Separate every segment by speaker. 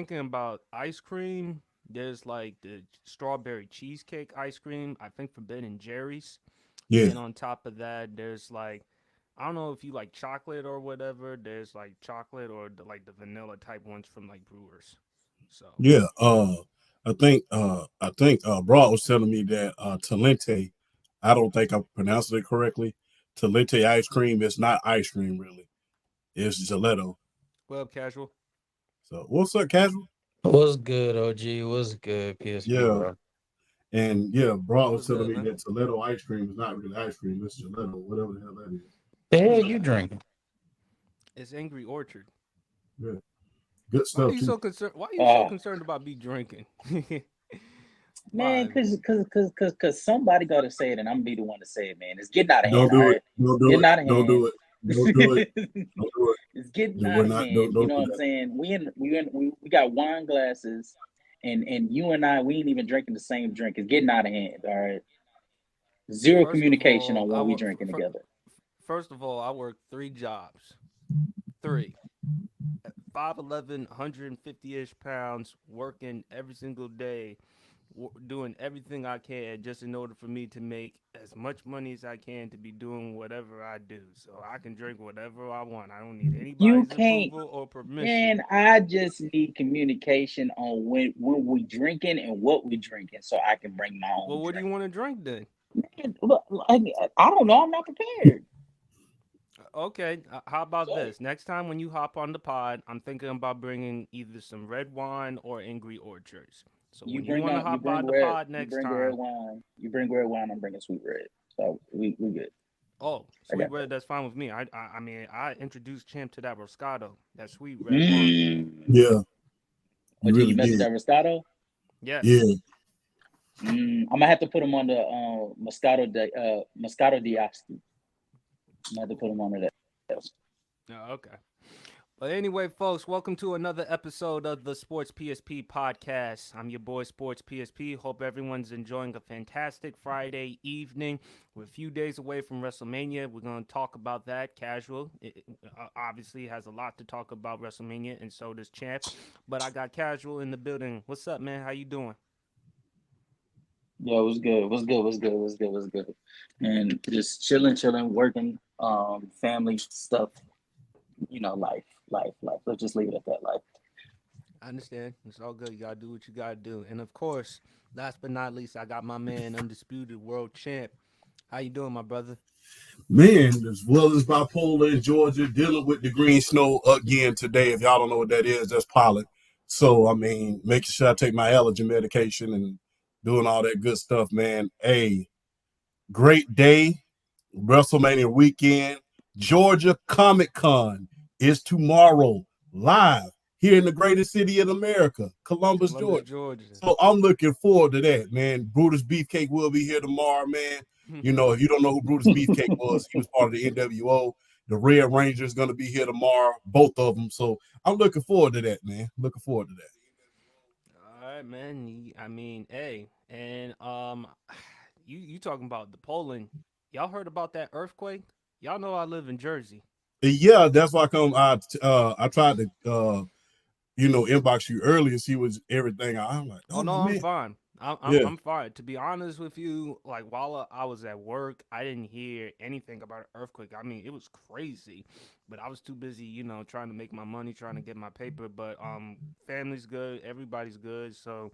Speaker 1: thinking about ice cream, there's like the strawberry cheesecake ice cream, I think from Ben and Jerry's.
Speaker 2: Yeah,
Speaker 1: Then on top of that, there's like I don't know if you like chocolate or whatever. There's like chocolate or like the vanilla type ones from like Brewers. So
Speaker 2: yeah. I think Broad was telling me that Talente, I don't think I'm pronouncing it correctly. Talente ice cream is not ice cream really. It's gelato.
Speaker 1: web casual.
Speaker 2: So what's up, casual?
Speaker 3: What's good, OG? What's good, PSP,
Speaker 2: Yeah,
Speaker 3: bro?
Speaker 2: and yeah, Broad was
Speaker 1: What's
Speaker 2: telling
Speaker 1: good,
Speaker 2: me
Speaker 1: man?
Speaker 2: that Toledo ice cream is not really ice cream. It's gelato, whatever the hell that is.
Speaker 3: The hell you drinking?
Speaker 1: It's Angry Orchard.
Speaker 2: Yeah, good
Speaker 1: Why are
Speaker 2: stuff
Speaker 1: you
Speaker 2: too.
Speaker 1: so concerned? Why are you so
Speaker 4: Uh
Speaker 1: concerned about me drinking?
Speaker 4: man,
Speaker 1: Why?
Speaker 4: cause somebody gotta say it and I'm be the one to say it, man. It's getting out of hand,
Speaker 2: Don't
Speaker 4: all
Speaker 2: do it.
Speaker 4: right?
Speaker 2: Don't do
Speaker 4: Getting
Speaker 2: it.
Speaker 4: out of
Speaker 2: Don't
Speaker 4: hand.
Speaker 2: do it. Don't do it. Don't do it.
Speaker 4: It's getting
Speaker 2: We're
Speaker 4: out of
Speaker 2: not.
Speaker 4: hand.
Speaker 2: Don't
Speaker 4: You
Speaker 2: don't
Speaker 4: know
Speaker 2: do
Speaker 4: what I'm
Speaker 2: that.
Speaker 4: saying? We got wine glasses and you and I we ain't even drinking the same drink. It's getting out of hand, all right? Zero
Speaker 1: First of
Speaker 4: communication
Speaker 1: all,
Speaker 4: on
Speaker 1: I
Speaker 4: what we
Speaker 1: work.
Speaker 4: drinking together.
Speaker 1: First of all, I work three jobs. Three. 5'11", 150-ish pounds, working every single day, doing everything I can just in order for me to make as much money as I can to be doing whatever I do. So I can drink whatever I want. I don't need
Speaker 4: You
Speaker 1: anybody's
Speaker 4: can't,
Speaker 1: approval or permission.
Speaker 4: man. I just need communication on when we drinking and what we drinking, so I can bring my
Speaker 1: Well,
Speaker 4: own
Speaker 1: what do you
Speaker 4: drink.
Speaker 1: want to drink then?
Speaker 4: Man, look, I don't know. I'm not prepared.
Speaker 1: Okay, how about
Speaker 4: So
Speaker 1: this? Next time when you hop on the pod, I'm thinking about bringing either some red wine or Angry Orchards. So when you want to
Speaker 4: you
Speaker 1: hop
Speaker 4: bring
Speaker 1: on the
Speaker 4: red,
Speaker 1: pod
Speaker 4: you
Speaker 1: next
Speaker 4: bring red
Speaker 1: time,
Speaker 4: wine, you bring red wine. I'm bringing sweet red. So we good.
Speaker 1: oh,
Speaker 4: I
Speaker 1: sweet
Speaker 4: got
Speaker 1: red, that's fine with me. I mean, I introduced Champ to that Roscato, that sweet
Speaker 4: that.
Speaker 1: red wine.
Speaker 2: Yeah, you
Speaker 4: OG, you
Speaker 2: really
Speaker 4: mess with
Speaker 2: did.
Speaker 4: that Roscato?
Speaker 1: Yes.
Speaker 2: Yeah,
Speaker 4: I'm gonna have to put him on the Moscato Diasti. I'm gonna have to put him on that.
Speaker 1: Oh, okay. But anyway, folks, welcome to another episode of the Sports PSP podcast. I'm your boy, Sports PSP. Hope everyone's enjoying a fantastic Friday evening. We're a few days away from WrestleMania. We're going to talk about that casual. It obviously has a lot to talk about WrestleMania, and so does Champ. But I got casual in the building. What's up, man? How you doing?
Speaker 4: Yo, what's good? What's good? And just chilling, working, family stuff. You know, life. Let's just leave it at that. Life.
Speaker 1: I understand. It's all good. You gotta do what you gotta do. And of course, last but not least, I got my man, undisputed world champ. How you doing, my brother?
Speaker 2: man. As well as bipolar in Georgia, dealing with the green snow again today. If y'all don't know what that is, that's pollen. So I mean, making sure I take my allergy medication and doing all that good stuff, man. Hey, great day. WrestleMania weekend. Georgia Comic Con is tomorrow live here in the greatest city in America, Columbus,
Speaker 1: Columbus,
Speaker 2: Georgia.
Speaker 1: Georgia.
Speaker 2: So I'm looking forward to that, man. Brutus Beefcake will be here tomorrow, man. You know, if you don't know who Brutus Beefcake was, he was part of the NWO. The Red Ranger is going to be here tomorrow, both of them. So I'm looking forward to that, man. Looking forward to that.
Speaker 1: All right, man. I mean, hey, and you talking about the Poland? Y'all heard about that earthquake? Y'all know I live in Jersey.
Speaker 2: Yeah, that's why I come. I tried to inbox you earlier, see what everything. I'm like,
Speaker 1: Oh
Speaker 2: oh
Speaker 1: no, I'm
Speaker 2: man,
Speaker 1: fine.
Speaker 2: yeah,
Speaker 1: I'm fine. To be honest with you, like while I was at work, I didn't hear anything about an earthquake. I mean, it was crazy, but I was too busy, trying to make my money, trying to get my paper. But family's good, everybody's good, so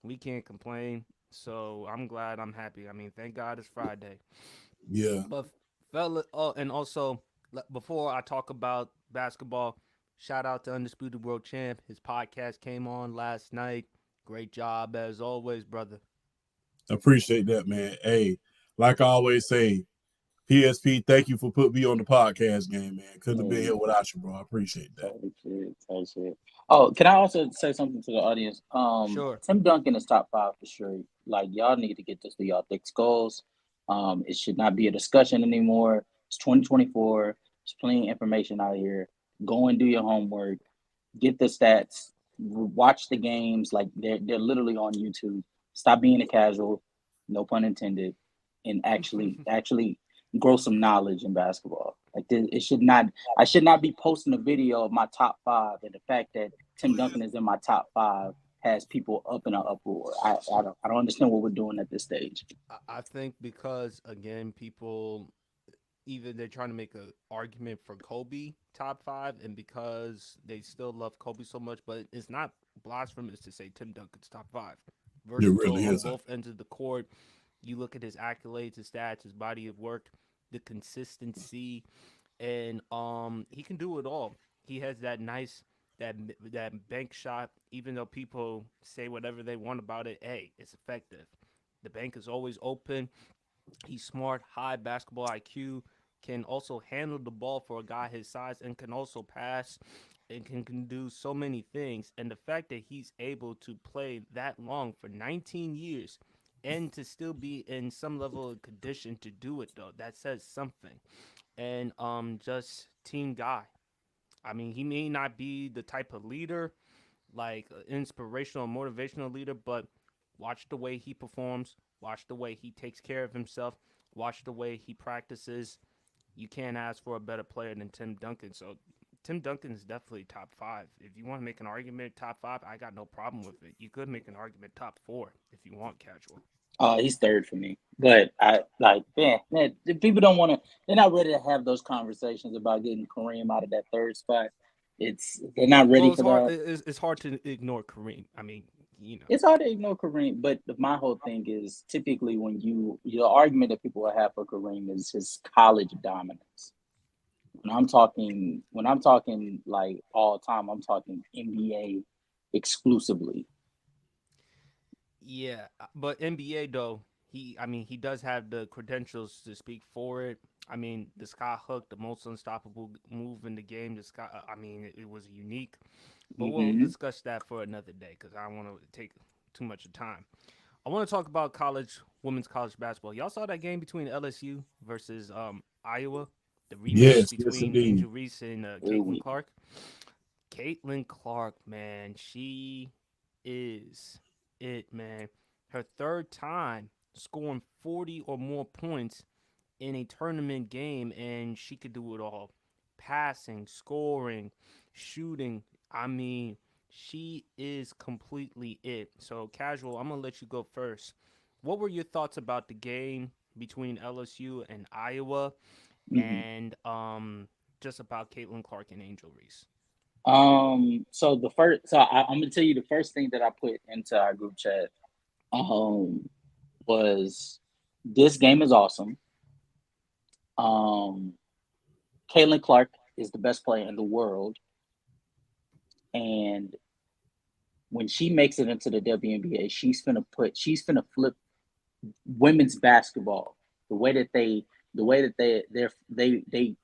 Speaker 1: we can't complain. So I'm glad, I'm happy. I mean, thank God it's Friday.
Speaker 2: yeah.
Speaker 1: But fella, and also before I talk about basketball, shout out to Undisputed World Champ. His podcast came on last night. Great job as always, brother.
Speaker 2: Appreciate that, man. Hey, like I always say, PSP, thank you for putting me on the podcast game, man. Couldn't have been
Speaker 4: Hey,
Speaker 2: here without you, bro. I appreciate that.
Speaker 4: tight shit. Oh, can I also say something to the audience?
Speaker 1: Sure.
Speaker 4: Tim Duncan is top five for sure. Like y'all need to get this to y'all thick skulls. It should not be a discussion anymore. It's 2024. There's plenty of information out here. Go and do your homework. Get the stats. Watch the games. Like they're literally on YouTube. Stop being a casual. No pun intended. And actually grow some knowledge in basketball. Like it should not. I should not be posting a video of my top five and the fact that Tim Duncan is in my top 5 has people up in an uproar. I don't understand what we're doing at this stage.
Speaker 1: I think because again, people either they're trying to make an argument for Kobe top 5, and because they still love Kobe so much, but it's not blasphemous to say Tim Duncan's top 5.
Speaker 2: It really
Speaker 1: Versatile on
Speaker 2: isn't.
Speaker 1: both ends of the court. You look at his accolades, his stats, his body of work, the consistency, and he can do it all. He has that nice that bank shot. Even though people say whatever they want about it, hey, it's effective. The bank is always open. He's smart, high basketball IQ, can also handle the ball for a guy his size, and can also pass and can do so many things. And the fact that he's able to play that long for 19 years and to still be in some level of condition to do it, though, that says something. And just team guy. I mean, he may not be the type of leader, like inspirational, motivational leader, but watch the way he performs, watch the way he takes care of himself, watch the way he practices. You can't ask for a better player than Tim Duncan. So Tim Duncan is definitely top 5. If you want to make an argument top 5, I got no problem with it. You could make an argument top 4 if you want casual.
Speaker 4: He's third for me. But I like, man, people don't want to. They're not ready to have those conversations about getting Kareem out of that third spot. They're not ready
Speaker 1: It's
Speaker 4: for
Speaker 1: hard.
Speaker 4: that.
Speaker 1: It's hard to ignore Kareem. I mean, you know.
Speaker 4: It's hard to ignore Kareem, but my whole thing is typically when your argument that people will have for Kareem is his college dominance. When I'm talking like all time, I'm talking NBA exclusively.
Speaker 1: Yeah, but NBA though, I mean, he does have the credentials to speak for it. I mean, the sky hook, the most unstoppable move in the game. The sky, I mean, it was unique. But we'll
Speaker 4: Mm-hmm.
Speaker 1: discuss that for another day because I don't want to take too much of time. I want to talk about women's college basketball. Y'all saw that game between LSU versus Iowa, the rematch
Speaker 2: Yes,
Speaker 1: between
Speaker 2: indeed.
Speaker 1: Angel Reese and Caitlin Clark. Caitlin Clark, man, she is it, man. Her third time scoring 40 or more points in a tournament game, and she could do it all: passing, scoring, shooting. I mean, she is completely it. So, casual, I'm gonna let you go first. What were your thoughts about the game between LSU and Iowa,
Speaker 4: Mm-hmm.
Speaker 1: and just about Caitlin Clark and Angel Reese?
Speaker 4: I'm gonna tell you the first thing that I put into our group chat um was this game is awesome. Um, Caitlin Clark is the best player in the world, and when she makes it into the WNBA, she's finna flip women's basketball. The way that they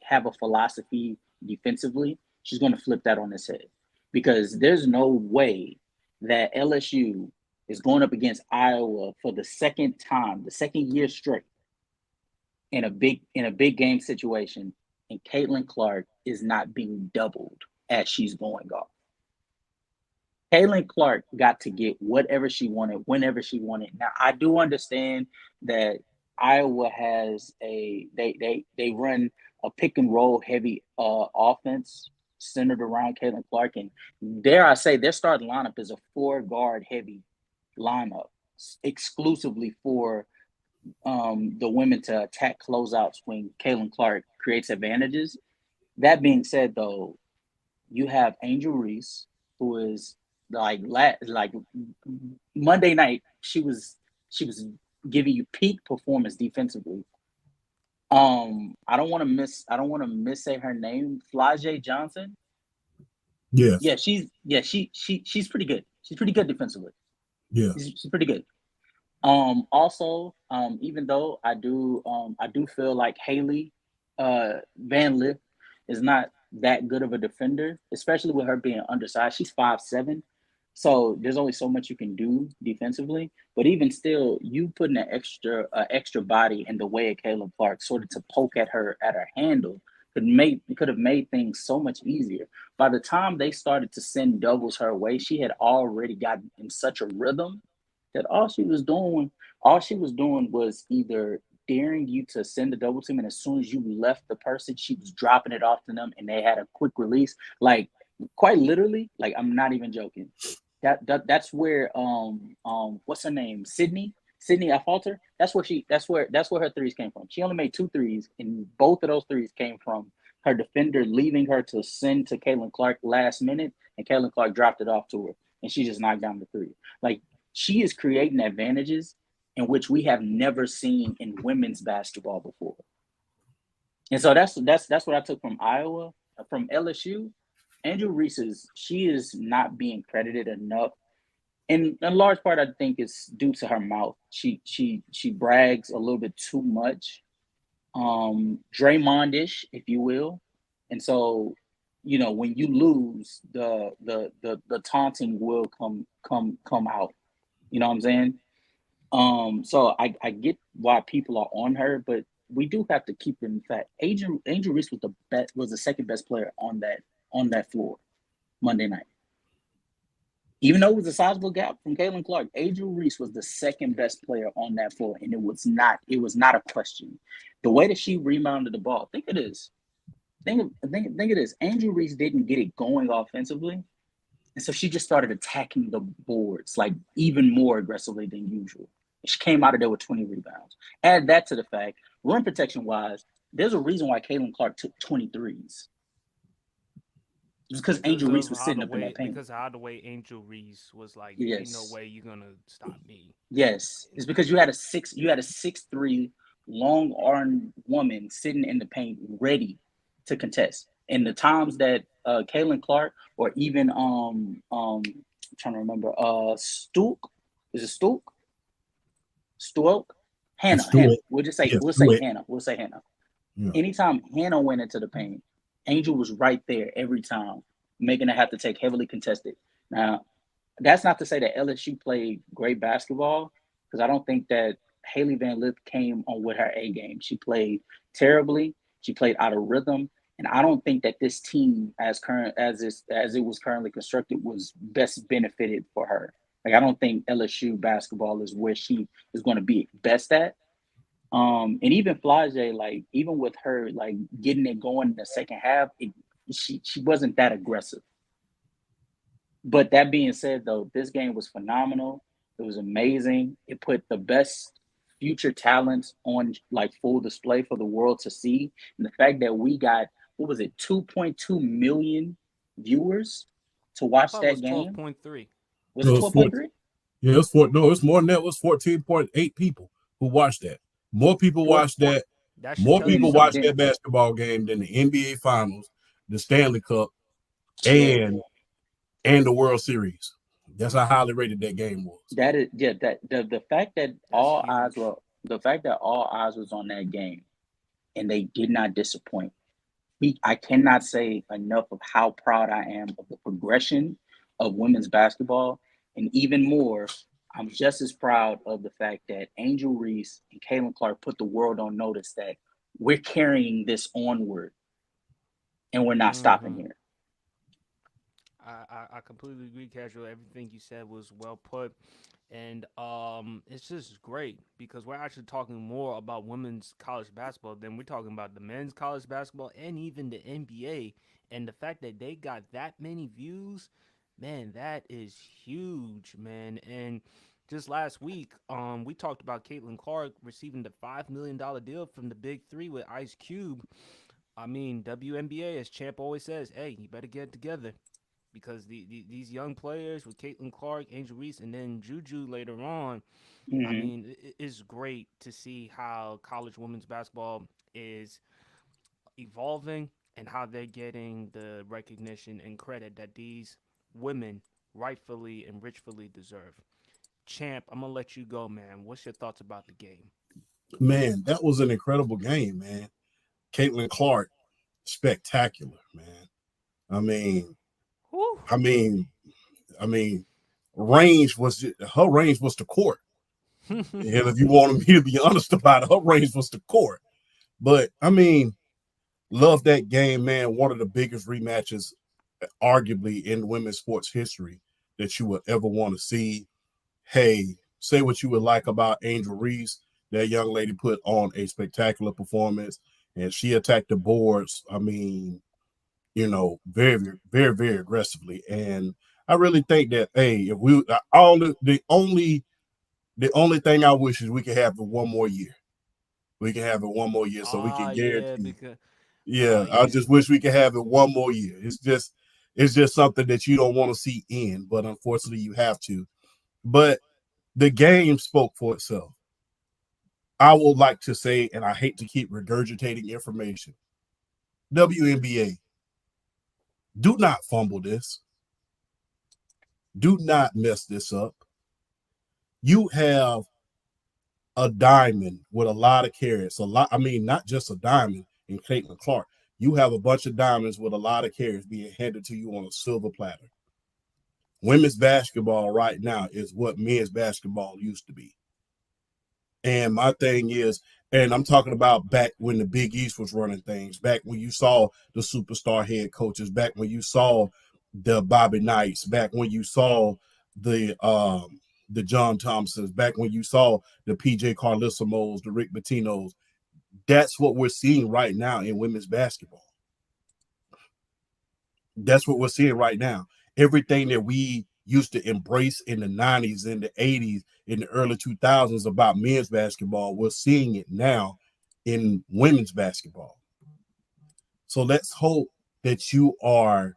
Speaker 4: have a philosophy defensively, she's gonna flip that on its head because there's no way that LSU is going up against Iowa for the second time, the second year straight in a big game situation, and Caitlin Clark is not being doubled as she's going off. Caitlin Clark got to get whatever she wanted, whenever she wanted. Now, I do understand that Iowa has they run a pick and roll heavy offense centered around Caitlin Clark, and dare I say their starting lineup is a 4 guard heavy lineup exclusively for the women to attack closeouts when Caitlin Clark creates advantages. That being said, though, you have Angel Reese, who is like Monday night, she was giving you peak performance defensively. I don't want to miss say her name, Flajay Johnson.
Speaker 2: Yes.
Speaker 4: She's pretty good. She's pretty good defensively.
Speaker 2: Yeah.
Speaker 4: She's pretty good. Also, even though I do feel like Haley Van Lith is not that good of a defender, especially with her being undersized. She's 5'7", so there's only so much you can do defensively. But even still, you putting an extra body in the way of Caitlin Clark, sort of to poke at her handle, could have made things so much easier. By the time they started to send doubles her way, she had already gotten in such a rhythm that all she was doing was either daring you to send the double team, and as soon as you left the person, she was dropping it off to them, and they had a quick release. Like quite literally, like I'm not even joking. That's where what's her name? Sydney Afalter. That's where her threes came from. She only made 2 threes, and both of those threes came from her defender leaving her to send to Caitlin Clark last minute, and Caitlin Clark dropped it off to her, and she just knocked down the 3. Like, she is creating advantages in which we have never seen in women's basketball before. And so that's what I took from Iowa. From LSU, Angel Reese she is not being credited enough. And in large part, I think it's due to her mouth. She brags a little bit too much, Draymond-ish, if you will. And so, when you lose, the taunting will come out. You know what I'm saying? So I get why people are on her, but we do have to keep in fact Angel Reese was the second best player on that floor Monday night. Even though it was a sizable gap from Caitlin Clark, Angel Reese was the second best player on that floor, and it was not a question. The way that she rebounded the ball, think it is. Angel Reese didn't get it going offensively, and so she just started attacking the boards like even more aggressively than usual. She came out of there with 20 rebounds. Add that to the fact, rim protection wise, there's a reason why Caitlin Clark took 23s. It's because Angel Reese was sitting up in that paint.
Speaker 1: Because of how the way Angel Reese was like,
Speaker 4: yes.
Speaker 1: Ain't no way you're gonna stop me.
Speaker 4: Yes, it's because you had a 6'3" long armed woman sitting in the paint ready to contest. And the times that Caitlin Clark or even I'm trying to remember Stuck, is it Stuck? Hannah. We'll say Hannah. We'll say Hannah. Yeah. Anytime Hannah went into the paint, Angel was right there every time, making her have to take heavily contested. Now, that's not to say that LSU played great basketball, because I don't think that Hailey Van Lith came on with her A game. She played terribly. She played out of rhythm. And I don't think that this team, as it was currently constructed, was best benefited for her. Like, I don't think LSU basketball is where she is going to be best at. And even Flage, like, even with her, like, getting it going in the second half, she wasn't that aggressive. But that being said, though, this game was phenomenal. It was amazing. It put the best future talents on, like, full display for the world to see. And the fact that we got, 2.2 million viewers to watch that game?
Speaker 1: 12.3.
Speaker 4: Was it 12.3?
Speaker 2: Yeah, it's more than that. It was 14.8 people who watched that. More people watched that. More people watched that basketball game than the NBA Finals, the Stanley Cup, and the World Series. That's how highly rated that game was.
Speaker 4: That is, yeah. The fact that all eyes was on that game, and they did not disappoint. I cannot say enough of how proud I am of the progression of women's basketball. And even more, I'm just as proud of the fact that Angel Reese and Caitlin Clark put the world on notice that we're carrying this onward and we're not stopping here.
Speaker 1: I completely agree, Casual. Everything you said was well put. And it's just great because we're actually talking more about women's college basketball than we're talking about the men's college basketball and even the NBA. And the fact that they got that many views, man, that is huge, man. And just last week, we talked about Caitlin Clark receiving the $5 million deal from the Big Three with Ice Cube. I mean, WNBA, as Champ always says, hey, you better get it together. Because these young players with Caitlin Clark, Angel Reese, and then Juju later on, I mean, it's great to see how college women's basketball is evolving and how they're getting the recognition and credit that these women rightfully and richfully deserve. Champ, I'm going to let you go, man. What's your thoughts about the game?
Speaker 2: Man, that was an incredible game, man. Caitlin Clark, spectacular, man. I mean, range was the court. And if you wanted me to be honest about it, her range was the court. But I mean, love that game, man. One of the biggest rematches, arguably, in women's sports history that you would ever want to see. Hey, say what you would like about Angel Reese. That young lady put on a spectacular performance, and she attacked the boards. I mean, very, very, very aggressively. And I really think that, hey, if we all the only thing I wish is we could have it one more year. We can have it one more year so we can
Speaker 1: Yeah,
Speaker 2: guarantee.
Speaker 1: because
Speaker 2: Yeah, I
Speaker 1: yeah.
Speaker 2: just wish we could have it one more year. It's just something that you don't want to see end, but unfortunately you have to. But the game spoke for itself. I would like to say, and I hate to keep regurgitating information, WNBA, do not fumble this. Do not mess this up. You have a diamond with a lot of carats. Not just a diamond in Caitlin Clark. You have a bunch of diamonds with a lot of carats being handed to you on a silver platter. Women's basketball right now is what men's basketball used to be. And my thing is, and I'm talking about back when the Big East was running things, back when you saw the superstar head coaches, back when you saw the Bobby Knights, back when you saw the John Thompsons, back when you saw the PJ Carlissimos, the Rick Pitino's. That's what we're seeing right now in women's basketball. That's what we're seeing right now. Everything that we used to embrace in the 90s, in the 80s, in the early 2000s about men's basketball, we're seeing it now in women's basketball. So let's hope that you are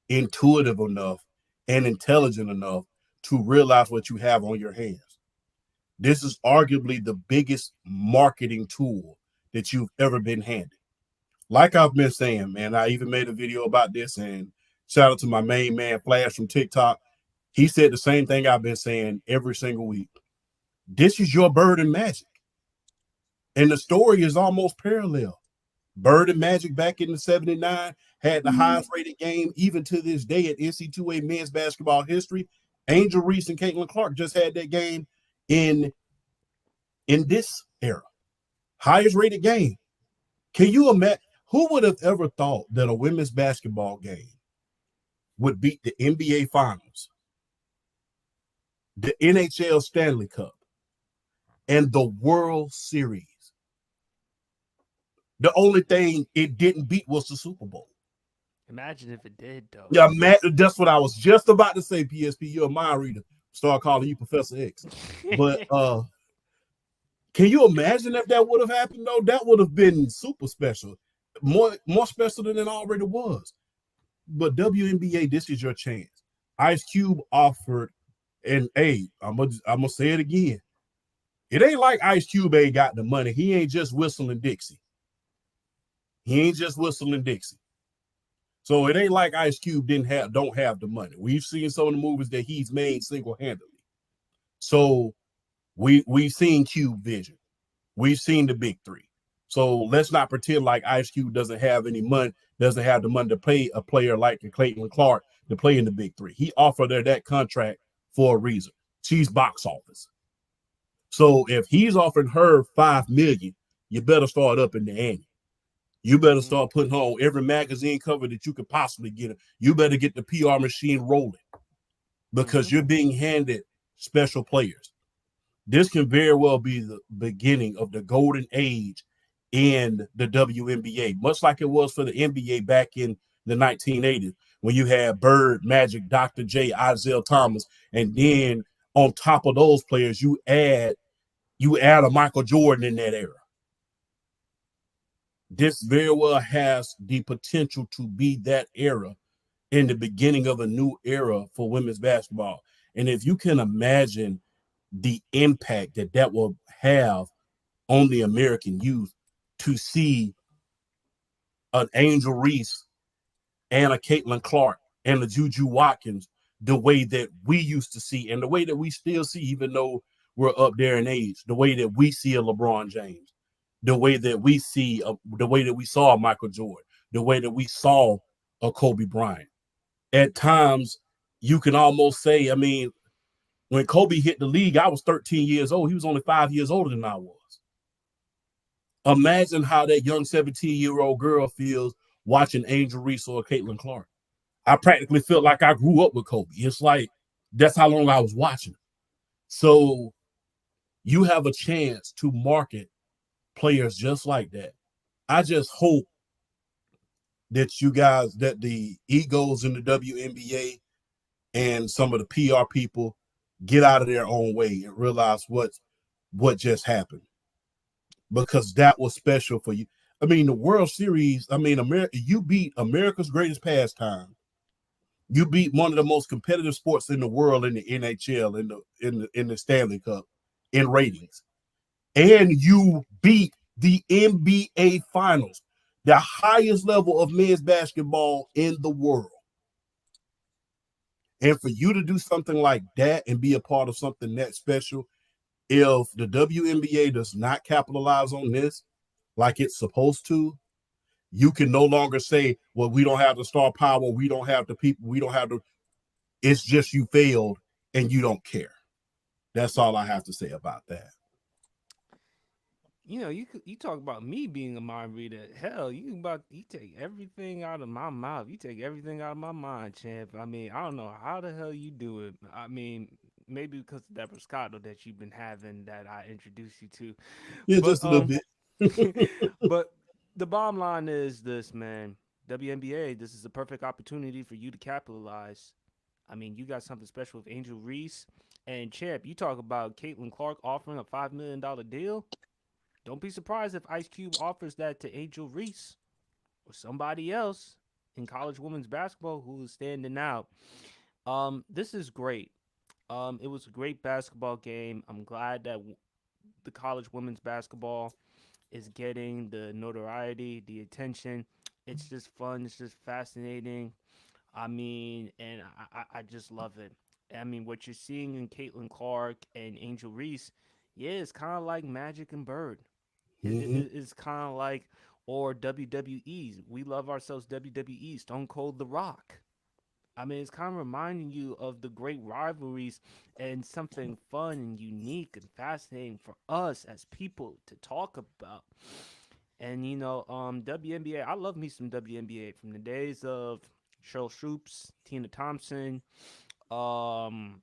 Speaker 2: intuitive enough and intelligent enough to realize what you have on your hands. This is arguably the biggest marketing tool that you've ever been handed. Like I've been saying, man, I even made a video about this, and shout out to my main man, Flash from TikTok. He said the same thing I've been saying every single week. This is your Bird and Magic. And the story is almost parallel. Bird and Magic back in the 79 had the highest rated game, even to this day at NC2A men's basketball history. Angel Reese and Caitlin Clark just had that game in this era. Highest rated game. Can you imagine? Who would have ever thought that a women's basketball game would beat the NBA Finals, the NHL Stanley Cup, and the World Series? The only thing it didn't beat was the Super Bowl.
Speaker 1: Imagine if it did, though.
Speaker 2: Yeah, Matt, that's what I was just about to say, PSP. You're a mind reader. Start calling you Professor X. But can you imagine if that would have happened, though? That would have been super special. More special than it already was. But WNBA, this is your chance. Ice Cube offered, and hey, I'm gonna say it again. It ain't like Ice Cube ain't got the money. He ain't just whistling Dixie. So it ain't like Ice Cube don't have the money. We've seen some of the movies that he's made single-handedly. So we've seen Cube Vision. We've seen the big three. So let's not pretend like Ice Cube doesn't have any money, doesn't have the money to pay a player like Caitlin Clark to play in the big three. He offered her that contract for a reason. She's box office. So if he's offering her $5 million, you better start up in the ante. You better start putting her on every magazine cover that you could possibly get her. You better get the PR machine rolling because you're being handed special players. This can very well be the beginning of the golden age in the WNBA, much like it was for the NBA back in the 1980s when you had Bird, Magic, Dr. J, Isaiah Thomas, and then on top of those players, you add a Michael Jordan in that era. This very well has the potential to be that era in the beginning of a new era for women's basketball. And if you can imagine the impact that will have on the American youth to see an Angel Reese and a Caitlin Clark and a Juju Watkins the way that we used to see and the way that we still see, even though we're up there in age, the way that we see a LeBron James, the way that we see, the way that we saw a Michael Jordan, the way that we saw a Kobe Bryant. At times, you can almost say, I mean, when Kobe hit the league, I was 13 years old. He was only 5 years older than I was. Imagine how that young 17-year-old girl feels watching Angel Reese or Caitlin Clark. I practically felt like I grew up with Kobe. It's like that's how long I was watching. So you have a chance to market players just like that. I just hope that the egos in the WNBA and some of the PR people get out of their own way and realize what just happened, because that was special for you. I mean, the World Series. I mean, America. You beat America's greatest pastime. You beat one of the most competitive sports in the world in the NHL, in the Stanley Cup, in ratings, and you beat the NBA Finals, the highest level of men's basketball in the world. And for you to do something like that and be a part of something that special, if the WNBA does not capitalize on this like it's supposed to, you can no longer say, well, we don't have the star power, we don't have the people, we don't have the. It's just you failed and you don't care. That's all I have to say about that.
Speaker 1: You know, you talk about me being a mind reader. Hell, you take everything out of my mouth. You take everything out of my mind, champ. I mean, I don't know how the hell you do it. I mean, maybe because of that Moscato that you've been having that I introduced you to.
Speaker 2: Yeah,
Speaker 1: But
Speaker 2: just a little bit.
Speaker 1: but the bottom line is this, man. WNBA, this is a perfect opportunity for you to capitalize. I mean, you got something special with Angel Reese and Champ. You talk about Caitlin Clark offering a $5 million deal. Don't be surprised if Ice Cube offers that to Angel Reese or somebody else in college women's basketball who is standing out. This is great. It was a great basketball game. I'm glad that the college women's basketball is getting the notoriety, the attention. It's just fun. It's just fascinating. I mean, and I just love it. I mean, what you're seeing in Caitlin Clark and Angel Reese, yeah, it's kind of like Magic and Bird. It's kind of like, or WWE. We love ourselves WWE, Stone Cold The Rock. I mean, it's kind of reminding you of the great rivalries and something fun and unique and fascinating for us as people to talk about. And you know, WNBA. I love me some WNBA from the days of Cheryl Swoops, Tina Thompson, um,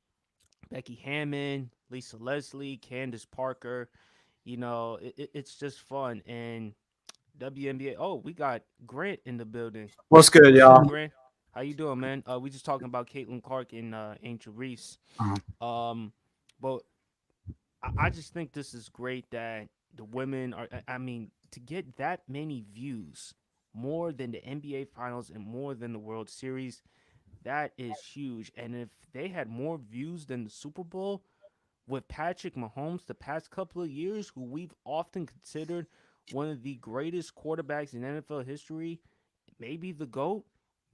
Speaker 1: Becky Hammond, Lisa Leslie, Candace Parker. You know, it's just fun. And WNBA. Oh, we got Grant in the building.
Speaker 5: What's good,
Speaker 1: What's up,
Speaker 5: y'all?
Speaker 1: Grant? How you doing, man? We just talking about Caitlin Clark and Angel Reese. Um, but I just think this is great that the women are. I mean, to get that many views, more than the NBA Finals and more than the World Series, that is huge. And if they had more views than the Super Bowl, with Patrick Mahomes the past couple of years, who we've often considered one of the greatest quarterbacks in NFL history, maybe the GOAT.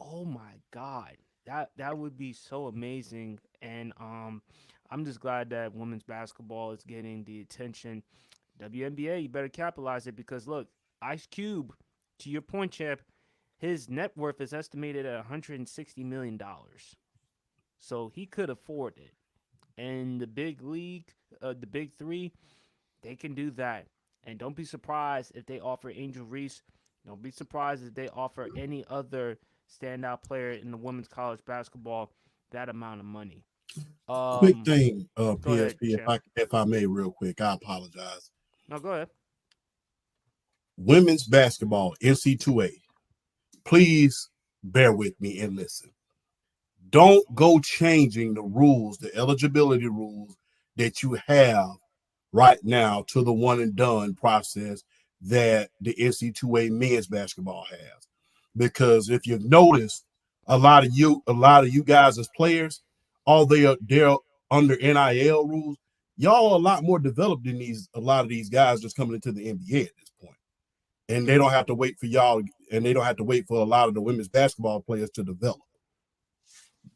Speaker 1: Oh my God. That would be so amazing. And I'm just glad that women's basketball is getting the attention. WNBA, you better capitalize it because look, Ice Cube, to your point, champ, his net worth is estimated at $160 million. So he could afford it. And the big league, the big three, they can do that. And don't be surprised if they offer Angel Reese. Don't be surprised if they offer any other standout player in the women's college basketball that amount of money.
Speaker 2: Quick thing,
Speaker 1: Go ahead,
Speaker 2: PSP,
Speaker 1: champ.
Speaker 2: if I may, real quick, I apologize.
Speaker 1: No, go ahead.
Speaker 2: Women's basketball, NC2A. Please bear with me and listen. Don't go changing the rules, the eligibility rules that you have right now to the one and done process that the NC2A men's basketball has. Because if you've noticed, a lot of you guys as players, they're under NIL rules. Y'all are a lot more developed than a lot of these guys just coming into the NBA at this point. And they don't have to wait for y'all, and they don't have to wait for a lot of the women's basketball players to develop.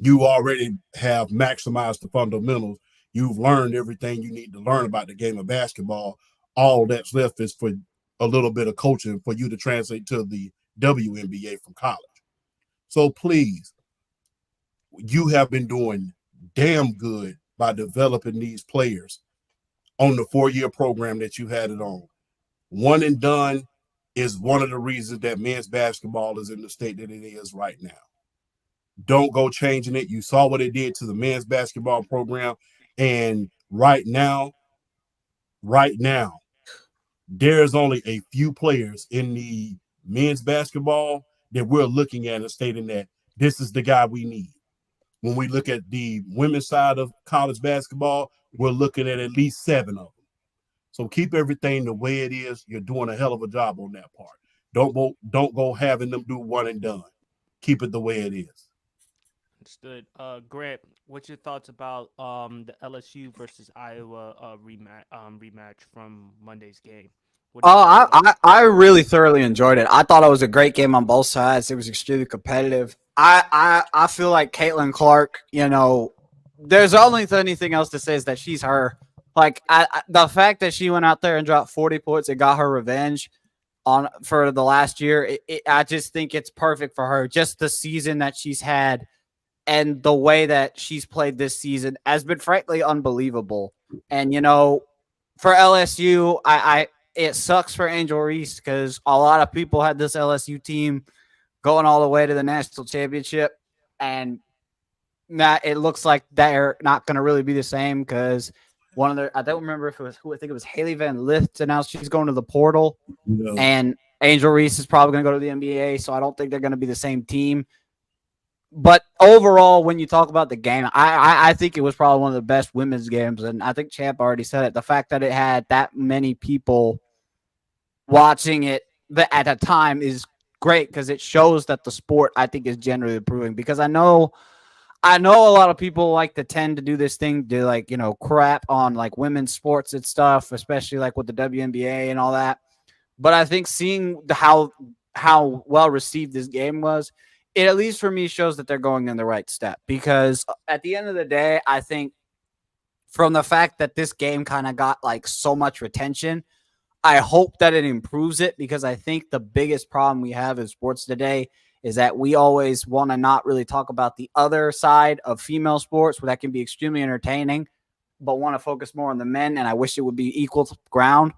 Speaker 2: You already have maximized the fundamentals. You've learned everything you need to learn about the game of basketball. All that's left is for a little bit of coaching for you to translate to the WNBA from college. So please, you have been doing damn good by developing these players on the 4-year program that you had it on. One and done is one of the reasons that men's basketball is in the state that it is right now. Don't go changing it. You saw what it did to the men's basketball program. And right now, there's only a few players in the men's basketball that we're looking at and stating that this is the guy we need. When we look at the women's side of college basketball, we're looking at least 7 of them. So keep everything the way it is. You're doing a hell of a job on that part. Don't go having them do one and done. Keep it the way it is.
Speaker 1: Understood. Grant, what's your thoughts about the LSU versus Iowa rematch from Monday's game? What do you think about it?
Speaker 5: I really thoroughly enjoyed it. I thought it was a great game on both sides. It was extremely competitive. I feel like Caitlin Clark, there's only anything else to say is that she's her. Like the fact that she went out there and dropped 40 points and got her revenge for the last year, I just think it's perfect for her. Just the season that she's had and the way that she's played this season has been frankly unbelievable. And for LSU, it sucks for Angel Reese because a lot of people had this LSU team going all the way to the national championship, and that it looks like they're not going to really be the same because I don't remember if it was I think it was Haley Van Lith announced she's going to the portal, and Angel Reese is probably going to go to the NBA, so I don't think they're going to be the same team. But overall, when you talk about the game, I think it was probably one of the best women's games, and I think Champ already said it. The fact that it had that many people watching it at a time is great because it shows that the sport, I think, is generally improving. Because I know a lot of people like to tend to do this thing to crap on like women's sports and stuff, especially like with the WNBA and all that. But I think seeing how well received this game was, it at least for me shows that they're going in the right step. Because at the end of the day, I think from the fact that this game kind of got like so much retention, I hope that it improves it, because I think the biggest problem we have in sports today is that we always want to not really talk about the other side of female sports, where that can be extremely entertaining, but want to focus more on the men. And I wish it would be equal ground.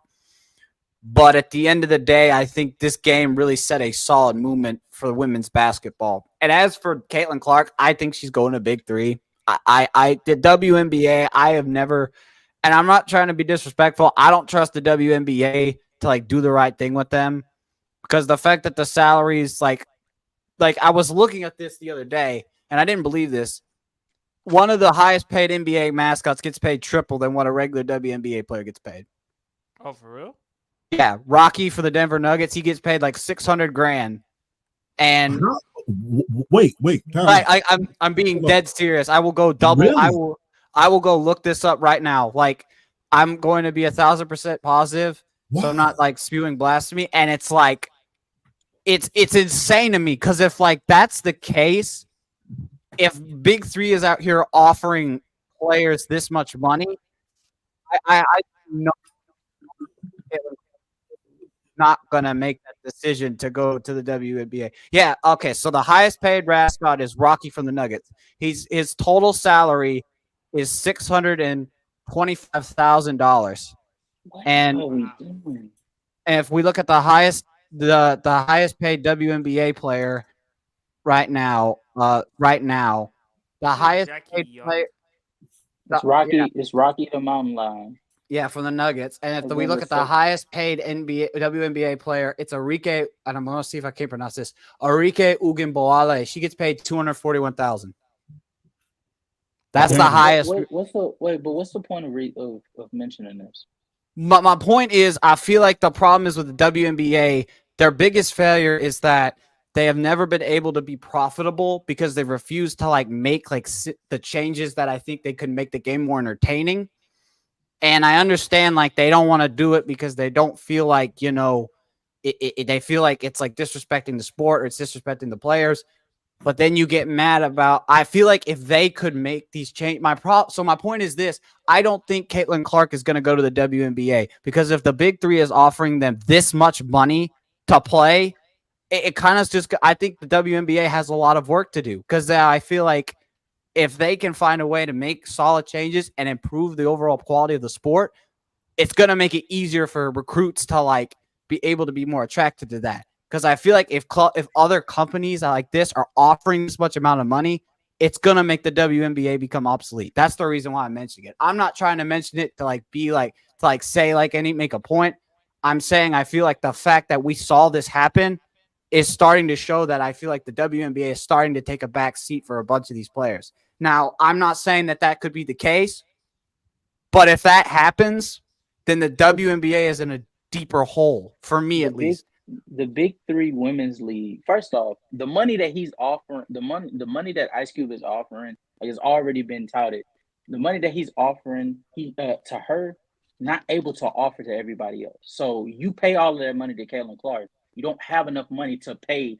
Speaker 5: But at the end of the day, I think this game really set a solid movement for women's basketball. And as for Caitlin Clark, I think she's going to Big Three. I did WNBA. I have never, and I'm not trying to be disrespectful, I don't trust the WNBA to like do the right thing with them, because the fact that the salaries like I was looking at this the other day and I didn't believe this. One of the highest paid NBA mascots gets paid triple than what a regular WNBA player gets paid.
Speaker 1: Oh, for real?
Speaker 5: Yeah, Rocky for the Denver Nuggets, he gets paid like $600,000. And
Speaker 2: wait,
Speaker 5: I'm being dead serious. I will go double.
Speaker 2: Really?
Speaker 5: I will go look this up right now. Like, I'm going to be 1,000% positive, so I'm not like spewing blasphemy. And it's like, it's insane to me, because if like that's the case, if Big Three is out here offering players this much money, I know not gonna make that decision to go to the WNBA. Yeah, okay. So the highest paid mascot is Rocky from the Nuggets. His total salary is $625,000. And if we look at the highest paid WNBA player right now, the highest paid player.
Speaker 4: It's Rocky. Yeah. It's Rocky the Mountain Lion.
Speaker 5: Yeah, from the Nuggets. And if we look at the highest paid WNBA player, it's Arike, and I'm going to see if I can pronounce this, Arike Ugamboale. She gets paid $241,000. That's the highest.
Speaker 4: What's the point of mentioning this?
Speaker 5: My point is, I feel like the problem is with the WNBA, their biggest failure is that they have never been able to be profitable because they've refused to like make like the changes that I think they could make the game more entertaining. And I understand like they don't want to do it because they don't feel like, they feel like it's like disrespecting the sport or it's disrespecting the players. But then you get mad about, I feel like if they could make these change, so my point is this: I don't think Caitlin Clark is going to go to the WNBA, because if the Big Three is offering them this much money to play, it kind of just, I think the WNBA has a lot of work to do, because I feel like if they can find a way to make solid changes and improve the overall quality of the sport, it's going to make it easier for recruits to like be able to be more attracted to that. Because I feel like if other companies like this are offering this much amount of money, it's going to make the WNBA become obsolete. That's the reason why I'm mentioning it. I'm not trying to mention it to like be like, to like say like make a point. I'm saying I feel like the fact that we saw this happen is starting to show that I feel like the WNBA is starting to take a back seat for a bunch of these players. Now, I'm not saying that could be the case, but if that happens, then the WNBA is in a deeper hole, for me at least.
Speaker 4: The Big Three Women's League. First off, the money that he's offering, the money that Ice Cube is offering, has already been touted. The money that he's offering, to her, not able to offer to everybody else. So you pay all of that money to Caitlin Clark. You don't have enough money to pay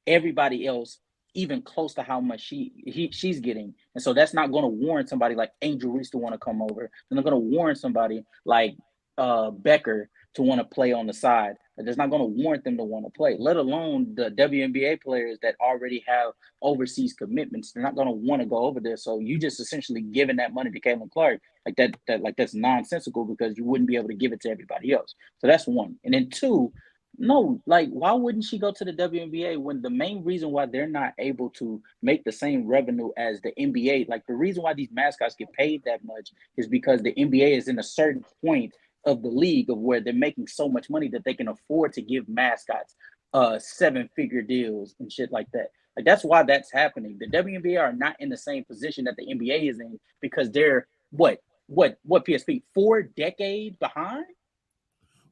Speaker 4: everybody else even close to how much she's getting. And so that's not going to warrant somebody like Angel Reese to want to come over. They're not going to warrant somebody like Becker to want to play on the side. That's not going to warrant them to want to play, let alone the WNBA players that already have overseas commitments. They're not going to want to go over there. So you just essentially giving that money to Caitlin Clark like that that's nonsensical, because you wouldn't be able to give it to everybody else. So that's one. And then two, no, like, why wouldn't she go to the WNBA when the main reason why they're not able to make the same revenue as the NBA, like the reason why these mascots get paid that much is because the NBA is in a certain point of the league of where they're making so much money that they can afford to give mascots 7-figure deals and shit like that. Like, that's why that's happening. The WNBA are not in the same position that the NBA is in, because they're what PSP 4 decades behind?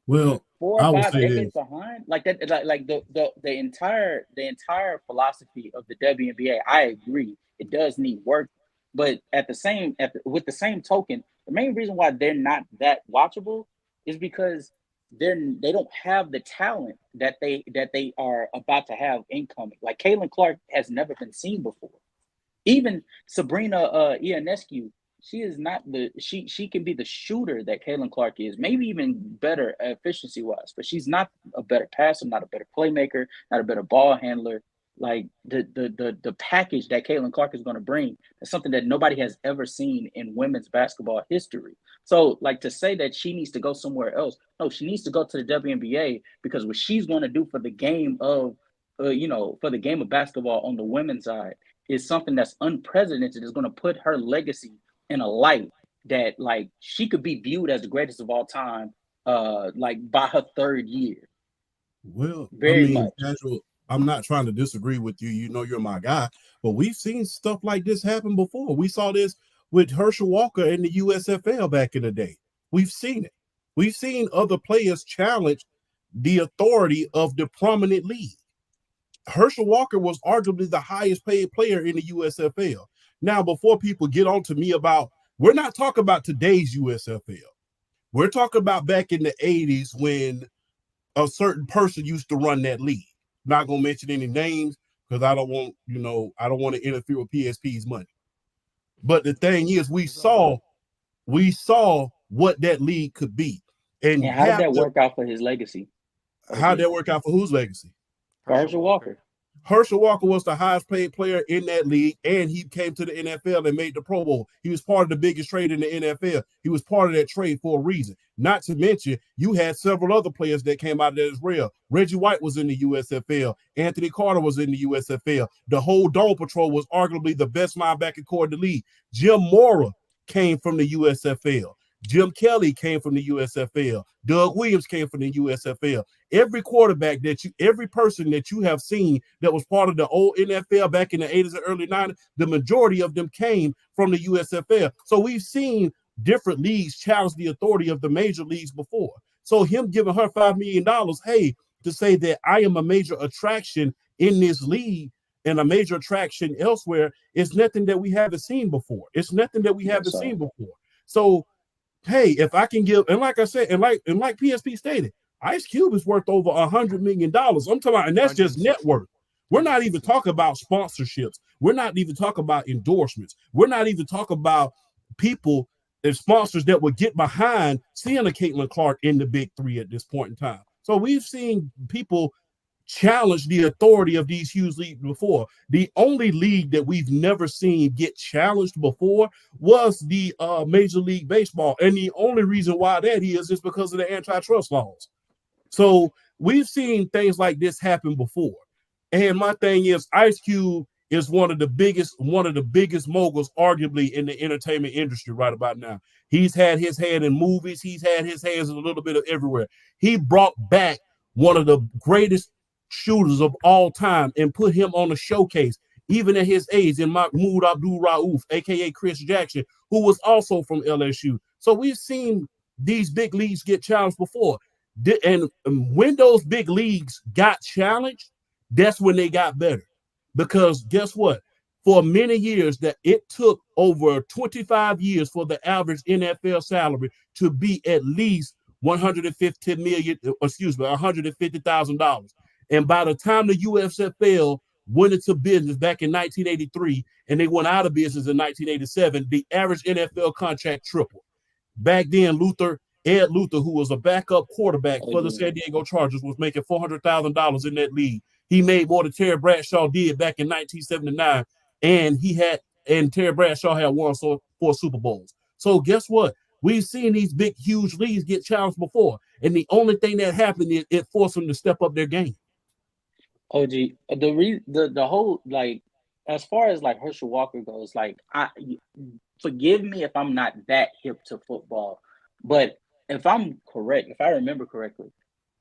Speaker 2: Well,
Speaker 4: 4
Speaker 2: I
Speaker 4: or
Speaker 2: would
Speaker 4: 5
Speaker 2: say
Speaker 4: decades
Speaker 2: this.
Speaker 4: behind, like that, like the entire philosophy of the WNBA. I agree, it does need work, but with the same token, the main reason why they're not that watchable is because they don't have the talent that they are about to have incoming. Like, Caitlin Clark has never been seen before. Even Sabrina Ionescu, she is not she can be the shooter that Caitlin Clark is, maybe even better efficiency wise, but she's not a better passer, not a better playmaker, not a better ball handler. Like, the package that Caitlin Clark is going to bring is something that nobody has ever seen in women's basketball history. So, like, to say that she needs to go somewhere else, no, she needs to go to the WNBA, because what she's going to do for the game of for the game of basketball on the women's side is something that's unprecedented. Is going to put her legacy in a light that, like, she could be viewed as the greatest of all time, like, by her 3rd year.
Speaker 2: Well,
Speaker 4: Very much.
Speaker 2: Casual, I'm not trying to disagree with you. You know, you're my guy, but we've seen stuff like this happen before. We saw this with Herschel Walker in the USFL back in the day. We've seen it. We've seen other players challenge the authority of the prominent league. Herschel Walker was arguably the highest paid player in the USFL. Now, before people get on to me about, we're not talking about today's USFL. We're talking about back in the 80s when a certain person used to run that league. Not gonna mention any names because I don't want to interfere with PSP's money. But the thing is, we saw what that league could be. And
Speaker 4: how did that work out for his legacy?
Speaker 2: How'd that work out for whose legacy?
Speaker 4: Herschel Walker.
Speaker 2: Herschel Walker was the highest paid player in that league, and he came to the NFL and made the Pro Bowl. He was part of the biggest trade in the NFL. He was part of that trade for a reason. Not to mention, you had several other players that came out of that as well. Reggie White was in the USFL. Anthony Carter was in the USFL. The whole Dome Patrol was arguably the best linebacker core in the league. Jim Mora came from the USFL. Jim Kelly came from the USFL. Doug Williams came from the USFL. Every person that you have seen that was part of the old NFL back in the 80s and early 90s, the majority of them came from the USFL. So we've seen different leagues challenge the authority of the major leagues before. So him giving her $5 million, hey, to say that I am a major attraction in this league and a major attraction elsewhere is nothing that we haven't seen before. It's nothing that we haven't seen before. So, hey, if I can give, and like I said, and like PSP stated, Ice Cube is worth over $100 million. I'm talking about, and that's just net worth. We're not even talking about sponsorships. We're not even talking about endorsements. We're not even talking about people and sponsors that would get behind seeing a Caitlin Clark in the Big Three at this point in time. So we've seen people challenge the authority of these huge leagues before. The only league that we've never seen get challenged before was the Major League Baseball. And the only reason why that is because of the antitrust laws. So we've seen things like this happen before. And my thing is, Ice Cube is one of the biggest moguls, arguably, in the entertainment industry right about now. He's had his hand in movies. He's had his hands in a little bit of everywhere. He brought back one of the greatest shooters of all time and put him on a showcase, even at his age, in Mahmoud Abdul-Rauf, aka Chris Jackson, who was also from LSU. So we've seen these big leagues get challenged before. And when those big leagues got challenged, that's when they got better. Because guess what? For many years, that it took over 25 years for the average NFL salary to be at least $150,000. And by the time the USFL went into business back in 1983 and they went out of business in 1987, the average NFL contract tripled. Back then, Ed Luther, who was a backup quarterback for the San Diego Chargers, was making $400,000 in that league. He made more than Terry Bradshaw did back in 1979, and Terry Bradshaw had won 4 Super Bowls. So guess what? We've seen these big, huge leagues get challenged before, and the only thing that happened is it forced them to step up their game.
Speaker 4: OG, the whole, like, as far as like Herschel Walker goes, like, forgive me if I'm not that hip to football, but if I remember correctly,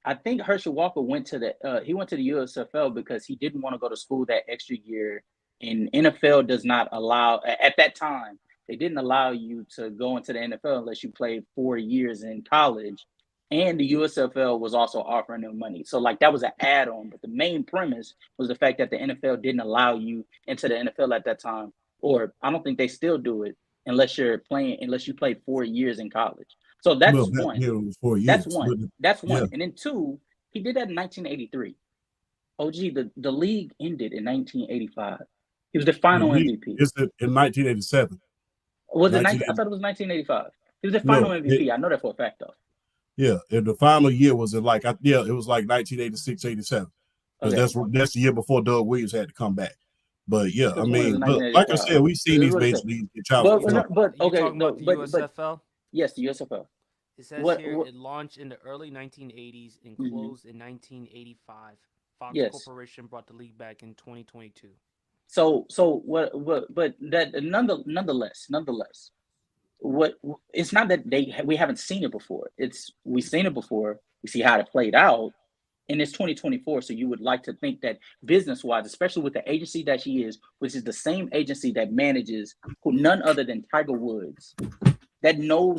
Speaker 4: I think Herschel Walker went to the USFL because he didn't want to go to school that extra year, and NFL does not allow, at that time, they didn't allow you to go into the NFL unless you played 4 years in college, and the USFL was also offering them money. So like that was an add-on, but the main premise was the fact that the NFL didn't allow you into the NFL at that time, or I don't think they still do it unless you played 4 years in college. So that's one. That's one. That's one. And then two, he did that in 1983. OG, the league ended in 1985. He was the final MVP.
Speaker 2: It's in 1987.
Speaker 4: Was it? I thought it was 1985. He was the final MVP. I know that for a fact, though.
Speaker 2: Yeah, and the final year was it was like 1986, 87. Okay. That's the year before Doug Williams had to come back. But yeah, I mean, like I said, we've seen these major leagues get challenged.
Speaker 1: But USFL?
Speaker 4: Yes, the USFL.
Speaker 1: It says here it launched in the early 1980s and closed in 1985. Fox Corporation brought the league back in 2022.
Speaker 4: So what? But that nonetheless, what? It's not that we haven't seen it before. We've seen it before. We see how it played out, and it's 2024. So you would like to think that business-wise, especially with the agency that she is, which is the same agency that manages none other than Tiger Woods, they know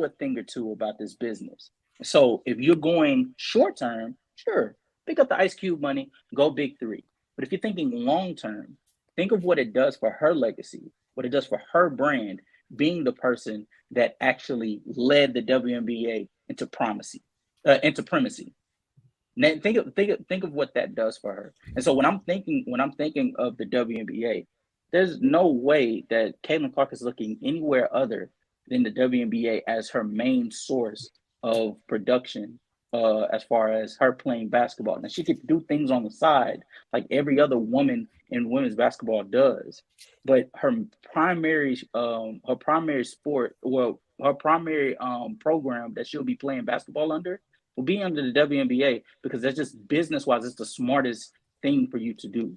Speaker 4: a thing or two about this business. So if you're going short term, sure, pick up the Ice Cube money, go big three. But if you're thinking long term, think of what it does for her legacy, what it does for her brand, being the person that actually led the WNBA into primacy. Now, think of what that does for her. And so when I'm thinking of the WNBA, there's no way that Caitlin Clark is looking anywhere other than the WNBA as her main source of production, as far as her playing basketball. Now she could do things on the side like every other woman in women's basketball does, but her primary sport, her primary program that she'll be playing basketball under will be under the WNBA, because that's just business-wise, it's the smartest thing for you to do.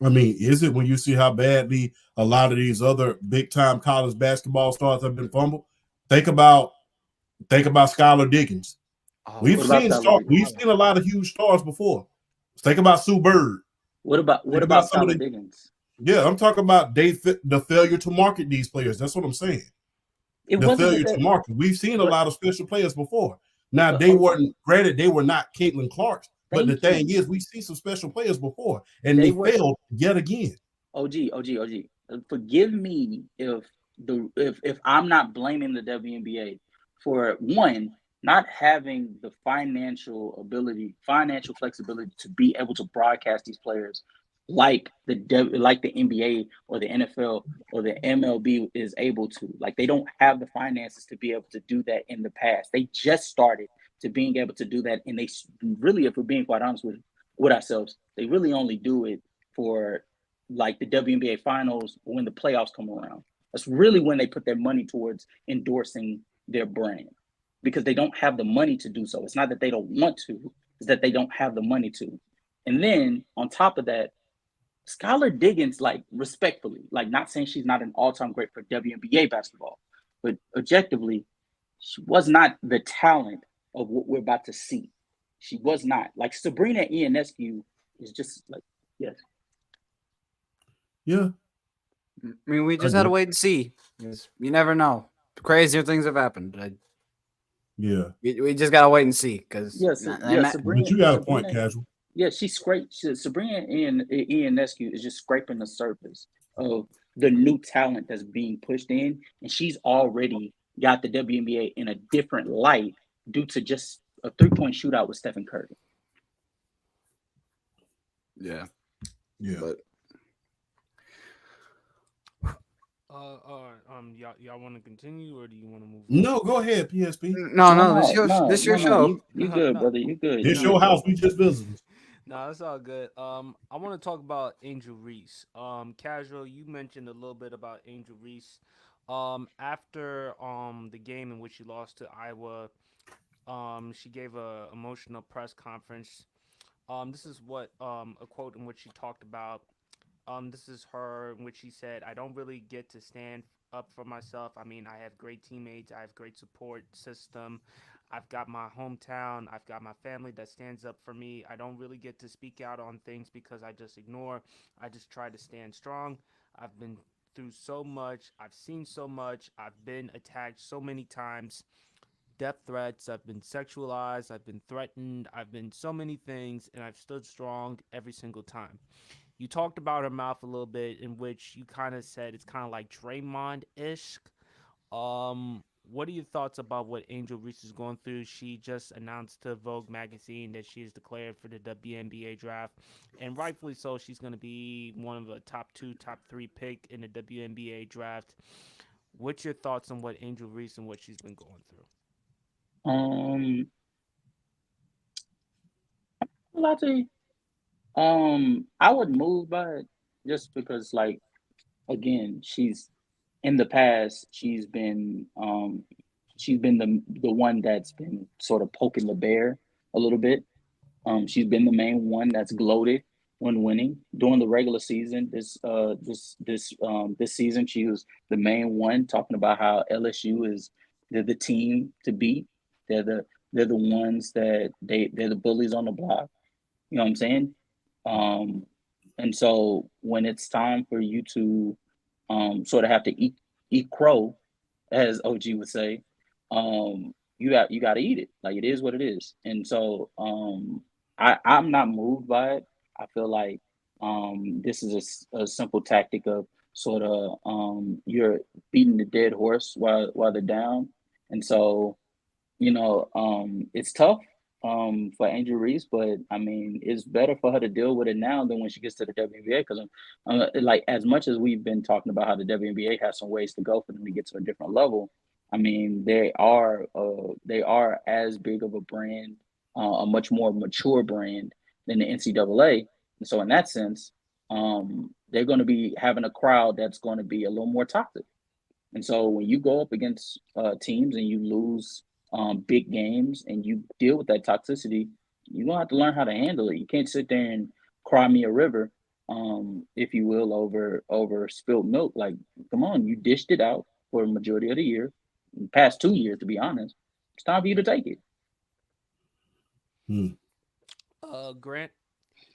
Speaker 2: I mean, is it when you see how badly a lot of these other big-time college basketball stars have been fumbled? Think about Skylar Diggins. We've seen a lot of huge stars before. Think about Sue Bird.
Speaker 4: What about Skylar Diggins?
Speaker 2: Yeah, I'm talking about the failure to market these players. That's what I'm saying. The failure to market. We've seen a lot of special players before. Now, they were not Caitlin Clark. But the thing is, we see some special players before, and they failed yet again.
Speaker 4: OG. Forgive me if I'm not blaming the WNBA for, one, not having the financial flexibility to be able to broadcast these players like the NBA or the NFL or the MLB is able to. Like, they don't have the finances to be able to do that in the past. They just started to being able to do that, and they really, if we're being quite honest with ourselves, they really only do it for like the WNBA finals when the playoffs come around. That's really when they put their money towards endorsing their brand, because they don't have the money to do so. It's not that they don't want to, it's that they don't have the money to. And then on top of that, Skylar Diggins, like, respectfully, like, not saying she's not an all-time great for WNBA basketball, but objectively, she was not the talent of what we're about to see. She was not. Like Sabrina Ionescu is just like, yes.
Speaker 2: Yeah.
Speaker 5: I mean, we just
Speaker 2: I
Speaker 5: had to
Speaker 2: agree.
Speaker 5: wait and see. You never know. Crazier things have happened.
Speaker 2: Yeah.
Speaker 5: We just gotta wait and see because
Speaker 4: Yes, Sabrina.
Speaker 2: But you got a point,
Speaker 4: Sabrina,
Speaker 2: Casual.
Speaker 4: yeah, Sabrina Ionescu is just scraping the surface of the new talent that's being pushed in, and she's already got the WNBA in a different light due to just a 3-point shootout with Stephen Curry.
Speaker 5: yeah.
Speaker 2: Yeah.
Speaker 5: But
Speaker 1: y'all want to continue or do you want to move on?
Speaker 2: No, go ahead, PSP.
Speaker 5: no, this your show.
Speaker 4: You good, brother. You good.
Speaker 2: It's your house. We just visited.
Speaker 1: No, it's all good. I want to talk about Angel Reese. Casual, you mentioned a little bit about Angel Reese. After the game in which she lost to Iowa, she gave a emotional press conference. This is what a quote in which she talked about. This is her in which she said, "I don't really get to stand up for myself. I mean, I have great teammates. I have great support system. I've got my hometown. I've got my family that stands up for me. I don't really get to speak out on things because I just ignore. I just try to stand strong. I've been through so much. I've seen so much. I've been attacked so many times. Death threats. I've been sexualized. I've been threatened. I've been so many things, and I've stood strong every single time." You talked about her mouth a little bit, in which you kind of said it's kind of like Draymond-ish. What are your thoughts about what Angel Reese is going through? She just announced to Vogue magazine that she is declared for the WNBA draft, and rightfully so. She's going to be one of the top 2, top 3 pick in the WNBA draft. What's your thoughts on what Angel Reese and what she's been going through?
Speaker 4: I would move by it just because, like, again, she's in the past. She's been the one that's been sort of poking the bear a little bit. She's been the main one that's gloated when winning during the regular season. This season, she was the main one talking about how LSU they're the team to beat. They're the ones that they're the bullies on the block. You know what I'm saying? And so when it's time for you to sort of have to eat crow, as OG would say, you got to eat it. Like, it is what it is. And so I'm not moved by it. I feel like this is a simple tactic of sort of you're beating the dead horse while they're down. And so, it's tough for Angel Reese, but I mean, it's better for her to deal with it now than when she gets to the WNBA. Because like, as much as we've been talking about how the WNBA has some ways to go for them to get to a different level, I mean, they are as big of a brand, a much more mature brand than the NCAA. And so in that sense, they're going to be having a crowd that's going to be a little more toxic. And so when you go up against teams and you lose big games and you deal with that toxicity, you're gonna have to learn how to handle it. You can't sit there and cry me a river, if you will, over spilled milk. Like, come on, you dished it out for a majority of the year, past 2 years, to be honest. It's time for you to take it.
Speaker 1: Grant,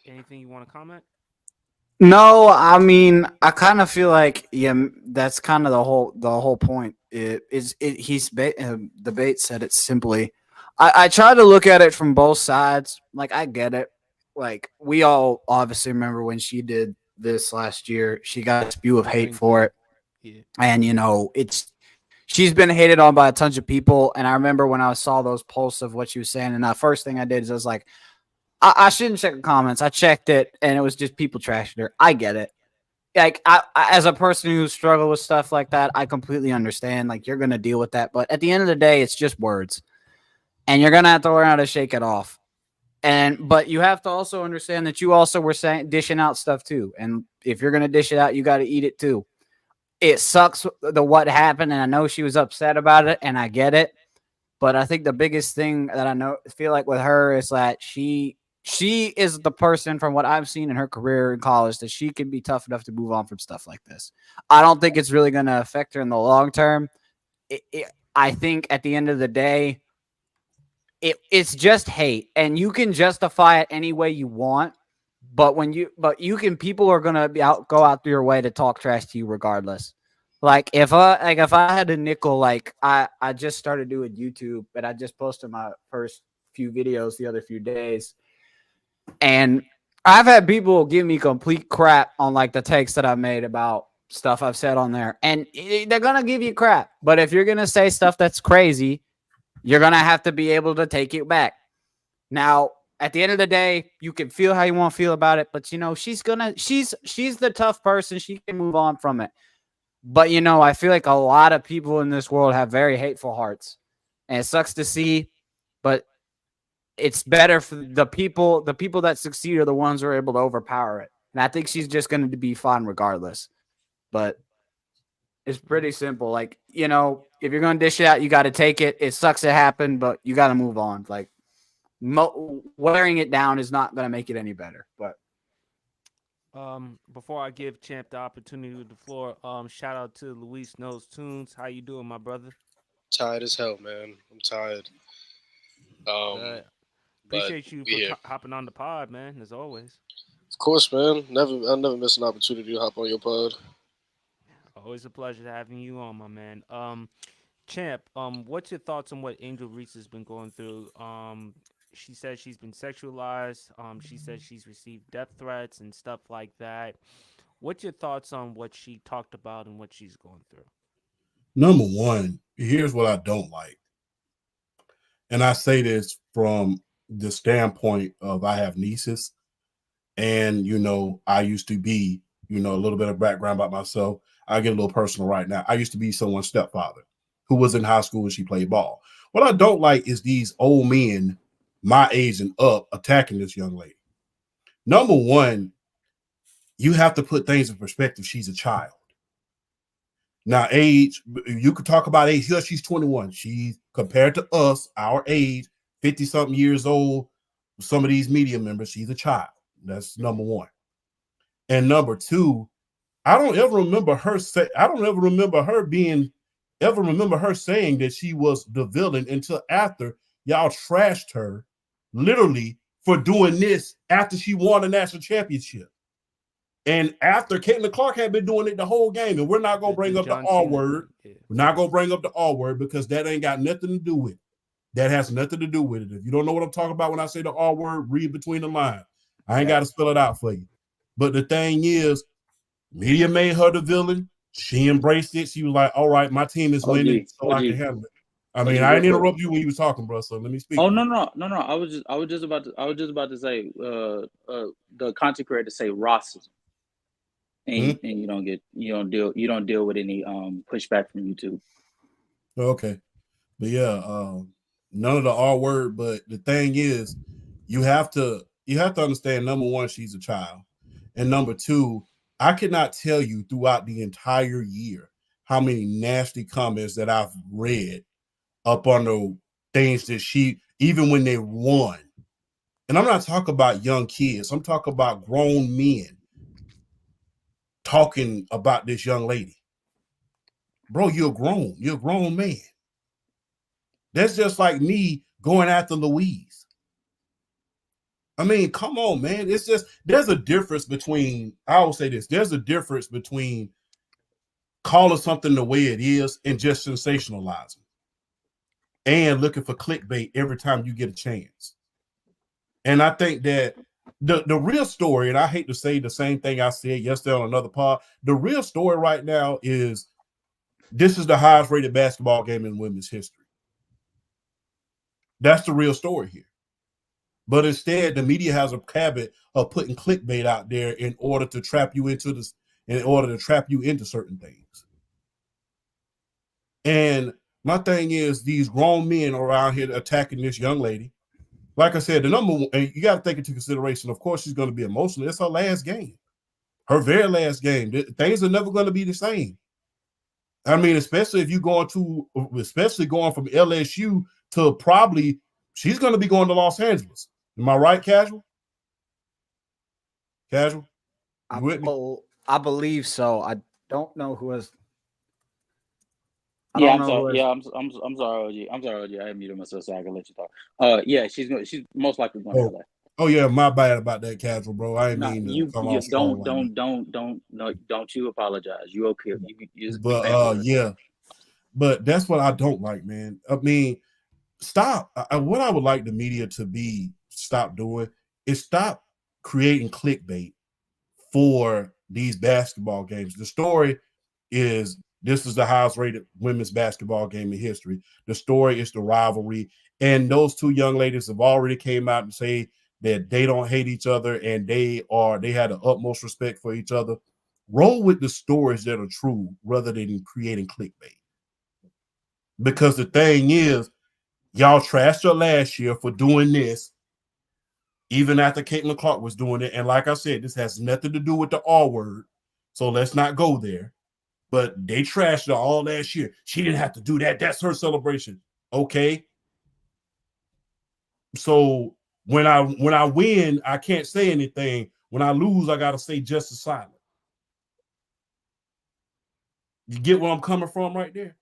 Speaker 1: anything you want to comment?
Speaker 5: No, I mean, I kind of feel like, that's kind of the whole point. The bait said it simply. I try to look at it from both sides. Like, I get it. Like, we all obviously remember when she did this last year. She got a spew of hate for it.
Speaker 1: Yeah.
Speaker 5: And, she's been hated on by a ton of people. And I remember when I saw those posts of what she was saying, and the first thing I did is I was like, I shouldn't check the comments. I checked it, and it was just people trashing her. I get it. Like, I as a person who struggled with stuff like that, I completely understand. Like, you're going to deal with that. But at the end of the day, it's just words. And you're going to have to learn how to shake it off. But you have to also understand that you also were dishing out stuff too. And if you're going to dish it out, you got to eat it too. It sucks what happened, and I know she was upset about it, and I get it. But I think the biggest thing that I feel like with her is that she is the person, from what I've seen in her career in college, that she can be tough enough to move on from stuff like this. I don't think it's really going to affect her in the long term. I think at the end of the day, it's just hate, and you can justify it any way you want. But people are gonna go out through your way to talk trash to you regardless. Like if I had a nickel, like I just started doing YouTube, and I just posted my first few videos the other few days, and I've had people give me complete crap on like the takes that I made about stuff I've said on there, and they're gonna give you crap. But if you're gonna say stuff that's crazy, you're gonna have to be able to take it back. Now, at the end of the day, you can feel how you want to feel about it, but she's the tough person. She can move on from it. But I feel like a lot of people in this world have very hateful hearts, and it sucks to see. But it's better for the people. The people that succeed are the ones who are able to overpower it. And I think she's just going to be fine regardless. But it's pretty simple. Like, if you're going to dish it out, you got to take it. It sucks it happened, but you got to move on. Like, wearing it down is not going to make it any better. But
Speaker 1: before I give Champ the opportunity with the floor, shout out to Luis Knows Tunes. How you doing, my brother?
Speaker 6: Tired as hell, man. I'm tired.
Speaker 1: Appreciate you for hopping on the pod, man, as always.
Speaker 6: Of course, man. I never miss an opportunity to hop on your pod.
Speaker 1: Always a pleasure having you on, my man. Champ, what's your thoughts on what Angel Reese has been going through? She says she's been sexualized. She says she's received death threats and stuff like that. What's your thoughts on what she talked about and what she's going through?
Speaker 2: Number one, here's what I don't like. And I say this from the standpoint of I have nieces, and I used to be, a little bit of background about myself. I get a little personal right now. I used to be someone's stepfather who was in high school and she played ball. What I don't like is these old men my age and up attacking this young lady. Number one, you have to put things in perspective. She's a child. Now, age, you could talk about age. Here, she's 21. She's compared to us, our age, 50-something years old. Some of these media members, she's a child. That's number one. And number two, I don't ever remember her saying that she was the villain until after y'all trashed her literally for doing this after she won a national championship. And after Caitlin Clark had been doing it the whole game, and we're not going to bring up the R word. We're not going to bring up the R word because that ain't got nothing to do with it. That has nothing to do with it. If you don't know what I'm talking about when I say the R word, read between the lines. I ain't got to spell it out for you. But the thing is, media made her the villain. She embraced it. She was like, all right, my team is winning, so I can handle it. I mean, I didn't interrupt you when you were talking, bro. So let me speak.
Speaker 4: Oh no. I was just about to say the content creator say racism. And you don't deal with any pushback from YouTube.
Speaker 2: Okay. But yeah, none of the R word, but the thing is, you have to understand, number one, she's a child. And number two, I cannot tell you throughout the entire year how many nasty comments that I've read up on the things that she, even when they won. And I'm not talking about young kids. I'm talking about grown men talking about this young lady. Bro, you're a grown man. That's just like me going after Louise. I mean, come on, man. It's just, there's a difference between, I will say this, there's a difference between calling something the way it is and just sensationalizing and looking for clickbait every time you get a chance. And I think that the real story, and I hate to say the same thing I said yesterday on another pod, the real story right now is this is the highest rated basketball game in women's history. That's the real story here. But instead, the media has a habit of putting clickbait out there in order to trap you into this, in order to trap you into certain things. And my thing is, these grown men are out here attacking this young lady. Like I said, the number one, and you got to take into consideration, of course, she's going to be emotional. It's her last game, her very last game. Things are never going to be the same. I mean, especially going from LSU to probably, she's going to be going to Los Angeles. Am I right, Casual? Casual?
Speaker 5: I believe so. I don't know who has. I
Speaker 4: Yeah,
Speaker 5: don't
Speaker 4: I'm
Speaker 5: know
Speaker 4: sorry.
Speaker 5: who.
Speaker 4: Yeah, I'm sorry, OG. I'm sorry, OG. I had muted myself so I can let you talk. Yeah, she's most likely going to
Speaker 2: Oh,
Speaker 4: LA.
Speaker 2: oh yeah, my bad about that, casual, bro. I didn't
Speaker 4: No,
Speaker 2: mean to
Speaker 4: you,
Speaker 2: come
Speaker 4: you
Speaker 2: off strong
Speaker 4: don't
Speaker 2: like that.
Speaker 4: don't you apologize. You okay? You
Speaker 2: But
Speaker 4: bad word.
Speaker 2: yeah, but that's what I don't like, man. I mean, stop. What I would like the media to be stop doing is stop creating clickbait for these basketball games. The story is this is the highest rated women's basketball game in history. The story is the rivalry. And those two young ladies have already came out and say that they don't hate each other and they had the utmost respect for each other. Roll with the stories that are true rather than creating clickbait. Because the thing is, y'all trashed her last year for doing this, even after Caitlin Clark was doing it. And like I said, this has nothing to do with the R word. So let's not go there. But they trashed her all last year. She didn't have to do that. That's her celebration. Okay. So when I win, I can't say anything. When I lose, I gotta stay just as silent. You get where I'm coming from right there?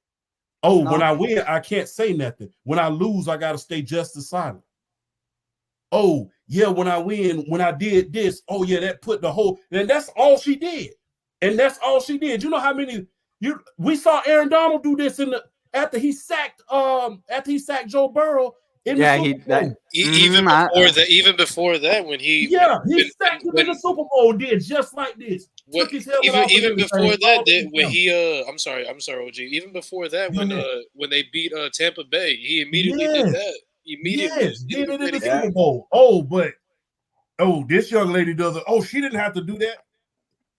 Speaker 2: Oh,
Speaker 5: No.
Speaker 2: when I win, I can't say nothing. When I lose, I gotta stay just as silent. Oh, yeah, when I win, when I did this, oh yeah, that put the whole, and that's all she did. And that's all she did. You know how many we saw Aaron Donald do this after he sacked Joe Burrow in the Super Bowl.
Speaker 6: Even before that, when he
Speaker 2: He sacked him in the Super Bowl, did just like this. Took his helmet off.
Speaker 6: Even before that, when he I'm sorry, OG. Even before that, when they beat Tampa Bay, he immediately did that.
Speaker 2: Did it in the Super Bowl. This young lady does it. Oh, she didn't have to do that.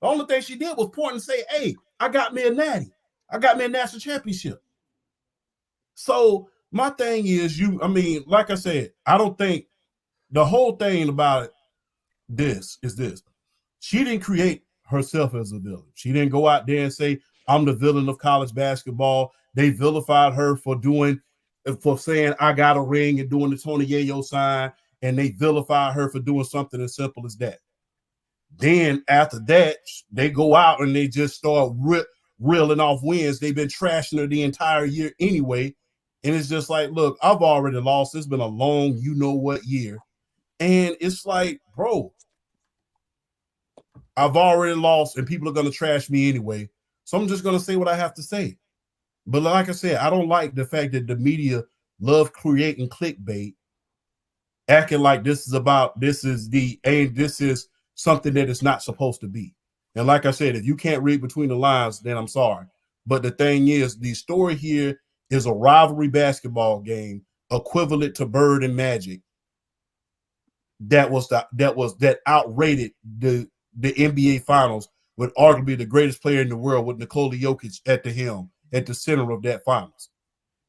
Speaker 2: The only thing she did was point and say, hey, I got me a natty. I got me a national championship. So my thing is, like I said, I don't think the whole thing about this is this. She didn't create herself as a villain. She didn't go out there and say, I'm the villain of college basketball. They vilified her for saying, I got a ring and doing the Tony Yayo sign. And they vilified her for doing something as simple as that. Then after that, they go out and they just start reeling off wins. They've been trashing her the entire year anyway. And it's just like, look, I've already lost. It's been a long, you-know-what year. And it's like, bro, I've already lost and people are going to trash me anyway. So I'm just going to say what I have to say. But like I said, I don't like the fact that the media love creating clickbait, acting like this is something that it's not supposed to be. And like I said, if you can't read between the lines, then I'm sorry. But the thing is, the story here is a rivalry basketball game equivalent to Bird and Magic that outrated the NBA Finals with arguably the greatest player in the world with Nikola Jokic at the helm, at the center of that finals.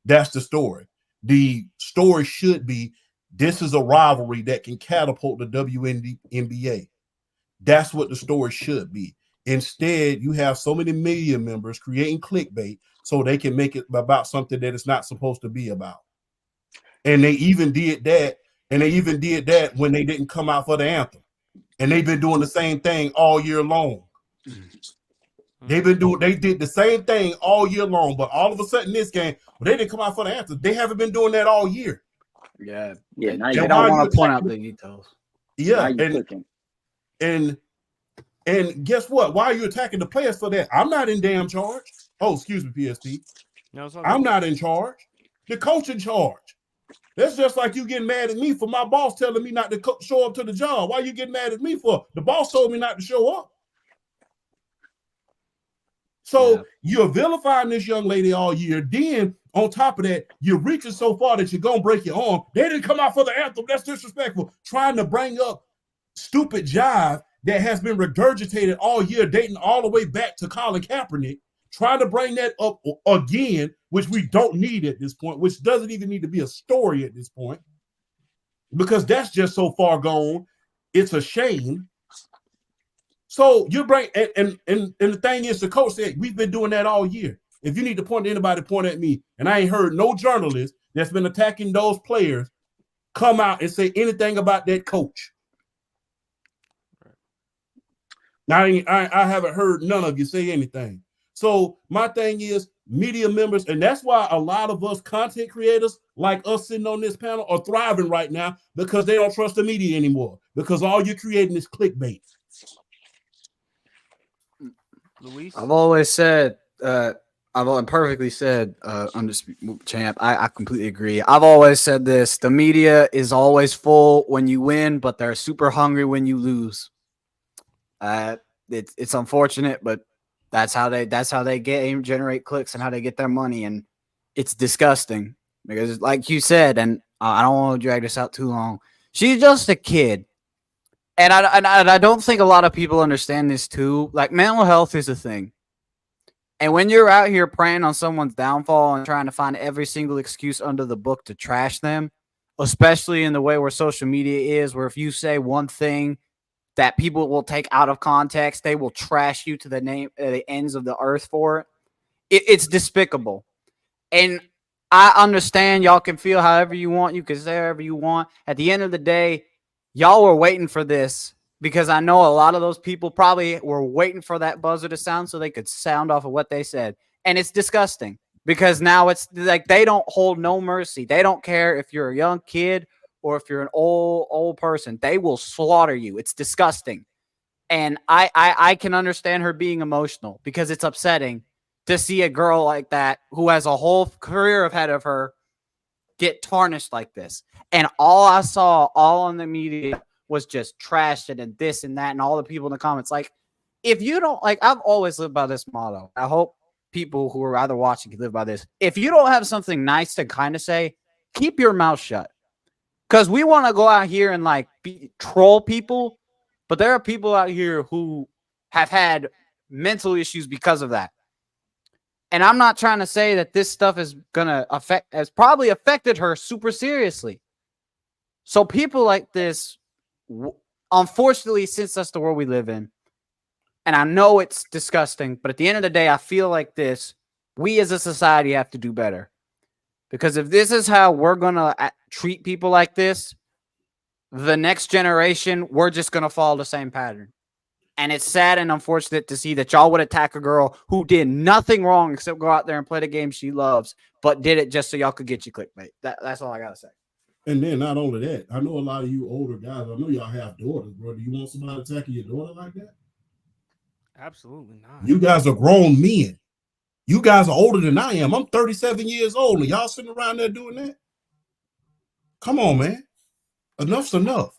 Speaker 2: That's the story. The story should be, this is a rivalry that can catapult the WNBA. That's what the story should be. Instead, you have so many media members creating clickbait so they can make it about something that it's not supposed to be about. And they even did that. And they even did that when they didn't come out for the anthem. And they've been doing the same thing all year long. They did the same thing all year long, but all of a sudden this game, they didn't come out for the anthem. They haven't been doing that all year.
Speaker 4: Yeah.
Speaker 5: They don't want to point out the details.
Speaker 2: Yeah, and guess what? Why are you attacking the players for that? I'm not in damn charge. Oh, excuse me, PSP.
Speaker 1: No,
Speaker 2: I'm not in charge. The coach in charge. That's just like you getting mad at me for my boss telling me not to show up to the job. Why are you getting mad at me for? The boss told me not to show up. So you're vilifying this young lady all year. Then on top of that, you're reaching so far that you're going to break your arm. They didn't come out for the anthem. That's disrespectful. Trying to bring up stupid jive that has been regurgitated all year, dating all the way back to Colin Kaepernick. Trying to bring that up again, which we don't need at this point, which doesn't even need to be a story at this point, because that's just so far gone. It's a shame. So you bring and the thing is, the coach said we've been doing that all year. If you need to point to anybody, point at me. And I ain't heard no journalist that's been attacking those players come out and say anything about that coach. Now I haven't heard none of you say anything. So my thing is, media members, and that's why a lot of us content creators like us sitting on this panel are thriving right now because they don't trust the media anymore because all you're creating is clickbait.
Speaker 1: Luis?
Speaker 5: I've always said, I've perfectly said, Undisputed Champ. I completely agree. I've always said this: the media is always full when you win, but they're super hungry when you lose. It's unfortunate, but that's how they generate clicks and how they get their money, and it's disgusting because, like you said, and I don't want to drag this out too long. She's just a kid. And I don't think a lot of people understand this too. Like, mental health is a thing. And when you're out here preying on someone's downfall and trying to find every single excuse under the book to trash them, especially in the way where social media is, where if you say one thing that people will take out of context, they will trash you to the ends of the earth for it. It's despicable. And I understand y'all can feel however you want. You can say however you want. At the end of the day, y'all were waiting for this because I know a lot of those people probably were waiting for that buzzer to sound so they could sound off of what they said. And it's disgusting because now it's like they don't hold no mercy. They don't care if you're a young kid or if you're an old person. They will slaughter you. It's disgusting. And I can understand her being emotional because it's upsetting to see a girl like that who has a whole career ahead of her get tarnished like this. And all I saw all on the media was just trash and this and that and all the people in the comments. Like, if you don't, like, I've always lived by this motto. I hope people who are either watching can live by this. If you don't have something nice to kind of say, keep your mouth shut. Because we want to go out here and like troll people, but there are people out here who have had mental issues because of that. And I'm not trying to say that this stuff is has probably affected her super seriously. So people like this, unfortunately, since that's the world we live in, and I know it's disgusting, but at the end of the day, I feel like we as a society have to do better. Because if this is how we're going to treat people like this, the next generation, we're just going to follow the same pattern. And it's sad and unfortunate to see that y'all would attack a girl who did nothing wrong except go out there and play the game she loves, but did it just so y'all could get you clickbait. That's all I got to say.
Speaker 2: And then not only that, I know a lot of you older guys, I know y'all have daughters, bro. Do you want somebody attacking your daughter like that?
Speaker 1: Absolutely not.
Speaker 2: You guys are grown men. You guys are older than I am. I'm 37 years old, and y'all sitting around there doing that? Come on, man. Enough's enough.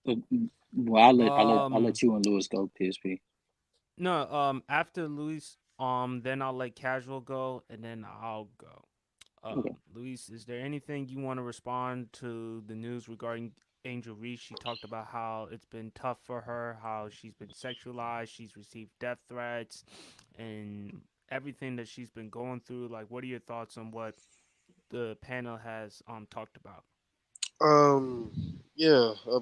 Speaker 4: Well, I'll let you and Lewis go, PSP.
Speaker 1: No, after Luis, then I'll let Casual go, and then I'll go.
Speaker 4: Okay.
Speaker 1: Luis, is there anything you want to respond to the news regarding Angel Reese? She talked about how it's been tough for her, how she's been sexualized, she's received death threats, and everything that she's been going through. Like, what are your thoughts on what the panel has talked about?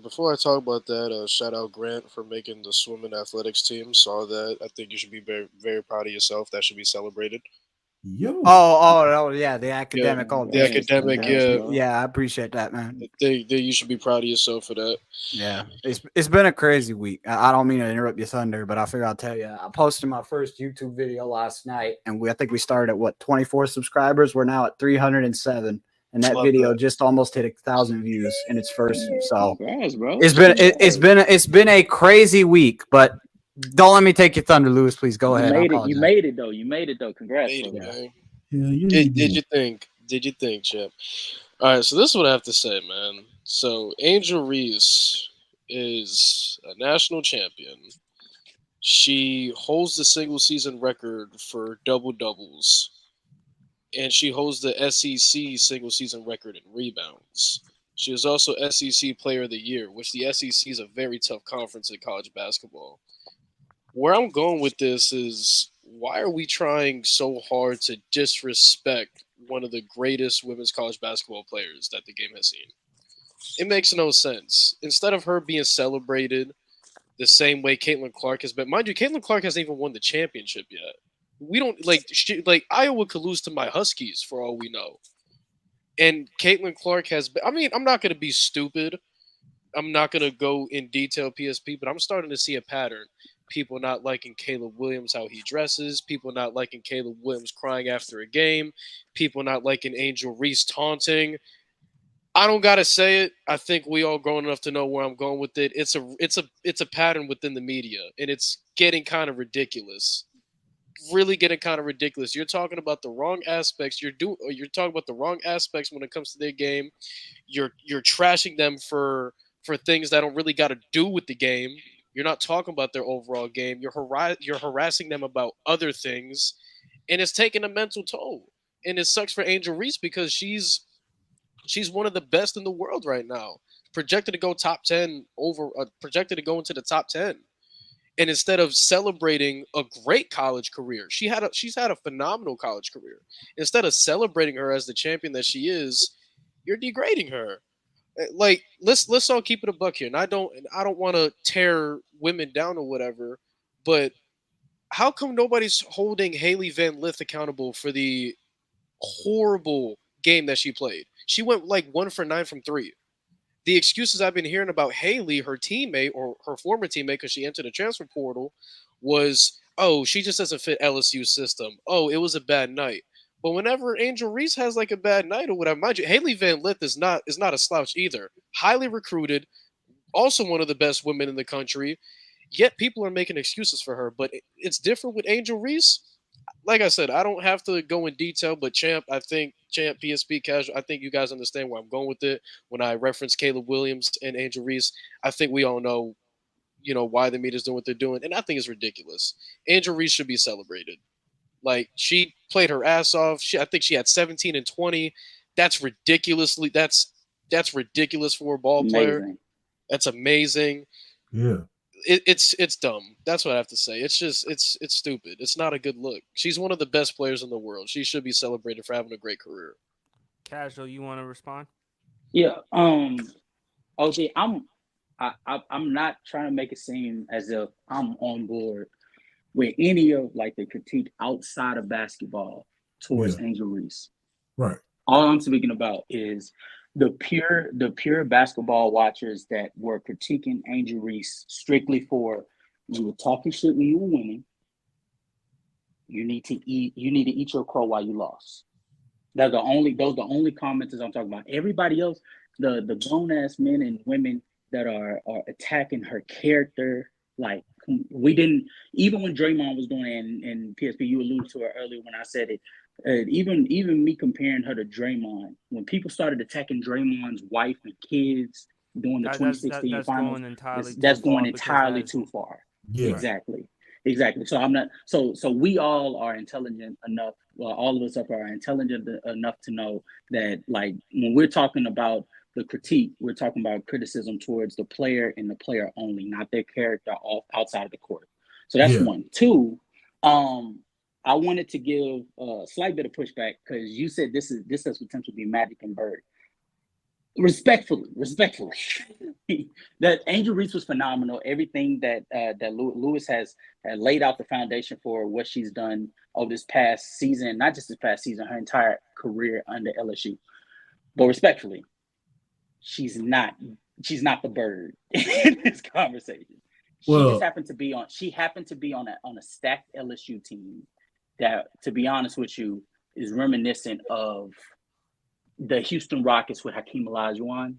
Speaker 6: Before I talk about that, shout out Grant for making the swimming athletics team. Saw that. I think you should be very, very proud of yourself. That should be celebrated.
Speaker 2: Yo.
Speaker 5: Oh, yeah, the academic. Yeah, I appreciate that, man.
Speaker 6: You should be proud of yourself for that.
Speaker 5: Yeah, it's been a crazy week. I don't mean to interrupt your thunder, but I figure I'll tell you. I posted my first YouTube video last night, and I think we started at 24 subscribers. We're now at 307, and that video just almost hit 1,000 views in its first. So
Speaker 4: Congrats, bro.
Speaker 5: It's been a crazy week, but don't let me take your thunder, Lewis. Please go ahead.
Speaker 4: You made it though. Congrats.
Speaker 6: Man.
Speaker 2: Yeah,
Speaker 6: Did you think, Chip? All right, so this is what I have to say, man. So Angel Reese is a national champion. She holds the single season record for double doubles, and she holds the SEC single season record in rebounds. She is also SEC Player of the Year, which the SEC is a very tough conference in college basketball. Where I'm going with this is, why are we trying so hard to disrespect one of the greatest women's college basketball players that the game has seen? It makes no sense. Instead of her being celebrated the same way Caitlin Clark has been, mind you, Caitlin Clark hasn't even won the championship yet. We don't like Iowa could lose to my Huskies for all we know. And Caitlin Clark has been, I mean, I'm not going to be stupid. I'm not going to go in detail PSP, but I'm starting to see a pattern. people not liking Caleb Williams, how he dresses, people not liking Caleb Williams crying after a game, people not liking Angel Reese taunting. I don't gotta say it. I think we all grown enough to know where I'm going with it. It's a pattern within the media, and it's getting kind of ridiculous. Really getting kind of ridiculous. You're talking about the wrong aspects. You're talking about the wrong aspects when it comes to their game. You're trashing them for things that don't really got to do with the game. You're not talking about their overall game. You're harassing them about other things, and it's taking a mental toll. And it sucks for Angel Reese because she's one of the best in the world right now. Projected to go top 10 projected to go into the top 10. And instead of celebrating a great college career, she's had a phenomenal college career. Instead of celebrating her as the champion that she is, you're degrading her. Like, let's all keep it a buck here. And I don't want to tear women down or whatever, but how come nobody's holding Haley Van Lith accountable for the horrible game that she played? She went like 1 for 9 from 3. The excuses I've been hearing about Haley, her teammate or her former teammate, because she entered the transfer portal, was, oh, she just doesn't fit LSU's system. Oh, it was a bad night. But whenever Angel Reese has like a bad night or whatever, mind you, Haley Van Lith is not a slouch either. Highly recruited, also one of the best women in the country. Yet people are making excuses for her. But it's different with Angel Reese. Like I said, I don't have to go in detail, but Champ, PSP Casual, I think you guys understand where I'm going with it. When I reference Caleb Williams and Angel Reese, I think we all know, why the media's doing what they're doing, and I think it's ridiculous. Angel Reese should be celebrated. Like, she played her ass off. I think she had 17 and 20. That's ridiculous for a ball player.
Speaker 4: Amazing.
Speaker 6: That's amazing.
Speaker 2: Yeah.
Speaker 6: It's dumb. That's what I have to say. It's just it's stupid. It's not a good look. She's one of the best players in the world. She should be celebrated for having a great career.
Speaker 1: Casual, you want to respond?
Speaker 4: Yeah. OG, I'm not trying to make it seem as if I'm on board with any of like the critique outside of basketball towards Angel Reese.
Speaker 2: Right.
Speaker 4: All I'm speaking about is the pure basketball watchers that were critiquing Angel Reese strictly for, you were talking shit when you were winning. You need to eat your crow while you lost. Those are the only commenters I'm talking about. Everybody else, the grown ass men and women that are attacking her character, like, we didn't, even when Draymond was doing it, and PSP, you alluded to it earlier when I said it. Even me comparing her to Draymond, when people started attacking Draymond's wife and kids during the 2016 finals, that's going entirely too far.
Speaker 2: Yeah.
Speaker 4: Exactly. So I'm not. So we all are intelligent enough. Well, all of us up are intelligent enough to know that, like, when we're talking about the critique, we're talking about criticism towards the player and the player only, not their character outside of the court. So that's one. Two. I wanted to give a slight bit of pushback because you said this has potential to be Magic and Bird. Respectfully, that Angel Reese was phenomenal. Everything that Lewis has laid out the foundation for what she's done over this past season, not just this past season, her entire career under LSU. But respectfully, she's not the Bird in this conversation. She happened to be on a stacked LSU team that, to be honest with you, is reminiscent of the Houston Rockets with Hakeem Olajuwon.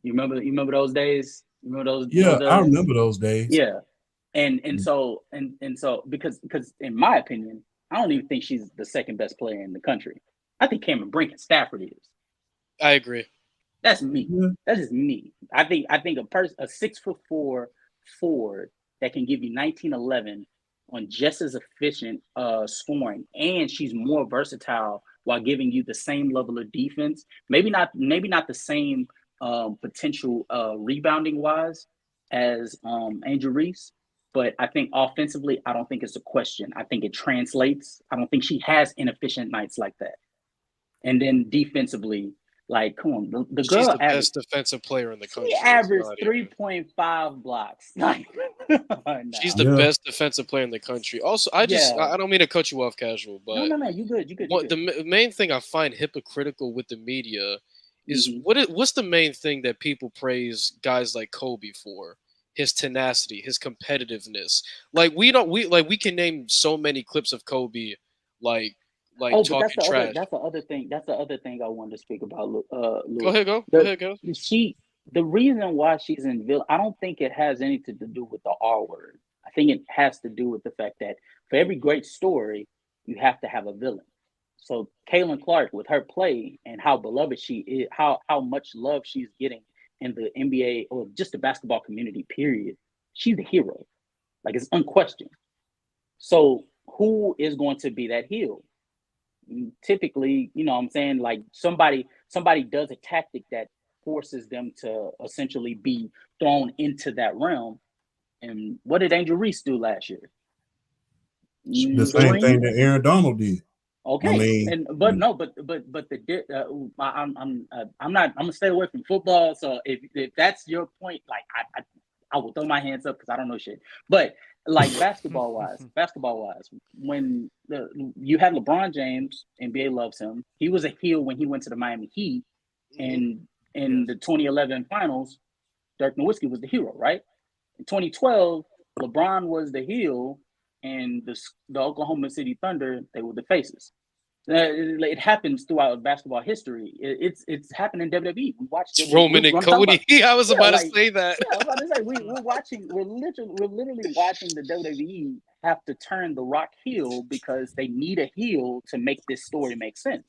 Speaker 4: You remember those days? I
Speaker 2: remember those days.
Speaker 4: Yeah. And so because in my opinion, I don't even think she's the second best player in the country. I think Cameron Brink and Stafford is.
Speaker 6: I agree.
Speaker 4: That's me. Yeah. That's just me. I think a 6'4" forward that can give you 19-11 on just as efficient scoring, and she's more versatile while giving you the same level of defense. Maybe not the same potential rebounding wise as Angel Reese, but I think offensively, I don't think it's a question. I think it translates. I don't think she has inefficient nights like that. And then defensively, like, come on, the girl,
Speaker 6: she's the best defensive player in the country.
Speaker 4: She averaged 3.5 blocks.
Speaker 6: She's the best defensive player in the country. Also, I don't mean to cut you off, Casual, but
Speaker 4: no, you good.
Speaker 6: The main thing I find hypocritical with the media is what's the main thing that people praise guys like Kobe for? his tenacity, his competitiveness. Like we can name so many clips of Kobe, like
Speaker 4: Oh, but
Speaker 6: talking trash.
Speaker 4: that's the other thing. That's the other thing I wanted to speak about.
Speaker 6: Go
Speaker 4: Louis.
Speaker 6: ahead, go
Speaker 4: The,
Speaker 6: ahead, go.
Speaker 4: the reason why she's in villain, I don't think it has anything to do with the R word. I think it has to do with the fact that for every great story, you have to have a villain. So Caitlin Clark, with her play and how beloved she is, how much love she's getting in the NBA or just the basketball community, period, she's the hero. Like, it's unquestioned. So who is going to be that heel? Typically, you know what I'm saying, like somebody does a tactic that forces them to essentially be thrown into that realm. And what did Angel Reese do last year?
Speaker 2: The same thing that Aaron Donald did.
Speaker 4: Okay,
Speaker 2: I mean,
Speaker 4: and but I'm gonna stay away from football. So if that's your point, like I will throw my hands up because I don't know shit. But like basketball wise, when you had LeBron James, NBA loves him. He was a heel when he went to the Miami Heat, and in the 2011 finals, Dirk Nowitzki was the hero, right? In 2012, LeBron was the heel, and the Oklahoma City Thunder, they were the faces. It happens throughout basketball history. It's happened in WWE. We watched
Speaker 6: Roman and Cody. I was about to say that.
Speaker 4: Yeah, I was about to say we're literally watching the WWE have to turn The Rock heel because they need a heel to make this story make sense.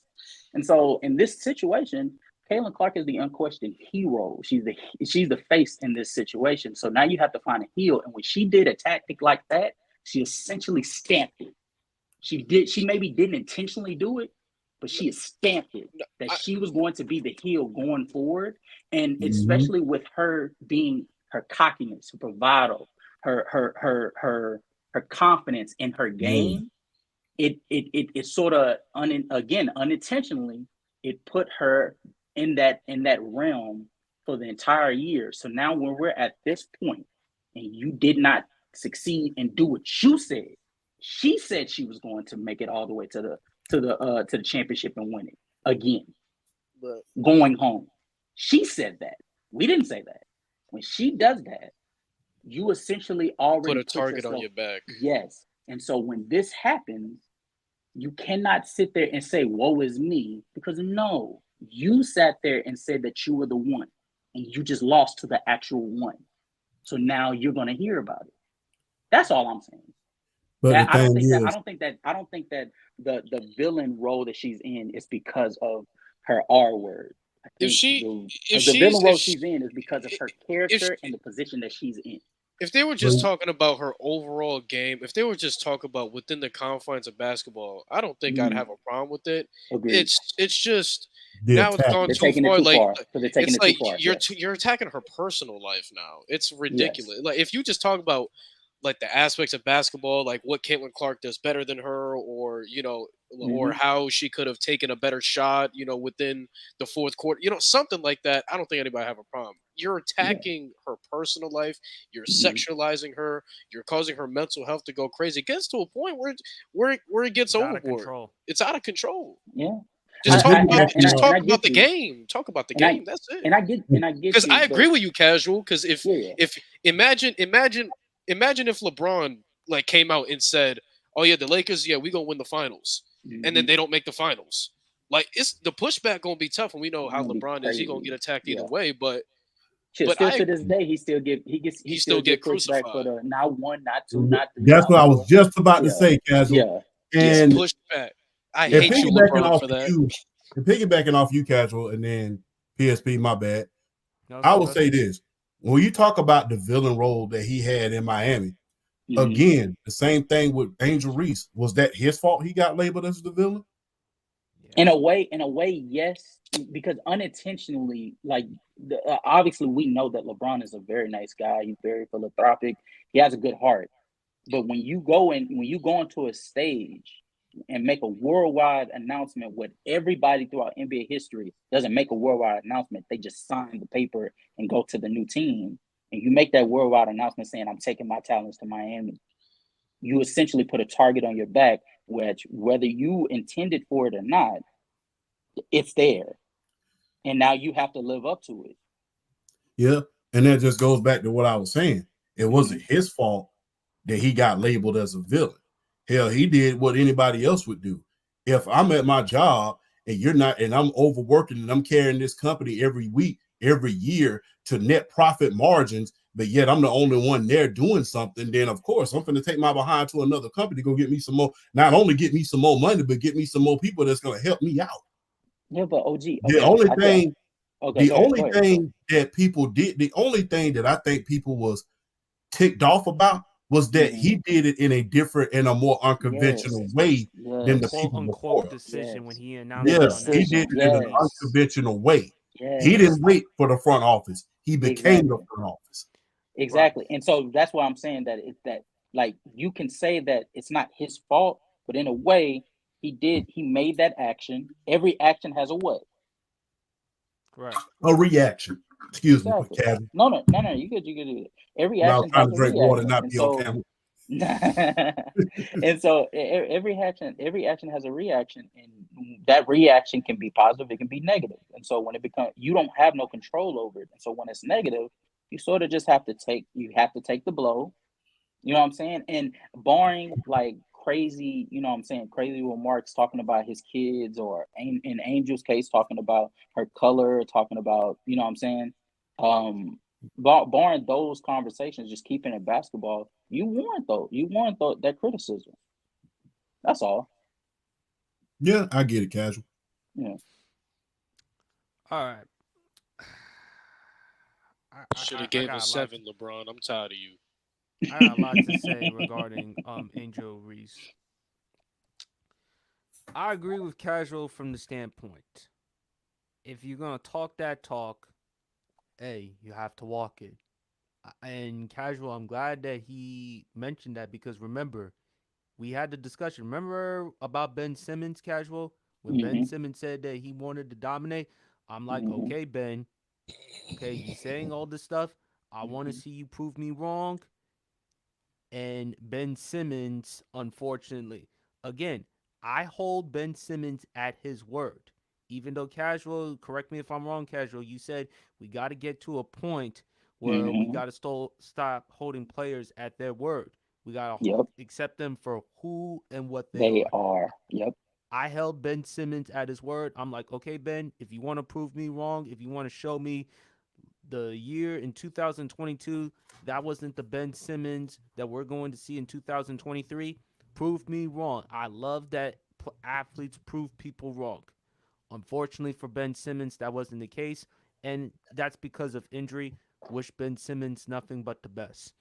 Speaker 4: And so in this situation, Caitlin Clark is the unquestioned hero. She's the face in this situation. So now you have to find a heel. And when she did a tactic like that, she essentially stamped it. She maybe didn't intentionally do it, but she has stamped it that she was going to be the heel going forward. And especially with her being her cockiness, her bravado, her confidence in her game, it sort of unintentionally, it put her in that realm for the entire year. So now when we're at this point and you did not succeed and do what you said, she said she was going to make it all the way to the championship and win it again.
Speaker 6: Right.
Speaker 4: Going home. She said that. We didn't say that. When she does that, you essentially already
Speaker 6: put a target on your back.
Speaker 4: Yes. And so when this happens, you cannot sit there and say, woe is me, because no, you sat there and said that you were the one and you just lost to the actual one. So now you're going to hear about it. That's all I'm saying.
Speaker 2: But
Speaker 4: I don't think that the villain role that she's in is because of her R word. I think the villain role she's in is because of her character and the position that she's in.
Speaker 6: If they were just talking about her overall game, if they were just talking about within the confines of basketball, I don't think I'd have a problem with it.
Speaker 4: Agreed.
Speaker 6: It's just now it's gone too far. It's like you're attacking her personal life now. It's ridiculous. Yes. Like if you just talk about like the aspects of basketball, like what Caitlin Clark does better than her, or or how she could have taken a better shot, within the fourth quarter, something like that. I don't think anybody have a problem. You're attacking her personal life. You're sexualizing her. You're causing her mental health to go crazy. It gets to a point where it gets overboard. It's out of control.
Speaker 4: Yeah.
Speaker 6: Just talk about the game. Talk about the game. That's it.
Speaker 4: And I get
Speaker 6: because I agree with you, Casual. Because if imagine if LeBron like came out and said, "Oh yeah, the Lakers, we gonna win the finals," and then they don't make the finals. Like it's the pushback gonna be tough, and we know how LeBron is. He gonna get attacked either way, but
Speaker 4: still to this day, he still get crucified for the not one, not two, not three.
Speaker 2: That's what I was just about to say, Casual.
Speaker 4: Yeah,
Speaker 2: and
Speaker 6: pushback. I hate you, LeBron, for that.
Speaker 2: Piggybacking off you, Casual, and then PSP. My bad. I will say this. When you talk about the villain role that he had in Miami, again, the same thing with Angel Reese. Was that his fault he got labeled as the villain?
Speaker 4: In a way, yes, because unintentionally, like obviously we know that LeBron is a very nice guy. He's very philanthropic. He has a good heart. But when you go onto a stage and make a worldwide announcement, what everybody throughout NBA history doesn't make a worldwide announcement. They just sign the paper and go to the new team. And you make that worldwide announcement saying, I'm taking my talents to Miami. You essentially put a target on your back, which whether you intended for it or not, it's there. And now you have to live up to it.
Speaker 2: Yeah. And that just goes back to what I was saying. It wasn't his fault that he got labeled as a villain. Hell, he did what anybody else would do. If I'm at my job and you're not, and I'm overworking and I'm carrying this company every week, every year to net profit margins, but yet I'm the only one there doing something, then of course I'm going to take my behind to another company to go get me some more, not only get me some more money, but get me some more people that's going to help me out.
Speaker 4: Yeah, but OG. Okay,
Speaker 2: The only thing,
Speaker 4: okay,
Speaker 2: the only thing that people did, the only thing that I think people was ticked off about was that he did it in a different, in a more unconventional way than the
Speaker 1: quote
Speaker 2: people
Speaker 1: unquote
Speaker 2: before.
Speaker 1: decision when he announced
Speaker 2: Yeah,
Speaker 1: it on
Speaker 2: he
Speaker 1: national
Speaker 2: did it in an
Speaker 1: TV.
Speaker 2: unconventional way.
Speaker 4: Yes.
Speaker 2: He didn't wait for the front office. He became the front office.
Speaker 4: Exactly. And so that's why I'm saying that like you can say that it's not his fault, but in a way he made that action. Every action has a what?
Speaker 1: Right.
Speaker 2: A reaction. Excuse me,
Speaker 4: Exactly.
Speaker 2: Kevin.
Speaker 4: No, you could do it. Every
Speaker 2: I was
Speaker 4: action
Speaker 2: trying
Speaker 4: has
Speaker 2: to
Speaker 4: a
Speaker 2: drink water,
Speaker 4: reaction.
Speaker 2: not
Speaker 4: And
Speaker 2: be on
Speaker 4: so
Speaker 2: camera.
Speaker 4: and so every action has a reaction, and that reaction can be positive, it can be negative. And so when it becomes, you don't have no control over it. And so when it's negative, you sort of just have to take the blow. You know what I'm saying? And barring like crazy, you know what I'm saying, crazy remarks talking about his kids, or in Angel's case talking about her color, talking about, you know what I'm saying, barring those conversations, just keeping it basketball, you warrant that criticism. That's all.
Speaker 2: Yeah, I get it, casual.
Speaker 4: Yeah.
Speaker 1: All right.
Speaker 6: Should have gave us 7, LeBron. I'm tired of you.
Speaker 1: I got a lot to say regarding Angel Reese. I agree with Casual from the standpoint. If you're gonna talk that talk, hey, you have to walk it. And Casual, I'm glad that he mentioned that, because remember, we had the discussion. Remember about Ben Simmons, Casual? When Ben Simmons said that he wanted to dominate, I'm like, okay, Ben, okay, you saying all this stuff. I want to see you prove me wrong. And Ben Simmons, unfortunately, again, I hold Ben Simmons at his word. Even though Casual, correct me if I'm wrong, Casual, you said we got to get to a point where we got to stop holding players at their word. We got to accept them for who and what they
Speaker 4: are. Yep.
Speaker 1: I held Ben Simmons at his word. I'm like, okay, Ben, if you want to prove me wrong, if you want to show me the year in 2022, that wasn't the Ben Simmons that we're going to see in 2023, prove me wrong. I love that athletes prove people wrong. Unfortunately for Ben Simmons, that wasn't the case, and that's because of injury. Wish Ben Simmons nothing but the best.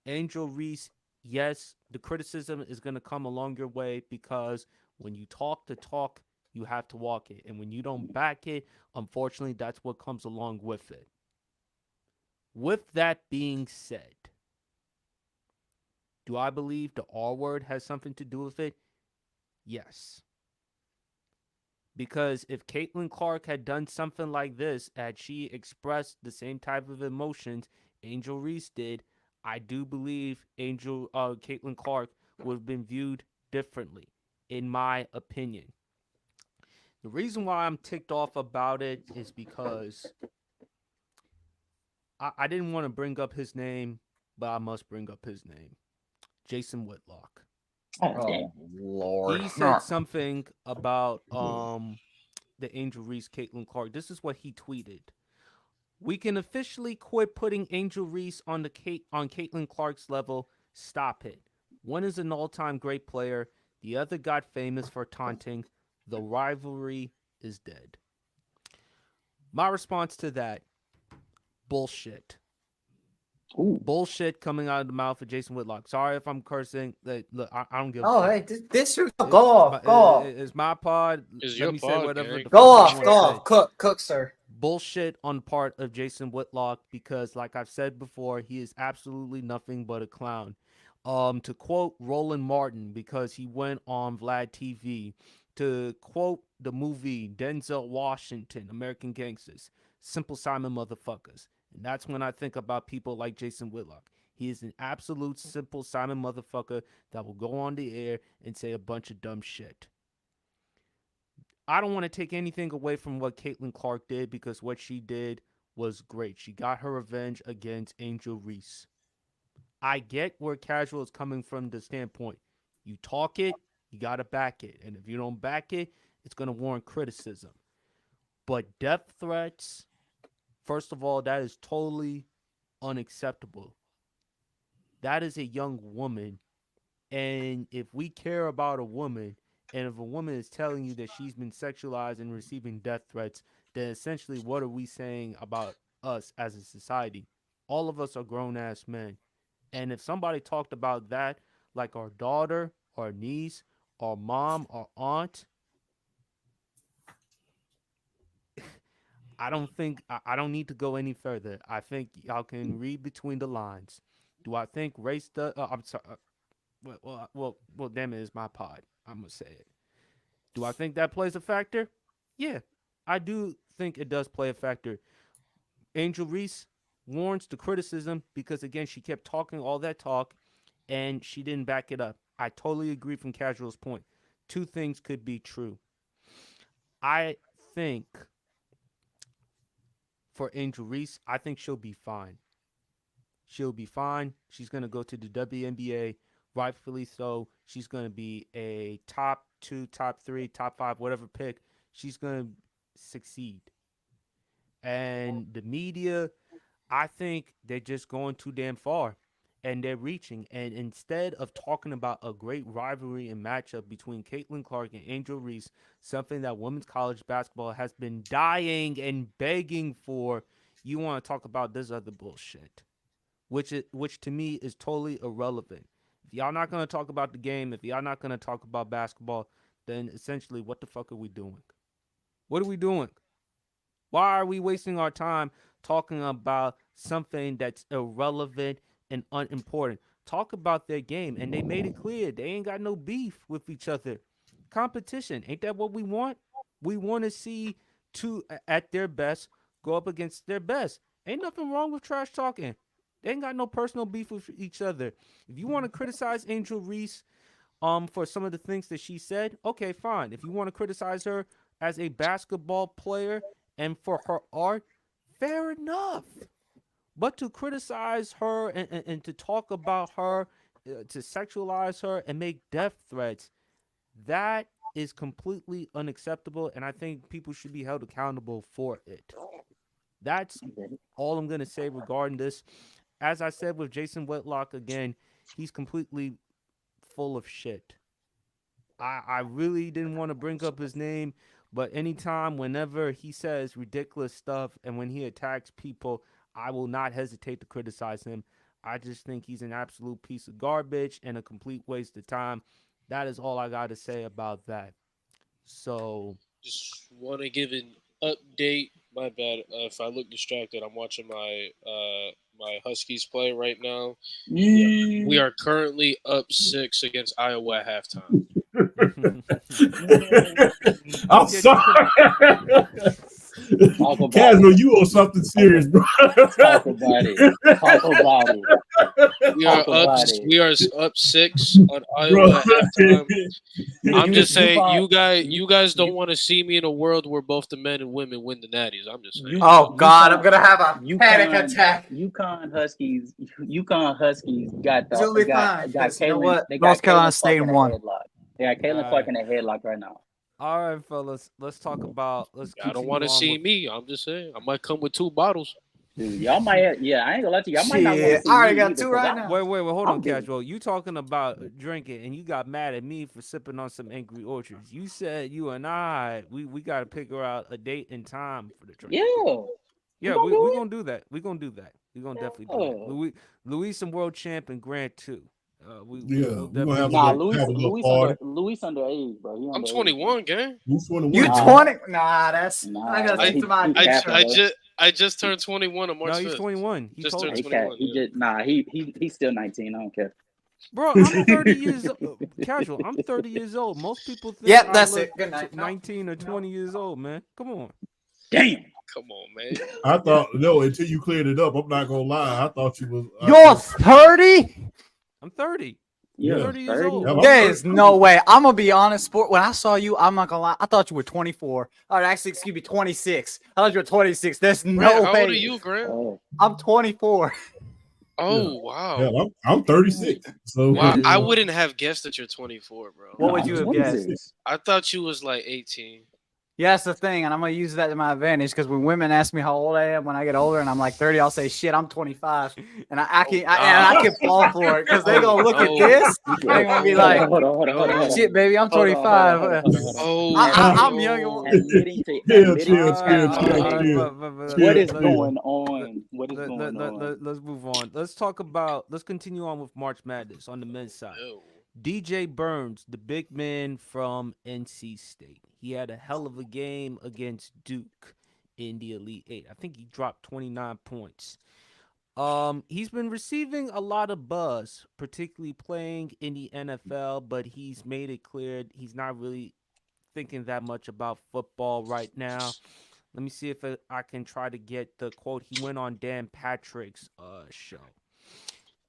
Speaker 1: Angel Reese, yes, the criticism is going to come along your way, because when you talk the talk, you have to walk it. And when you don't back it, unfortunately, that's what comes along with it. With that being said, do I believe the R word has something to do with it? Yes. Because if Caitlin Clark had done something like this, had she expressed the same type of emotions Angel Reese did, I do believe Caitlin Clark would have been viewed differently, in my opinion. The reason why I'm ticked off about it is because I didn't want to bring up his name, but I must bring up his name. Jason Whitlock.
Speaker 5: Oh, Lord.
Speaker 1: He said something about the Angel Reese Caitlin Clark. This is what he tweeted. We can officially quit putting Angel Reese on Caitlin Clark's level. Stop it. One is an all-time great player. The other got famous for taunting. The rivalry is dead. My response to that, bullshit.
Speaker 4: Ooh.
Speaker 1: Bullshit coming out of the mouth of Jason Whitlock. Sorry if I'm cursing. Look, I don't give a
Speaker 5: fuck.
Speaker 1: fuck.
Speaker 5: Hey, go off.
Speaker 1: It's my pod.
Speaker 6: It's
Speaker 1: Let
Speaker 6: your
Speaker 1: me
Speaker 6: pod,
Speaker 1: say whatever
Speaker 6: gang.
Speaker 1: the
Speaker 5: Go
Speaker 1: fuck I
Speaker 5: off.
Speaker 1: wanna say.
Speaker 5: Cook, sir.
Speaker 1: Bullshit on the part of Jason Whitlock, because, like I've said before, he is absolutely nothing but a clown. To quote Roland Martin, because he went on Vlad TV, to quote the movie Denzel Washington, American Gangsters, simple Simon motherfuckers. And that's when I think about people like Jason Whitlock. He is an absolute simple Simon motherfucker that will go on the air and say a bunch of dumb shit. I don't want to take anything away from what Caitlin Clark did, because what she did was great. She got her revenge against Angel Reese. I get where Casual is coming from the standpoint. You talk it, you got to back it. And if you don't back it, it's going to warrant criticism. But death threats, first of all, that is totally unacceptable. That is a young woman. And if we care about a woman, and if a woman is telling you that she's been sexualized and receiving death threats, then essentially what are we saying about us as a society? All of us are grown-ass men. And if somebody talked about that, like our daughter, our niece, our mom, our aunt, I don't need to go any further. I think y'all can read between the lines. Do I think race does? I'm sorry. Well, damn it, it's my pod. I'm gonna say it. Do I think that plays a factor? Yeah, I do think it does play a factor. Angel Reese warrants the criticism because, again, she kept talking all that talk and she didn't back it up. I totally agree from Casual's point. Two things could be true. I think for Angel Reese, I think she'll be fine. She'll be fine. She's going to go to the WNBA, rightfully so. She's going to be a top 2, top 3, top 5, whatever pick. She's going to succeed. And the media, I think they're just going too damn far. And they're reaching. And instead of talking about a great rivalry and matchup between Caitlin Clark and Angel Reese, something that women's college basketball has been dying and begging for, you want to talk about this other bullshit, which to me is totally irrelevant. If y'all not going to talk about the game, if y'all not going to talk about basketball, then essentially what the fuck are we doing? What are we doing? Why are we wasting our time talking about something that's irrelevant and unimportant? Talk about their game. And they made it clear they ain't got no beef with each other. Competition. Ain't that what we want? We want to see two at their best go up against their best. Ain't nothing wrong with trash talking. They ain't got no personal beef with each other. If you want to criticize Angel Reese for some of the things that she said, okay, fine. If you want to criticize her as a basketball player and for her art, fair enough. But to criticize her and to talk about her, to sexualize her and make death threats, that is completely unacceptable, and I think people should be held accountable for it. That's all I'm going to say regarding this. As I said with Jason Whitlock, again, he's completely full of shit. I really didn't want to bring up his name, but anytime, whenever he says ridiculous stuff and when he attacks people, I will not hesitate to criticize him. I just think he's an absolute piece of garbage and a complete waste of time. That is all I got to say about that. So,
Speaker 6: just want to give an update. My bad. If I look distracted, I'm watching my my Huskies play right now. Yeah, we are currently up 6 against Iowa at halftime.
Speaker 2: I'm sorry. Casual, you owe something serious, bro.
Speaker 4: Talk about it. Talk about it.
Speaker 6: We are up 6 on Iowa at halftime. I'm just saying, you guys don't want to see me in a world where both the men and women win the natties. I'm just saying.
Speaker 5: Oh God, I'm gonna have a panic attack.
Speaker 4: UConn Huskies got
Speaker 5: Julie
Speaker 4: got
Speaker 5: Caitlin. You know
Speaker 4: Caitlin.
Speaker 5: what?
Speaker 4: They got
Speaker 5: North Carolina
Speaker 4: Caitlin
Speaker 5: State
Speaker 4: Clark in a
Speaker 5: won.
Speaker 4: headlock. They got Caitlin Clark in a headlock right now.
Speaker 1: all right, fellas, let's talk about.
Speaker 6: I don't want to see me. I'm just saying. I might come with 2 bottles.
Speaker 4: Dude, y'all might, I ain't gonna lie to you. Y'all might not want to
Speaker 5: Shit,
Speaker 4: see
Speaker 5: I already
Speaker 4: me
Speaker 5: got
Speaker 4: either,
Speaker 5: 2
Speaker 4: 'cause
Speaker 5: right now.
Speaker 1: Wait, hold
Speaker 4: I'm
Speaker 1: on,
Speaker 4: good.
Speaker 1: Casual. You talking about drinking, and you got mad at me for sipping on some Angry Orchards. You said you and I, we got to figure out a date and time for the drink.
Speaker 4: Yeah.
Speaker 1: Yeah,
Speaker 4: gonna
Speaker 1: we're
Speaker 4: do it?
Speaker 1: going to do that. We're going to do that. We're going to definitely do that. Luis and world champ and Grant too. We'll
Speaker 2: we're gonna have
Speaker 4: Nah,
Speaker 2: a little party.
Speaker 4: Luis underage, bro. He
Speaker 6: I'm
Speaker 4: underage.
Speaker 6: 21, gang.
Speaker 2: Who's 21?
Speaker 5: You
Speaker 4: Nah.
Speaker 5: 20? Nah, that's
Speaker 4: Nah,
Speaker 5: I gotta
Speaker 4: he-
Speaker 5: stick to my
Speaker 4: he capping,
Speaker 5: insurance.
Speaker 4: bro.
Speaker 6: I just turned 21 on March
Speaker 1: No,
Speaker 6: 5th.
Speaker 1: he's 21. He
Speaker 6: Just
Speaker 1: told
Speaker 6: turned
Speaker 1: us.
Speaker 4: He cat.
Speaker 6: 21,
Speaker 4: He's still 19. I don't care.
Speaker 1: Bro, I'm 30 years old. Casual, I'm 30 years old. Most people think
Speaker 5: Yep,
Speaker 1: I
Speaker 5: that's
Speaker 1: look
Speaker 5: it. Good night.
Speaker 1: 19 or 20 years old, man. Come on.
Speaker 4: Damn.
Speaker 6: Come on, man.
Speaker 2: I thought no, until you cleared it up. I'm not gonna lie. I thought you was.
Speaker 5: You're 30?
Speaker 1: I'm 30.
Speaker 2: Yeah.
Speaker 1: 30 years old.
Speaker 2: Yeah,
Speaker 5: There's no way. I'm gonna be honest, sport. When I saw you, I'm not gonna lie. I thought you were 24. Or actually, excuse me, 26. I thought you were 26. There's no
Speaker 6: Grant, how
Speaker 5: way.
Speaker 6: old are you, Grant?
Speaker 4: Oh,
Speaker 5: I'm 24.
Speaker 6: Oh wow.
Speaker 2: Hell, I'm 36. So
Speaker 6: Wow,
Speaker 2: you
Speaker 6: I
Speaker 2: know,
Speaker 6: wouldn't have guessed that you're 24, bro.
Speaker 5: What
Speaker 4: No,
Speaker 5: would
Speaker 4: I'm
Speaker 5: you have guessed?
Speaker 4: 26.
Speaker 6: I thought you was like 18.
Speaker 5: Yeah, that's the thing, and I'm gonna use that to my advantage because when women ask me how old I am when I get older, and I'm like 30, I'll say, "Shit, I'm 25," and I can fall for it because they gonna look at
Speaker 6: Oh.
Speaker 5: this, they're gonna be like,
Speaker 4: hold on.
Speaker 5: "Shit, baby, I'm
Speaker 4: Hold on,
Speaker 5: 25."
Speaker 4: hold on.
Speaker 6: Oh,
Speaker 5: I'm
Speaker 6: no.
Speaker 5: young.
Speaker 4: Admitting to what is going on? What is going on?
Speaker 1: Let's move on. Let's continue on with March Madness on the men's side.
Speaker 6: No.
Speaker 1: DJ Burns, the big man from NC State. He had a hell of a game against Duke in the Elite Eight. I think he dropped 29 points. He's been receiving a lot of buzz, particularly playing in the NFL, but he's made it clear he's not really thinking that much about football right now. Let me see if I can try to get the quote. He went on Dan Patrick's show.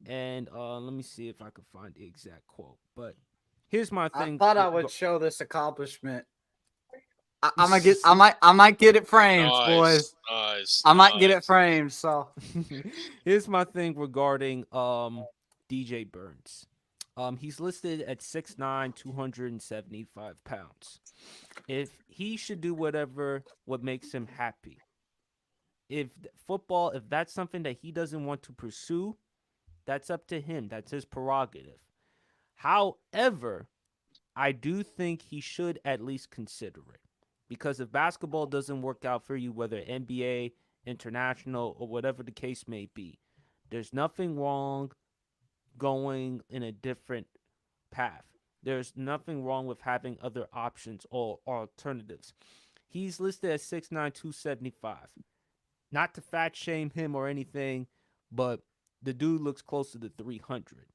Speaker 1: And let me see if I can find the exact quote. But here's my thing.
Speaker 5: I thought I would show this accomplishment. I might get it framed, boys.
Speaker 6: Nice.
Speaker 5: I might get it framed. So
Speaker 1: here's my thing regarding DJ Burns. He's listed at 6'9", 275 pounds. If he should do what makes him happy. If that's something that he doesn't want to pursue, that's up to him. That's his prerogative. However, I do think he should at least consider it. Because if basketball doesn't work out for you, whether NBA, international, or whatever the case may be, there's nothing wrong going in a different path. There's nothing wrong with having other options or alternatives. He's listed at 6'9", 275. Not to fat shame him or anything, but the dude looks closer to 300.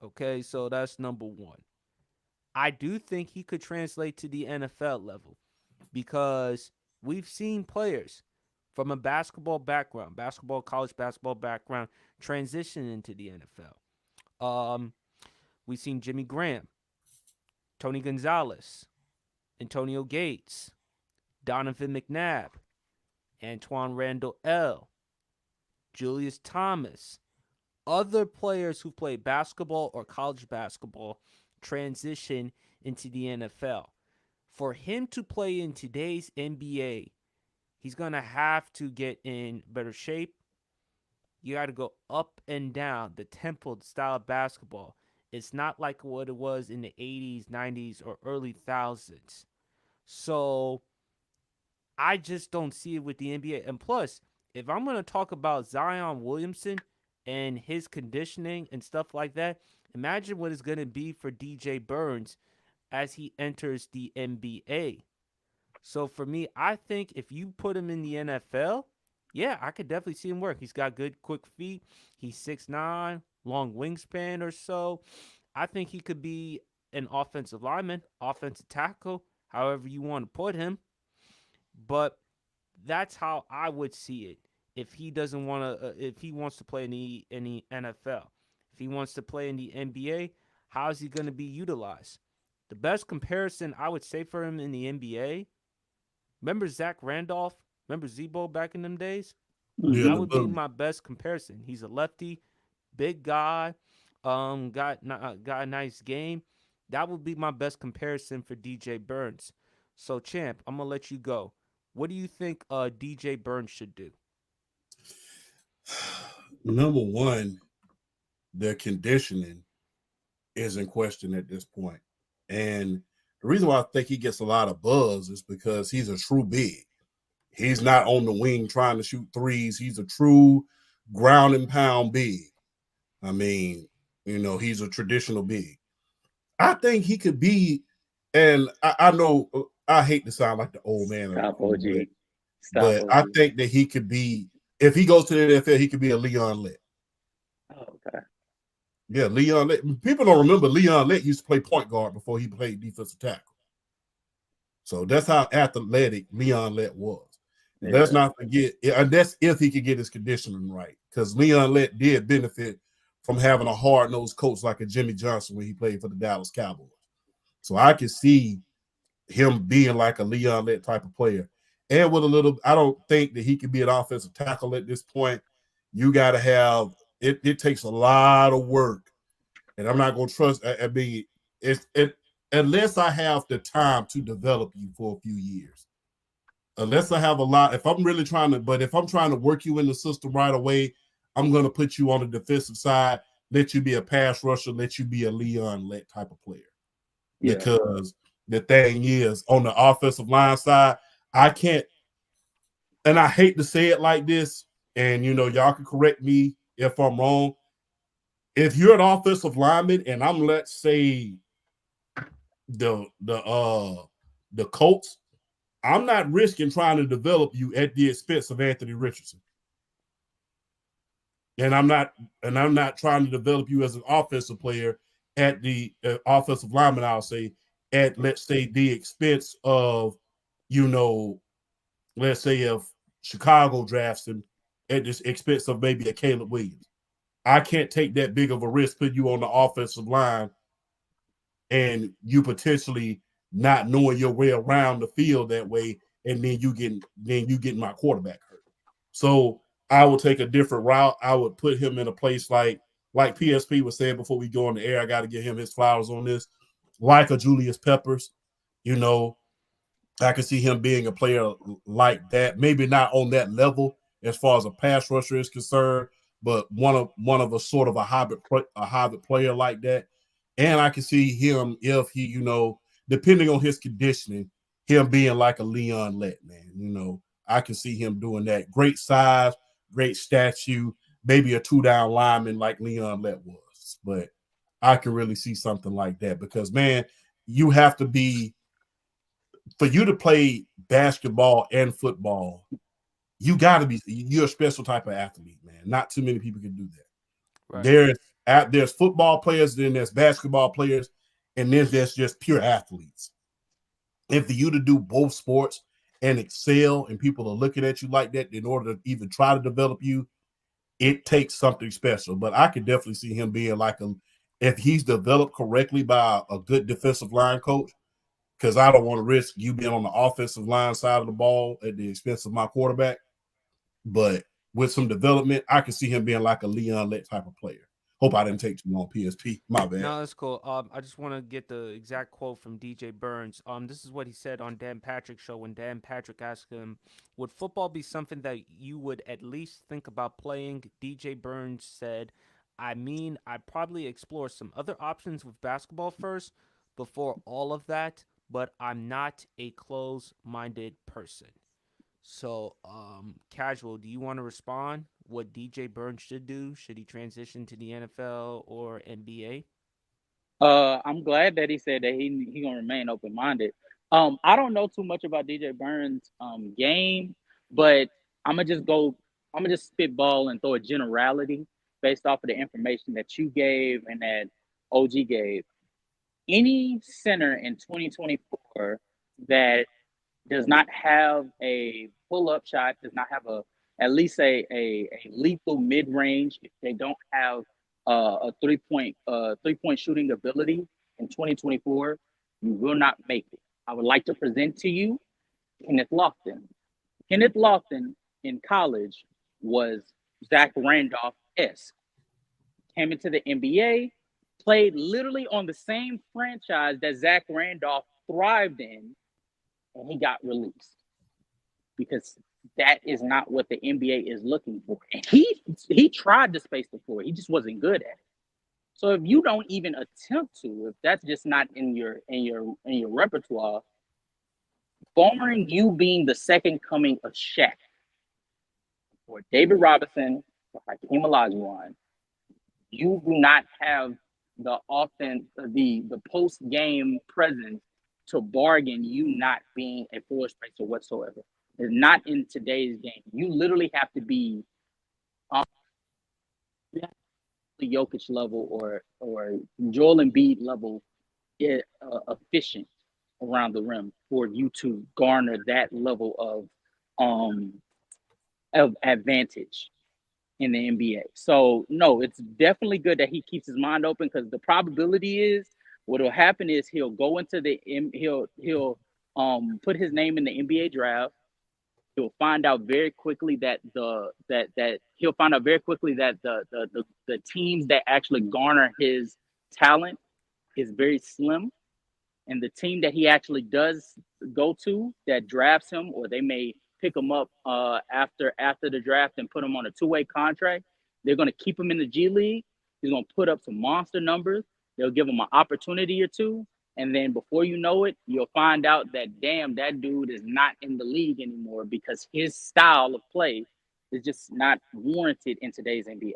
Speaker 1: Okay, so that's number one. I do think he could translate to the NFL level because we've seen players from a college basketball background, transition into the NFL. We've seen Jimmy Graham, Tony Gonzalez, Antonio Gates, Donovan McNabb, Antoine Randall L., Julius Thomas, other players who play basketball or college basketball transition into the NFL. For him to play in today's NBA, he's going to have to get in better shape. You got to go up and down the tempo, the style of basketball. It's not like what it was in the 80s, 90s, or early thousands. So I just don't see it with the NBA. And plus, if I'm going to talk about Zion Williamson and his conditioning and stuff like that, imagine what it's going to be for DJ Burns as he enters the NBA. So for me, I think if you put him in the NFL, yeah, I could definitely see him work. He's got good, quick feet. He's 6'9", long wingspan or so. I think he could be an offensive lineman, offensive tackle, however you want to put him. But that's how I would see it. If he doesn't want to, if he wants to play in the NFL, if he wants to play in the NBA, how is he going to be utilized? The best comparison I would say for him in the NBA, remember Zach Randolph? Remember Z-Bo back in them days?
Speaker 2: Yeah,
Speaker 1: That would be my best comparison. He's a lefty, big guy, got a nice game. That would be my best comparison for DJ Burns. So, Champ, I'm going to let you go. What do you think DJ Burns should do?
Speaker 2: Number one, their conditioning is in question at this point. And the reason why I think he gets a lot of buzz is because he's a true big. He's not on the wing trying to shoot threes. He's a true ground and pound big. I mean, he's a traditional big. I think he could be, and I know I hate to sound like the old man.
Speaker 4: Stop, OG.
Speaker 2: But I think that he could be, if he goes to the NFL, he could be a Leon Lett.
Speaker 4: Oh, okay.
Speaker 2: Yeah, Leon Lett. People don't remember Leon Lett used to play point guard before he played defensive tackle. So that's how athletic Leon Lett was. Yeah. Let's not forget, and that's if he could get his conditioning right, because Leon Lett did benefit from having a hard-nosed coach like a Jimmy Johnson when he played for the Dallas Cowboys. So I could see him being like a Leon Lett type of player. And with I don't think that he could be an offensive tackle at this point. You got to have, it takes a lot of work, and I'm not gonna trust. I mean, it unless I have the time to develop you for a few years. Unless I have a lot, if I'm really trying to, but if I'm trying to work you in the system right away, I'm going to put you on the defensive side, let you be a pass rusher, let you be a Leon Lett type of player.
Speaker 4: Yeah.
Speaker 2: Because the thing is, on the offensive line side, I can't, and I hate to say it like this, and y'all can correct me if I'm wrong. If you're an offensive lineman and I'm, let's say, the Colts, I'm not risking trying to develop you at the expense of Anthony Richardson. And I'm not trying to develop you as an offensive player at the offensive lineman, I'll say, at, let's say, the expense of, let's say if Chicago drafts him at the expense of maybe a Caleb Williams. I can't take that big of a risk putting you on the offensive line and you potentially not knowing your way around the field that way, and then you getting my quarterback hurt. So I would take a different route. I would put him in a place like PSP was saying before we go on the air. I got to give him his flowers on this, like a Julius Peppers. I could see him being a player like that. Maybe not on that level as far as a pass rusher is concerned, but one of a sort of a hybrid player like that. And I can see him, if he, depending on his conditioning, him being like a Leon Lett, man. I can see him doing that. Great size, great statue, maybe a 2-down lineman like Leon Lett was. But I can really see something like that because, man, you have to be, for you to play basketball and football, you're a special type of athlete, man. Not too many people can do that. Right. There's football players, then there's basketball players, and then there's just pure athletes. And for you to do both sports and excel, and people are looking at you like that in order to even try to develop you, it takes something special. But I could definitely see him being like if he's developed correctly by a good defensive line coach, because I don't want to risk you being on the offensive line side of the ball at the expense of my quarterback. But with some development, I can see him being like a Leon Lett type of player. Hope I didn't take too long, PSP. My bad.
Speaker 1: No, that's cool. I just want to get the exact quote from DJ Burns. This is what he said on Dan Patrick's show when Dan Patrick asked him, would football be something that you would at least think about playing? DJ Burns said, I'd probably explore some other options with basketball first before all of that, but I'm not a close-minded person. So, Casual, do you want to respond? What DJ Burns should do? Should he transition to the NFL or NBA?
Speaker 4: I'm glad that he said that he gonna remain open minded. I don't know too much about DJ Burns' game, but I'm gonna just spitball and throw a generality based off of the information that you gave and that OG gave. Any center in 2024 that does not have a pull-up shot, does not have at least a lethal mid-range, if they don't have a three-point shooting ability in 2024, you will not make it. I would like to present to you Kenneth Lofton. Kenneth Lofton in college was Zach Randolph-esque. Came into the NBA, played literally on the same franchise that Zach Randolph thrived in, and he got released because that is not what the NBA is looking for. And he tried to space the floor. He just wasn't good at it. So if you don't even attempt to, if that's just not in your repertoire, barring you being the second coming of Shaq or David Robinson or Hakeem Olajuwon, you do not have the post-game presence to bargain you not being a floor spacer whatsoever. It's not in today's game. You literally have to be the Jokic level or Joel Embiid level efficient around the rim for you to garner that level of advantage in the NBA. So no, it's definitely good that he keeps his mind open, because the probability is what will happen is he'll go into he'll put his name in the NBA draft. he'll find out very quickly that the teams that actually garner his talent is very slim, and the team that he actually does go to that drafts him, or they may pick him up after the draft and put him on a two-way contract. They're going to keep him in the G League. He's going to put up some monster numbers. They'll give him an opportunity or two, and then before you know it, you'll find out that damn, that dude is not in the league anymore because his style of play is just not warranted in today's NBA.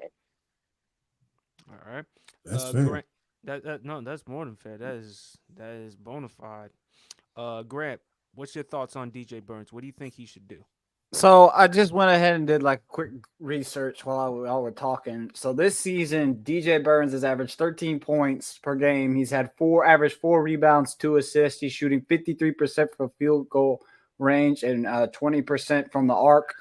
Speaker 1: All right.
Speaker 2: That's fair.
Speaker 1: Grant, no, that's more than fair. That is bona fide. Grant, what's your thoughts on DJ Burns? What do you think he should do?
Speaker 5: So I just went ahead and did like quick research while y'all were talking. So this season, DJ Burns has averaged 13 points per game. He's had averaged 4 rebounds, 2 assists. He's shooting 53% from field goal range and 20% from the arc.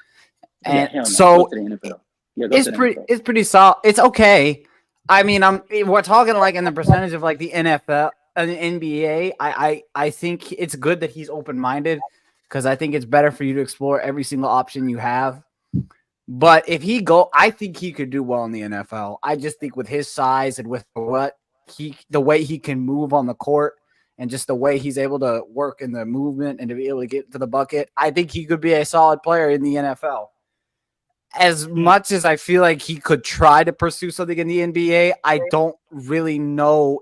Speaker 5: And
Speaker 4: Yeah,
Speaker 5: so
Speaker 4: go to the NFL. Yeah, go to the NFL.
Speaker 5: it's pretty solid. It's okay. I mean, we're talking like in the percentage of like the NFL and the NBA. I think it's good that he's open-minded, because I think it's better for you to explore every single option you have. But if I think he could do well in the NFL. I just think with his size and with the way he can move on the court and just the way he's able to work in the movement and to be able to get to the bucket, I think he could be a solid player in the NFL. As much as I feel like he could try to pursue something in the NBA, I don't really know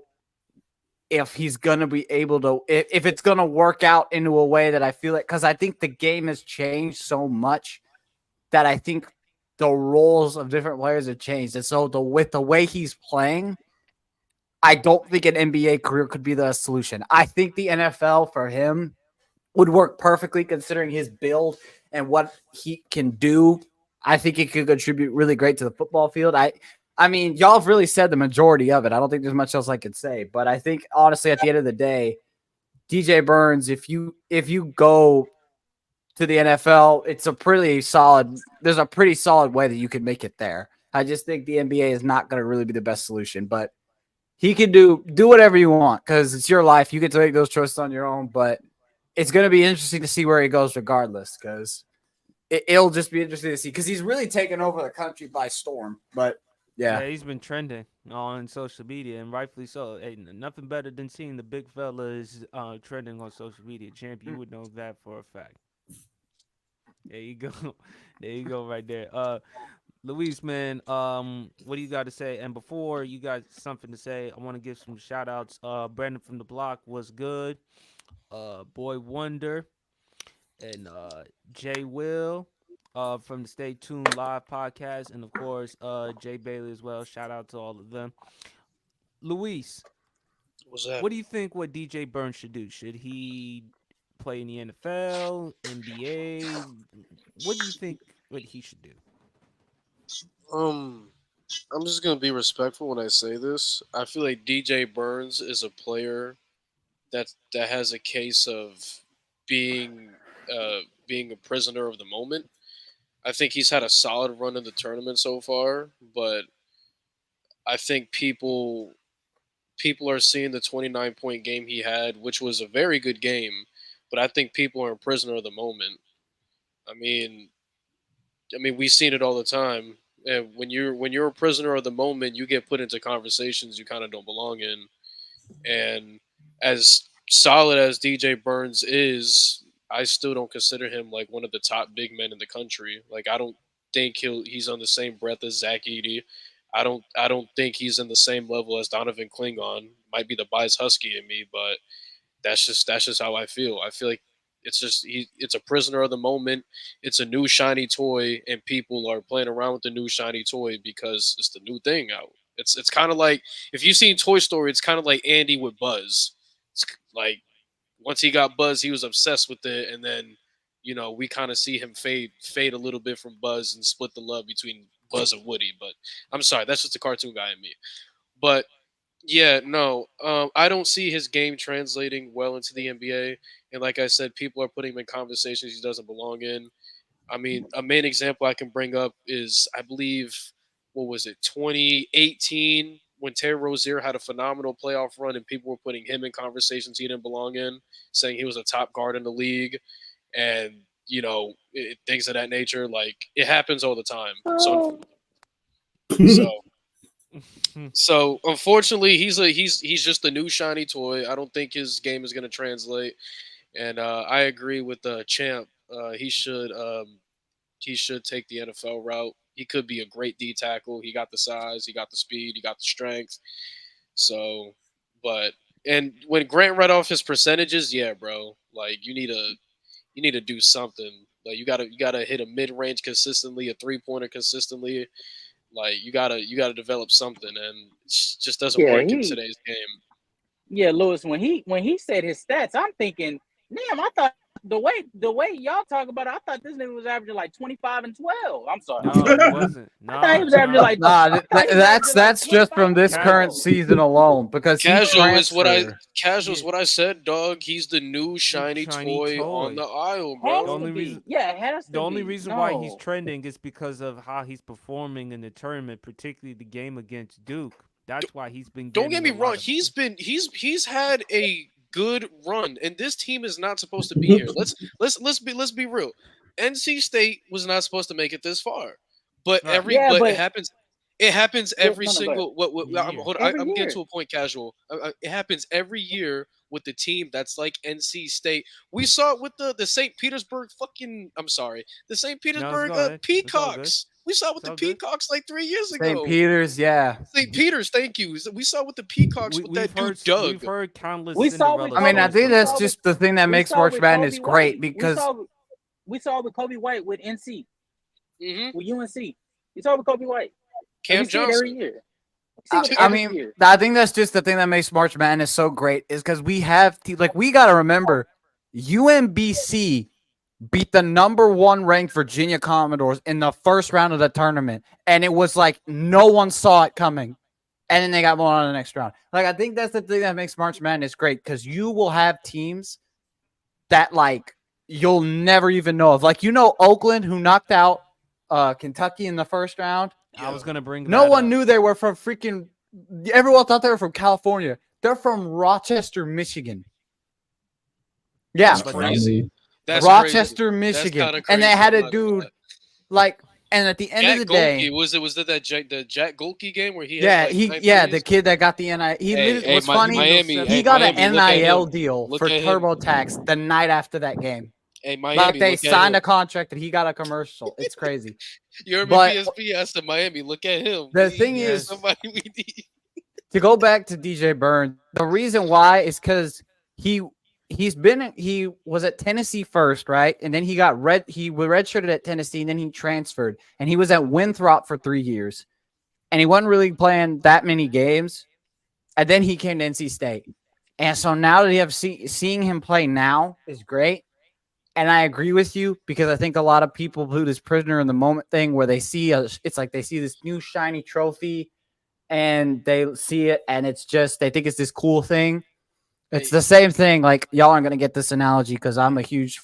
Speaker 5: if he's going to be able to, if it's going to work out into a way that I feel like, because I think the game has changed so much that I think the roles of different players have changed. And so with the way he's playing, I don't think an NBA career could be the solution. I think the NFL for him would work perfectly considering his build and what he can do. I think he could contribute really great to the football field. I mean, y'all have really said the majority of it. I don't think there's much else I could say. But I think, honestly, at the end of the day, DJ Burns, if you go to the NFL, there's a pretty solid way that you can make it there. I just think the NBA is not going to really be the best solution. But he can do whatever you want because it's your life. You get to make those choices on your own. But it's going to be interesting to see where he goes regardless, because it'll just be interesting to see, because he's really taken over the country by storm. But yeah,
Speaker 1: he's been trending on social media, and rightfully so. Hey, nothing better than seeing the big fellas trending on social media. Champ, you would know that for a fact. There you go. There you go right there. Luis, man, what do you got to say? And before you got something to say, I want to give some shout outs. Brandon from the block was good. Boy Wonder and Jay Will from the Stay Tuned Live podcast, and of course Jay Bailey as well. Shout out to all of them. Luis,
Speaker 6: What's that?
Speaker 1: what do you think what DJ Burns should do? Should he play in the NFL, NBA? What do you think what he should do?
Speaker 6: I'm just gonna be respectful when I say this. I feel like DJ Burns is a player that has a case of being being a prisoner of the moment. I think he's had a solid run in the tournament so far, but I think people are seeing the 29-point game he had, which was a very good game, but I think people are a prisoner of the moment. I mean, we've seen it all the time. And when you're a prisoner of the moment, you get put into conversations you kind of don't belong in. And as solid as DJ Burns is, I still don't consider him like one of the top big men in the country. Like, I don't think he's on the same breath as Zach Edey. I don't think he's in the same level as Donovan Klingon. Might be the biased Husky in me, but that's just how I feel. I feel like it's a prisoner of the moment. It's a new shiny toy, and people are playing around with the new shiny toy because it's the new thing out. It's kind of like, if you've seen Toy Story, it's kind of like Andy with Buzz. It's like, once he got Buzz, he was obsessed with it, and then we kind of see him fade a little bit from Buzz and split the love between Buzz and Woody. But I'm sorry, that's just the cartoon guy in me. But yeah, no, I don't see his game translating well into the NBA. And like I said, people are putting him in conversations he doesn't belong in. I mean, a main example I can bring up is, I believe, 2018, when Terry Rozier had a phenomenal playoff run and people were putting him in conversations he didn't belong in, saying he was a top guard in the league. And things of that nature. Like it happens all the time.
Speaker 4: Oh.
Speaker 6: So unfortunately, he's just a new shiny toy. I don't think his game is going to translate. And I agree with the champ. He should take the NFL route. He could be a great D tackle. He got the size, he got the speed, he got the strength. So, and when Grant read off his percentages, yeah, bro, like you need to do something. Like you gotta hit a mid range consistently, a 3-pointer consistently. Like you gotta develop something, and it just doesn't work in today's game.
Speaker 4: Yeah, Lewis, when he said his stats, I'm thinking, damn, I thought the way y'all talk about it, I thought this nigga was averaging like 25 and 12. I'm sorry.
Speaker 1: No, it wasn't.
Speaker 4: I thought he was averaging like
Speaker 5: that's just from this
Speaker 1: Casual.
Speaker 5: current season alone because
Speaker 6: Casual
Speaker 5: he
Speaker 6: is what I
Speaker 5: transferred.
Speaker 6: casual is what I said, dog. He's the new shiny toy on the aisle, bro.
Speaker 4: Has to be. Yeah, it has to
Speaker 1: The only
Speaker 4: be.
Speaker 1: reason why he's
Speaker 4: No.
Speaker 1: trending is because of how he's performing in the tournament, particularly the game against Duke. That's why he's been.
Speaker 6: Don't get me
Speaker 1: getting a lot
Speaker 6: wrong.
Speaker 1: of-
Speaker 6: He's had a good run, and this team is not supposed to be here. Let's be real. NC State was not supposed to make it this far, but
Speaker 1: Right.
Speaker 6: it happens. It happens every
Speaker 4: no, go
Speaker 6: single.
Speaker 1: Year.
Speaker 6: Hold on,
Speaker 4: Every
Speaker 6: I'm
Speaker 4: year.
Speaker 6: getting to a point. Casual. It happens every year with the team that's like NC State. We saw it with the St. Petersburg fucking. I'm sorry, the St. Petersburg
Speaker 1: go ahead. It's all good.
Speaker 6: Peacocks. We saw it with
Speaker 1: It's
Speaker 6: the
Speaker 1: all good.
Speaker 6: Peacocks like 3 years ago.
Speaker 5: St. Peter's, yeah.
Speaker 6: St. Peters, thank you. We saw with the Peacocks with that dude Doug.
Speaker 1: We've heard countless.
Speaker 4: We saw with
Speaker 1: Cinderella
Speaker 5: I mean, I
Speaker 4: Kobe.
Speaker 1: stories.
Speaker 5: think
Speaker 4: We
Speaker 5: that's
Speaker 4: saw
Speaker 5: just the thing that
Speaker 4: we
Speaker 5: makes
Speaker 4: saw
Speaker 5: March
Speaker 4: with
Speaker 5: Madness
Speaker 4: Kobe
Speaker 5: great
Speaker 4: White.
Speaker 5: because
Speaker 4: we saw with Kobe White with NC,
Speaker 6: Mm-hmm.
Speaker 4: with UNC. We saw with Kobe White.
Speaker 6: Cam
Speaker 4: We see it every
Speaker 6: Johnson.
Speaker 4: year. We see it
Speaker 5: I
Speaker 4: every
Speaker 5: mean,
Speaker 4: year.
Speaker 5: I think that's just the thing that makes March Madness so great is because we have we got to remember UMBC beat the #1 ranked Virginia Commodores in the first round of the tournament, and it was like no one saw it coming, and then they got one on the next round. Like I think that's the thing that makes March Madness great because you will have teams that like you'll never even know of, like Oakland who knocked out Kentucky in the first round.
Speaker 1: I was gonna bring.
Speaker 5: No
Speaker 1: that
Speaker 5: one
Speaker 1: up.
Speaker 5: knew they were from freaking. Everyone thought they were from California. They're from Rochester, Michigan. Yeah,
Speaker 6: That's crazy. That's
Speaker 5: Rochester,
Speaker 6: crazy.
Speaker 5: Michigan,
Speaker 6: That's
Speaker 5: and they
Speaker 6: crazy.
Speaker 5: had
Speaker 6: I'm
Speaker 5: a
Speaker 6: not gonna
Speaker 5: dude
Speaker 6: lie.
Speaker 5: like. And at the end
Speaker 6: Jack
Speaker 5: of the day,
Speaker 6: Golke, was it the Jack Golke game where he
Speaker 5: yeah,
Speaker 6: had like 9
Speaker 5: the
Speaker 6: threes?
Speaker 5: kid that got the NIL. What's funny?
Speaker 6: Miami,
Speaker 5: He got an
Speaker 6: Miami, look at
Speaker 5: NIL
Speaker 6: him.
Speaker 5: deal
Speaker 6: Look
Speaker 5: for
Speaker 6: at him.
Speaker 5: TurboTax the night after that game.
Speaker 6: Hey, Miami,
Speaker 5: Like they
Speaker 6: look at
Speaker 5: signed
Speaker 6: him.
Speaker 5: a contract and he got a commercial. It's crazy.
Speaker 6: You heard me,
Speaker 5: but-
Speaker 6: PSP. I said Miami. Look at him.
Speaker 5: The
Speaker 6: He
Speaker 5: thing
Speaker 6: is
Speaker 5: is-
Speaker 6: somebody we need.
Speaker 5: To go back to DJ Burns, the reason why is because he was at Tennessee first, right? And then he redshirted at Tennessee, and then he transferred, and he was at Winthrop for 3 years, and he wasn't really playing that many games, and then he came to NC State, and so now that you have seeing him play now is great, and I agree with you because I think a lot of people do this prisoner in the moment thing where they see it's like they see this new shiny trophy. And they see it, and it's just they think it's this cool thing. It's the same thing. Like y'all aren't gonna get this analogy because I'm a huge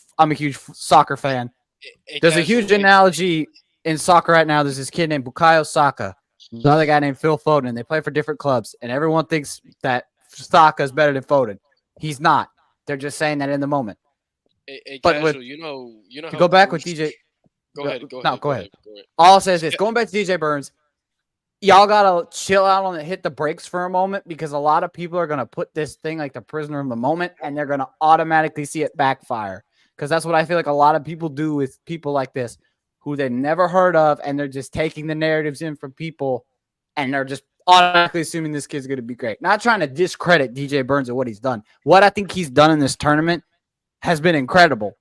Speaker 5: soccer fan. There's a huge analogy in soccer right now. There's this kid named Bukayo Saka, another guy named Phil Foden. They play for different clubs, and everyone thinks that Saka is better than Foden. He's not. They're just saying that in the moment. But
Speaker 6: Casual,
Speaker 5: with-
Speaker 6: you know
Speaker 5: To
Speaker 6: how
Speaker 5: go back with
Speaker 6: Bruce-
Speaker 5: DJ,
Speaker 6: Go ahead.
Speaker 5: Go ahead. All I'll say is this: going back to DJ Burns, y'all gotta chill out on it, hit the brakes for a moment because a lot of people are gonna put this thing like the prisoner of the moment, and they're gonna automatically see it backfire. Because that's what I feel like a lot of people do with people like this, who they never heard of, and they're just taking the narratives in from people, and they're just automatically assuming this kid's gonna be great. Not trying to discredit DJ Burns and what he's done. What I think he's done in this tournament has been incredible.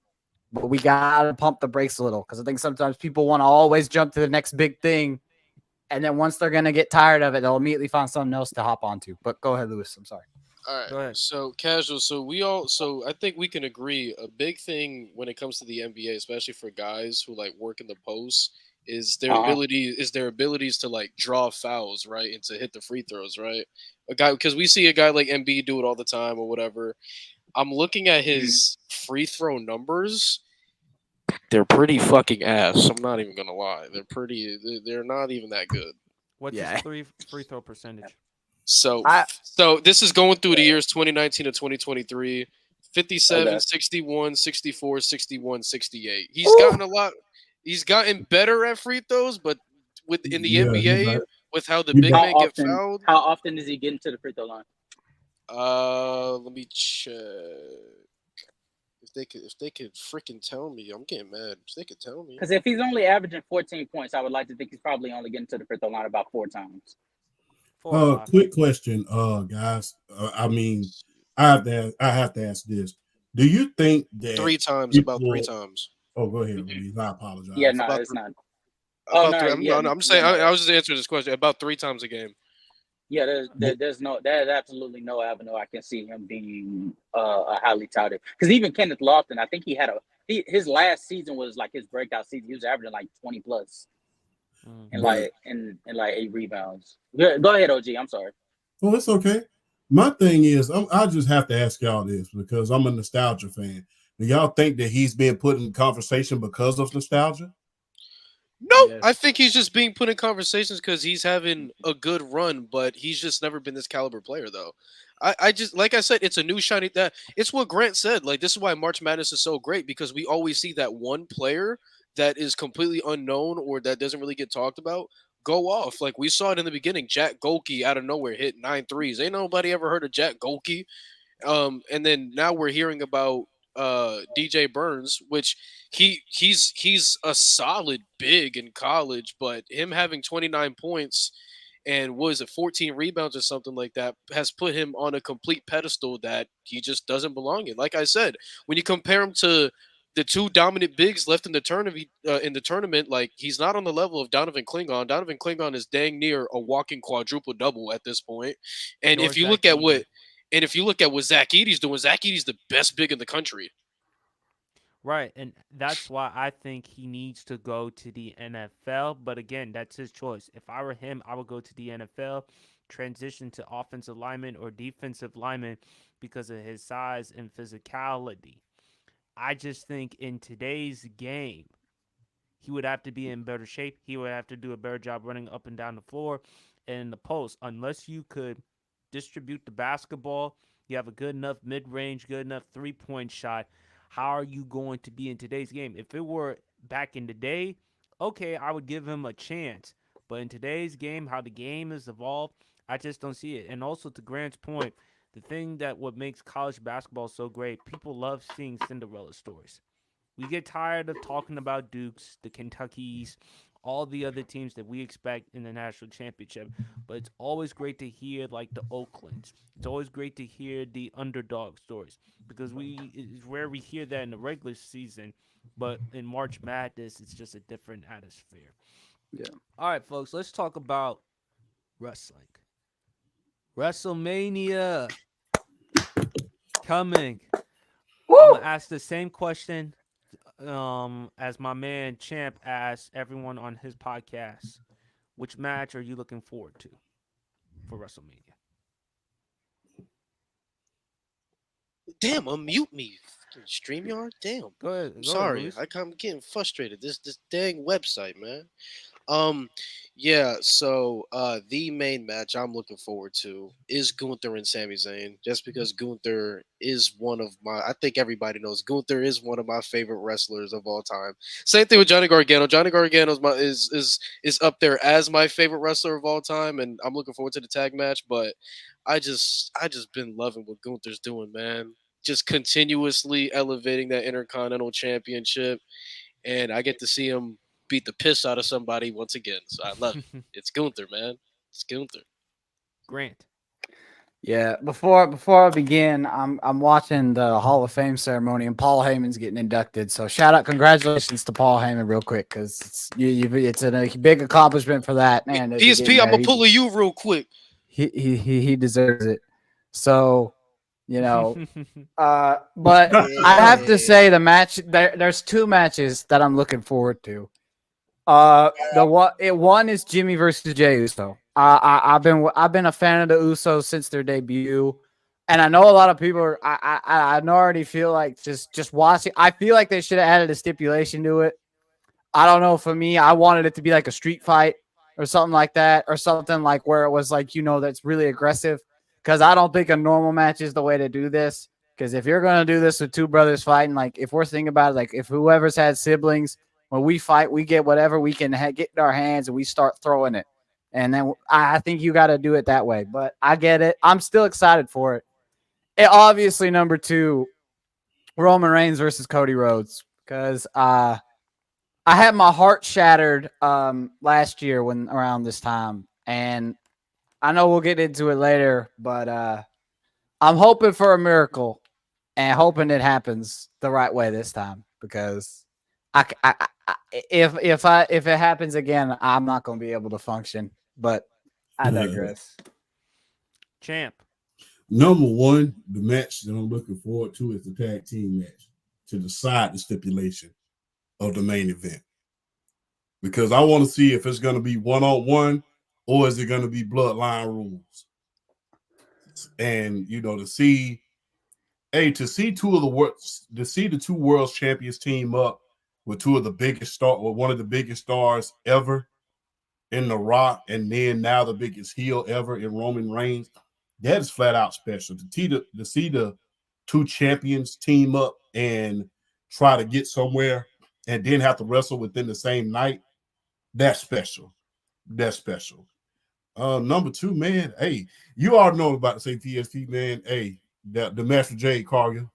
Speaker 5: But we gotta pump the brakes a little because I think sometimes people want to always jump to the next big thing. And then once they're going to get tired of it, they'll immediately find something else to hop onto. But go ahead, Lewis. I'm sorry.
Speaker 6: All
Speaker 1: Go
Speaker 6: right.
Speaker 1: ahead.
Speaker 6: So casual. So I think we can agree a big thing when it comes to the NBA, especially for guys who like work in the post, is their abilities to like draw fouls, right, and to hit the free throws, right. A guy, because we see a guy like Embiid do it all the time or whatever. I'm looking at his free throw numbers. They're pretty fucking ass. I'm not even gonna lie. They're not even that good.
Speaker 1: What's
Speaker 5: Yeah.
Speaker 1: his free throw percentage?
Speaker 6: So
Speaker 5: I-
Speaker 6: so this is going through the years 2019 to 2023. 57,
Speaker 4: Okay.
Speaker 6: 61, 64, 61, 68. He's
Speaker 5: Ooh.
Speaker 6: gotten a lot. He's gotten better at free throws, but in the
Speaker 2: Yeah,
Speaker 6: NBA,
Speaker 2: you
Speaker 6: with how the
Speaker 2: you
Speaker 6: big
Speaker 2: got-
Speaker 6: men get fouled.
Speaker 4: How often is he getting to the free throw line?
Speaker 6: Let me check. If they could freaking tell me, I'm getting mad. If they could tell me.
Speaker 4: Because if he's only averaging 14 points, I would like to think he's probably only getting to the free throw line about 4 times.
Speaker 1: 4 or 5.
Speaker 2: Quick question, guys. I mean, I have to ask this. Do you think that
Speaker 6: About 3
Speaker 2: people-
Speaker 6: times.
Speaker 2: Oh, go ahead, Louise. I apologize.
Speaker 4: Yeah, no,
Speaker 6: About
Speaker 4: it's not.
Speaker 6: About
Speaker 4: no,
Speaker 6: three,
Speaker 4: yeah,
Speaker 6: I'm just saying.
Speaker 4: yeah, no.
Speaker 6: I was just answering this question about 3 times a game.
Speaker 4: Yeah, there's absolutely no avenue I can see him being a highly touted. Because even Kenneth Lofton, I think his last season was like his breakout season. He was averaging like 20 plus and
Speaker 2: Right.
Speaker 4: like 8 rebounds. Go ahead, OG. I'm sorry.
Speaker 2: Oh, it's okay. My thing is, I just have to ask y'all this because I'm a nostalgia fan. Do y'all think that he's being put in conversation because of nostalgia?
Speaker 6: No,
Speaker 5: Yes.
Speaker 6: I think he's just being put in conversations because he's having a good run, but he's just never been this caliber player, though. I just, like I said, it's a new shiny that it's what Grant said. Like, this is why March Madness is so great because we always see that one player that is completely unknown or that doesn't really get talked about go off. Like we saw it in the beginning. Jack Golke out of nowhere hit 9 threes. Ain't nobody ever heard of Jack Golke. And then now we're hearing about DJ Burns, which he's a solid big in college, but him having 29 points and was it 14 rebounds or something like that has put him on a complete pedestal that he just doesn't belong in. Like I said, when you compare him to the 2 dominant bigs left in the tournament, like he's not on the level of Donovan Klingon. Donovan Klingon is dang near a walking quadruple double at this point. And
Speaker 1: Nor
Speaker 6: if you
Speaker 1: Zach
Speaker 6: look at
Speaker 1: Edey.
Speaker 6: what Zach Edey's doing, Zach Edey's the best big in the country.
Speaker 1: Right, and that's why I think he needs to go to the NFL. But again, that's his choice. If I were him, I would go to the NFL, transition to offensive lineman or defensive lineman because of his size and physicality. I just think in today's game, he would have to be in better shape. He would have to do a better job running up and down the floor and in the post. Unless you could distribute the basketball, you have a good enough mid-range, good enough three-point shot. How are you going to be in today's game? If it were back in the day, okay, I would give him a chance. But in today's game, how the game has evolved, I just don't see it. And also to Grant's point, the thing that what makes college basketball so great, people love seeing Cinderella stories. We get tired of talking about Dukes, the Kentuckys, all the other teams that we expect in the national championship. But it's always great to hear like the Oaklands. It's always great to hear the underdog stories because it's rare we hear that in the regular season. But in March Madness, it's just a different atmosphere.
Speaker 5: Yeah.
Speaker 1: All right, folks, let's talk about wrestling. WrestleMania coming.
Speaker 5: Woo!
Speaker 1: I'm gonna ask the same question as my man Champ asked everyone on his podcast. Which match are you looking forward to for WrestleMania?
Speaker 6: Damn, unmute me, StreamYard. Damn.
Speaker 1: Go ahead.
Speaker 6: Sorry,
Speaker 1: Luis.
Speaker 6: I'm getting frustrated. This dang website, man. Yeah. So, the main match I'm looking forward to is Gunther and Sami Zayn, just because Gunther is I think everybody knows Gunther is one of my favorite wrestlers of all time. Same thing with Johnny Gargano. Johnny Gargano is up there as my favorite wrestler of all time, and I'm looking forward to the tag match. But I just been loving what Gunther's doing, man. Just continuously elevating that Intercontinental Championship, and I get to see him beat the piss out of somebody once again. So I love it. It's Gunther, man. It's Gunther.
Speaker 1: Grant.
Speaker 5: Yeah, before I begin, I'm watching the Hall of Fame ceremony and Paul Heyman's getting inducted. So congratulations to Paul Heyman real quick because it's a big accomplishment for that. Man,
Speaker 6: PSP, I'm gonna pull you real quick.
Speaker 5: He deserves it. So but I have to say the match there's 2 matches that I'm looking forward to. One is Jimmy versus Jey Uso. I've been a fan of the Usos since their debut, and I know a lot of people I already feel like just watching. I feel like they should have added a stipulation to it. I don't know. For me, I wanted it to be like a street fight or something like that, or something like where it was like that's really aggressive. Because I don't think a normal match is the way to do this. Because if you're gonna do this with two brothers fighting, like if we're thinking about it, like if whoever's had siblings, when we fight, we get whatever we can get in our hands and we start throwing it. And then I think you got to do it that way. But I get it. I'm still excited for it. Obviously, number 2, Roman Reigns versus Cody Rhodes, because I had my heart shattered last year when around this time, and I know we'll get into it later, but I'm hoping for a miracle and hoping it happens the right way this time, because if it happens again, I'm not going to be able to function. But I digress.
Speaker 1: Champ.
Speaker 2: Number one, the match that I'm looking forward to is the tag team match to decide the stipulation of the main event. Because I want to see if it's going to be one-on-one or is it going to be bloodline rules. And, to see the two world champions team up with two of the biggest one of the biggest stars ever in The Rock, and then now the biggest heel ever in Roman Reigns. That is flat out special. To see the two champions team up and try to get somewhere and then have to wrestle within the same night, that's special. That's special. Number 2, man, hey, you already know about the same PSP, man. Hey, the match with Jade Cargill,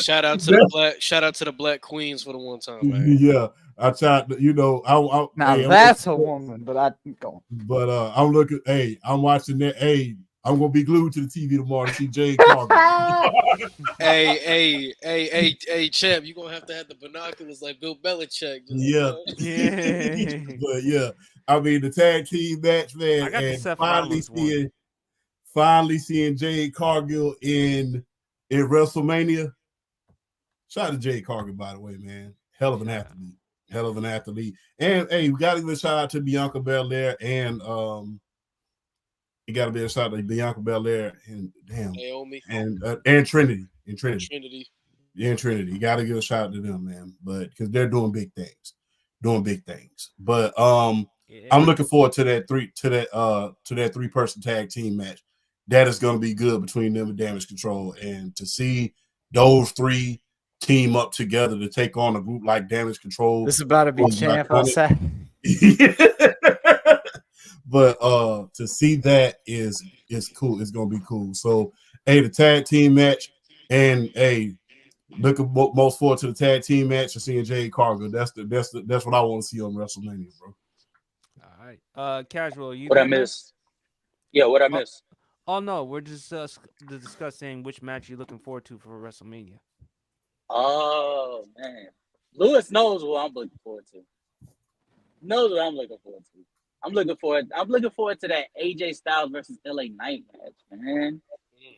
Speaker 6: Shout out to the Black Queens for the one time, man.
Speaker 2: Yeah, I tried to,
Speaker 5: now that's a woman, but I go.
Speaker 2: But I'm looking. Hey, I'm watching that. Hey, I'm gonna be glued to the TV tomorrow to see Jade Cargill.
Speaker 6: hey, champ, you gonna have to have the binoculars like Bill Belichick.
Speaker 2: Yeah. But yeah, I mean the tag team match, man,
Speaker 1: I got the
Speaker 2: and
Speaker 1: Seth Rollins
Speaker 2: finally seeing Jade Cargill in WrestleMania. Shout out to Jade Cargill, by the way, man. Hell of an athlete. Hell of an athlete. And hey, we gotta give a shout out to Bianca Belair and you gotta be a shout out to Bianca Belair and
Speaker 6: Naomi
Speaker 2: and Trinity.
Speaker 6: Trinity.
Speaker 2: Yeah, Trinity. You gotta give a shout out to them, man. But because they're doing big things. But I'm looking forward to that three-person tag team match. That is gonna be good between them and Damage Control. And to see those three team up together to take on a group like Damage Control.
Speaker 5: This is about to be champ outside.
Speaker 2: But to see that is cool. It's gonna be cool. So hey, the tag team match, and hey, looking most forward to the tag team match and seeing Jade Cargill. That's what I want to see on WrestleMania, bro.
Speaker 1: All right. Casual, you
Speaker 4: What I missed? Yeah, what I missed?
Speaker 1: Oh no, we're just discussing which match you're looking forward to for WrestleMania.
Speaker 4: Oh man, Lewis knows what I'm looking forward to. I'm looking forward to that AJ Styles versus LA Knight match, man.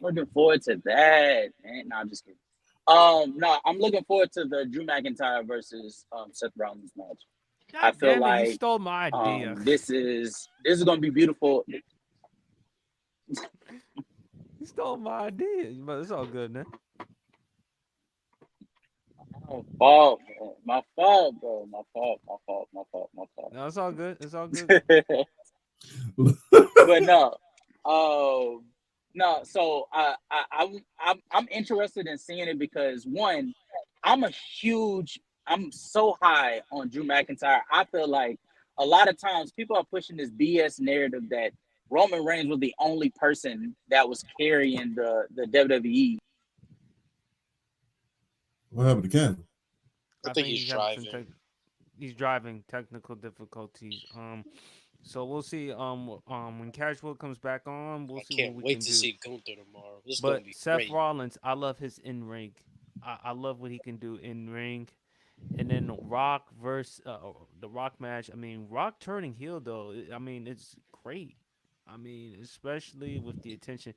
Speaker 4: Looking forward to that, man. No, I'm just kidding. No, I'm looking forward to the Drew McIntyre versus Seth Rollins match.
Speaker 1: God
Speaker 4: I feel
Speaker 1: damn it,
Speaker 4: like
Speaker 1: you stole my idea.
Speaker 4: this is gonna be beautiful.
Speaker 1: You stole my idea, but it's all good, man.
Speaker 4: My fault, bro. My fault.
Speaker 1: No, it's all good. It's all good.
Speaker 4: But no, no. So I'm interested in seeing it because one, I'm so high on Drew McIntyre. I feel like a lot of times people are pushing this BS narrative that Roman Reigns was the only person that was carrying the WWE.
Speaker 2: What happened to Campbell?
Speaker 6: I think he's driving.
Speaker 1: He's driving. Technical difficulties. So we'll see. When Casual comes back on, we'll see.
Speaker 6: Can't
Speaker 1: what we
Speaker 6: wait
Speaker 1: can
Speaker 6: to
Speaker 1: do.
Speaker 6: see Gunther tomorrow. This is
Speaker 1: but
Speaker 6: gonna be
Speaker 1: Seth
Speaker 6: great.
Speaker 1: Rollins, I love his in ring. I love what he can do in ring. And then Rock versus the Rock match. I mean, Rock turning heel though. I mean, it's great. I mean, especially with the attention.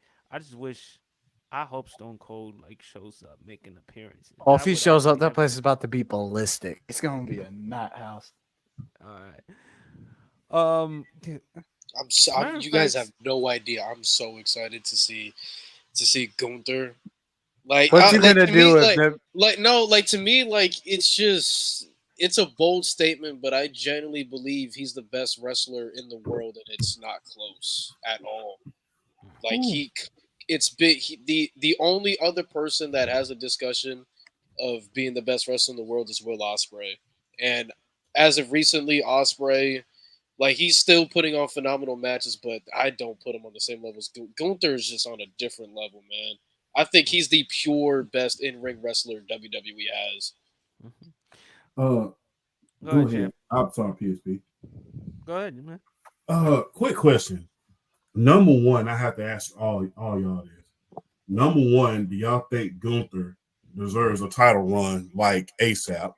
Speaker 1: I hope Stone Cold shows up, make an appearance.
Speaker 5: Oh, if he shows up, that place is about to be ballistic. It's gonna be a nut house.
Speaker 1: All right.
Speaker 6: You guys have no idea. I'm so excited to see Gunther.
Speaker 5: What's he gonna do with them?
Speaker 6: To me, it's a bold statement, but I genuinely believe he's the best wrestler in the world, and it's not close at all. it's big. The only other person that has a discussion of being the best wrestler in the world is Will Ospreay, and as of recently, Ospreay, like he's still putting on phenomenal matches, but I don't put him on the same level as Gunther. Is just on a different level, man. I think he's the pure best in ring wrestler WWE has.
Speaker 1: Mhm.
Speaker 2: Go
Speaker 1: Go ahead,
Speaker 2: ahead.
Speaker 1: champ.
Speaker 2: I'm sorry, PSP.
Speaker 1: Go ahead, man.
Speaker 2: Quick question. Number one, I have to ask all y'all this. Number one, do y'all think Gunther deserves a title run like ASAP?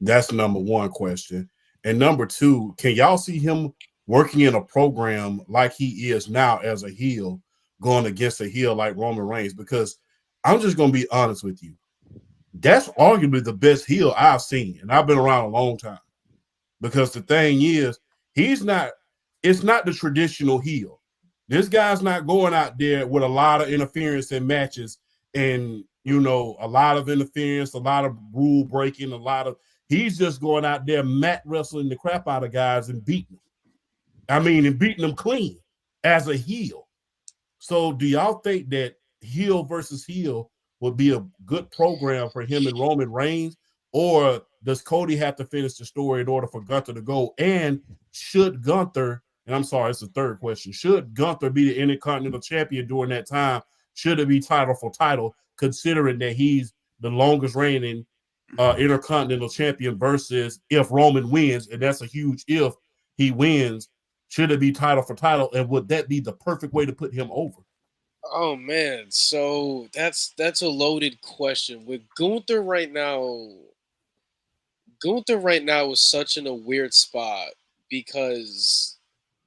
Speaker 2: That's number one question. And number two, can y'all see him working in a program like he is now as a heel, going against a heel like Roman Reigns? Because I'm just going to be honest with you. That's arguably the best heel I've seen. And I've been around a long time. Because the thing is, it's not the traditional heel. This guy's not going out there with a lot of interference in matches and, a lot of interference, a lot of rule breaking, he's just going out there mat wrestling the crap out of guys and beating them. And beating them clean as a heel. So do y'all think that heel versus heel would be a good program for him and Roman Reigns? Or does Cody have to finish the story in order for Gunther to go? And should Gunther, and I'm sorry, it's the third question, should Gunther be the Intercontinental Champion during that time? Should it be title for title, considering that he's the longest reigning Intercontinental Champion versus if Roman wins, and that's a huge if he wins, should it be title for title? And would that be the perfect way to put him over?
Speaker 6: Oh man, so that's a loaded question. With Gunther right now is such in a weird spot because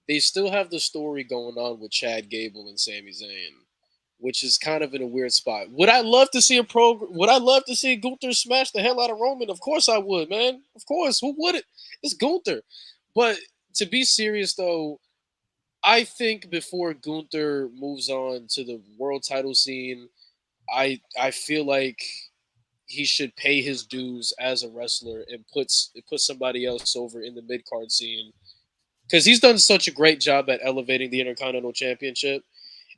Speaker 6: they still have the story going on with Chad Gable and Sami Zayn, which is kind of in a weird spot. Would I love to see Would I love to see Gunther smash the hell out of Roman? Of course I would, man. Of course, who wouldn't? It's Gunther. But to be serious though, I think before Gunther moves on to the world title scene, I feel like he should pay his dues as a wrestler and put somebody else over in the mid card scene because he's done such a great job at elevating the Intercontinental Championship.